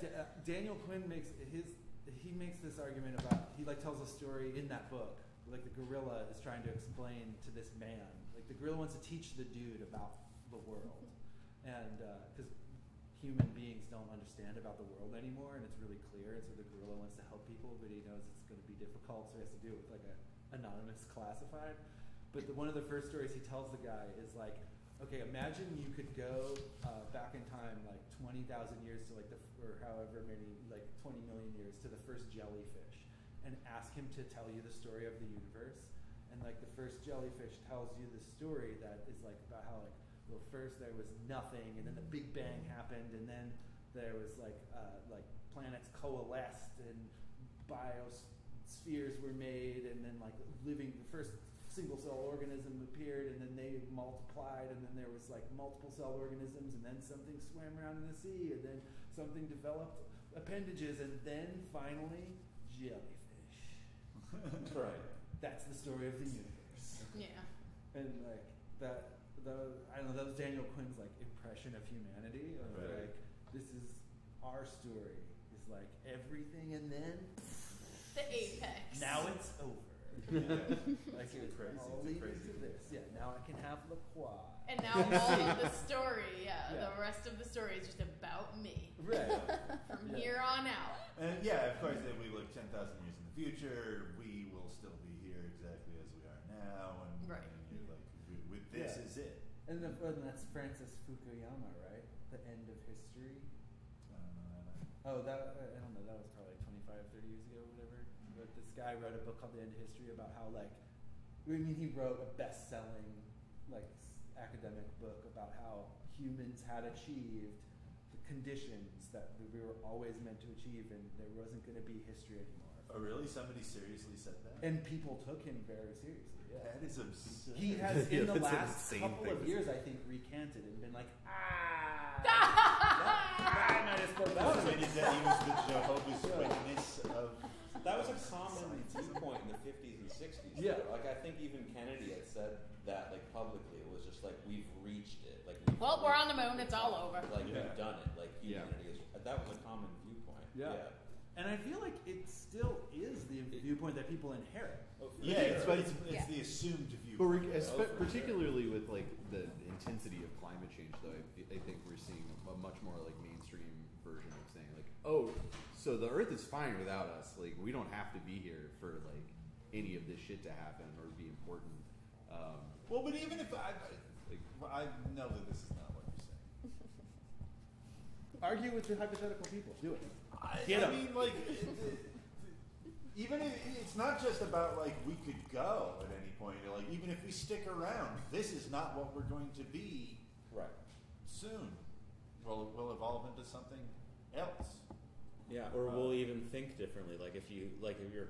Daniel Quinn makes this argument about, he like tells a story in that book. Like the gorilla is trying to explain to this man. Like the gorilla wants to teach the dude about the world, and because human beings don't understand about the world anymore, and it's really clear. And so the gorilla wants to help people, but he knows it's going to be difficult, so he has to do it with like a anonymous classified. But one of the first stories he tells the guy is like, okay, imagine you could go back in time like 20,000 years to like or however many, like 20 million years to the first jellyfish, and ask him to tell you the story of the universe. And like the first jellyfish tells you the story that is like about how like, well, first there was nothing, and then the Big Bang happened, and then there was like planets coalesced and biospheres were made, and then like the first single cell organism appeared, and then they multiplied, and then there was like multiple cell organisms, and then something swam around in the sea, and then something developed appendages, and then finally jellyfish. Right. That's the story of the universe. Yeah. And like that I don't know, that was Daniel Quinn's like impression of humanity. Of right. Like, this is our story. Is like everything, and then The apex. now it's over. Like I'll leave it to this. Yeah, now I can have the quad. And now all of the story, the rest of the story is just about me. Right. From here on out. And yeah, of course, if we look 10,000 years in the future, we will still be here exactly as we are now. And, Right. and you're like, with this is it. And that's Francis Fukuyama, right? The end of history. I don't know that. Oh, I don't know. That was probably 25, 30 years ago, or whatever. But this guy wrote a book called The End of History about how, like, he wrote a best-selling, like, academic book about how humans had achieved the conditions that we were always meant to achieve, and there wasn't going to be history anymore. Oh, really? Somebody seriously said that? And people took him very seriously. Yeah. That is absurd. He has, in the That's an last insane couple thing of to years, say. I think, recanted and been like, I might have spoken That was out. he was the Jehovah's Witness of. That was a common viewpoint in the 50s and 60s. Yeah. Like, I think even Kennedy had said that, like, publicly. It was just like, we've reached it. Like, Well, we're on the moon. It's all over. Like, Yeah. we've done it. Like, humanity is. That was a common viewpoint. Yeah. And I feel like it still is the viewpoint that people inherit. Yeah, it's Yeah. the assumed But viewpoint. particularly with like the intensity of climate change, though, I think we're seeing a much more like mainstream version of saying like, oh, so the Earth is fine without us. Like we don't have to be here for like any of this shit to happen or be important. Well, but even if I know that this is not what you're saying. Argue with the hypothetical people. Do it. I Get 'em. mean, like, even if it's not just about like we could go at any point. Like, even if we stick around, this is not what we're going to be. Right. Soon, we'll evolve into something else. Yeah, or we'll even think differently. Like if you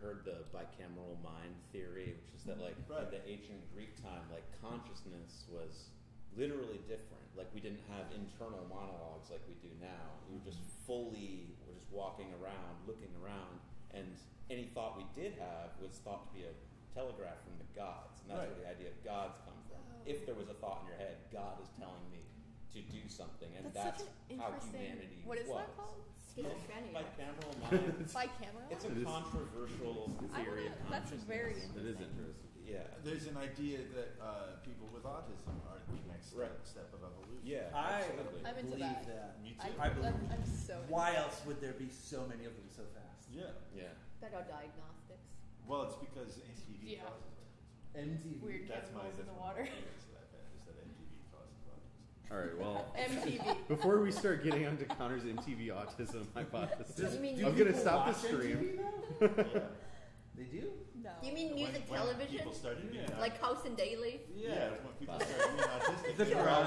heard the bicameral mind theory, which is that like Right. in the ancient Greek time, like consciousness was literally different. Like we didn't have internal monologues like we do now. We were just we're just walking around, looking around, and any thought we did have was thought to be a telegraph from the gods, and that's Right. where the idea of gods come from. If there was a thought in your head, God is telling me to do something, and That's that's such an how interesting. humanity What is was. that called? Schizophrenia. Bicameral mind. Bicameral. It's a It is. controversial theory of That's consciousness. very It is interesting. interesting. Yeah. There's an idea that people with autism are the next Right. step of evolution. Yeah. I absolutely. I'm into believe that. that. Me too. I believe. I'm so. Why else would there be so many of them so fast? Yeah. Yeah. That are diagnostics. Well, it's because MTV Yeah. causes autism. MTV. Weird That's my chemicals in the my water. theory to that. Is that MTV causes autism? All right, well, MTV. before we start getting onto Connor's MTV autism hypothesis, You mean Do I'm gonna people stop the watch stream. MTV though? Yeah. They do? No. Do you mean music When television? people started being Like House and Daily? yeah, when people started being autistic. The they were Grind.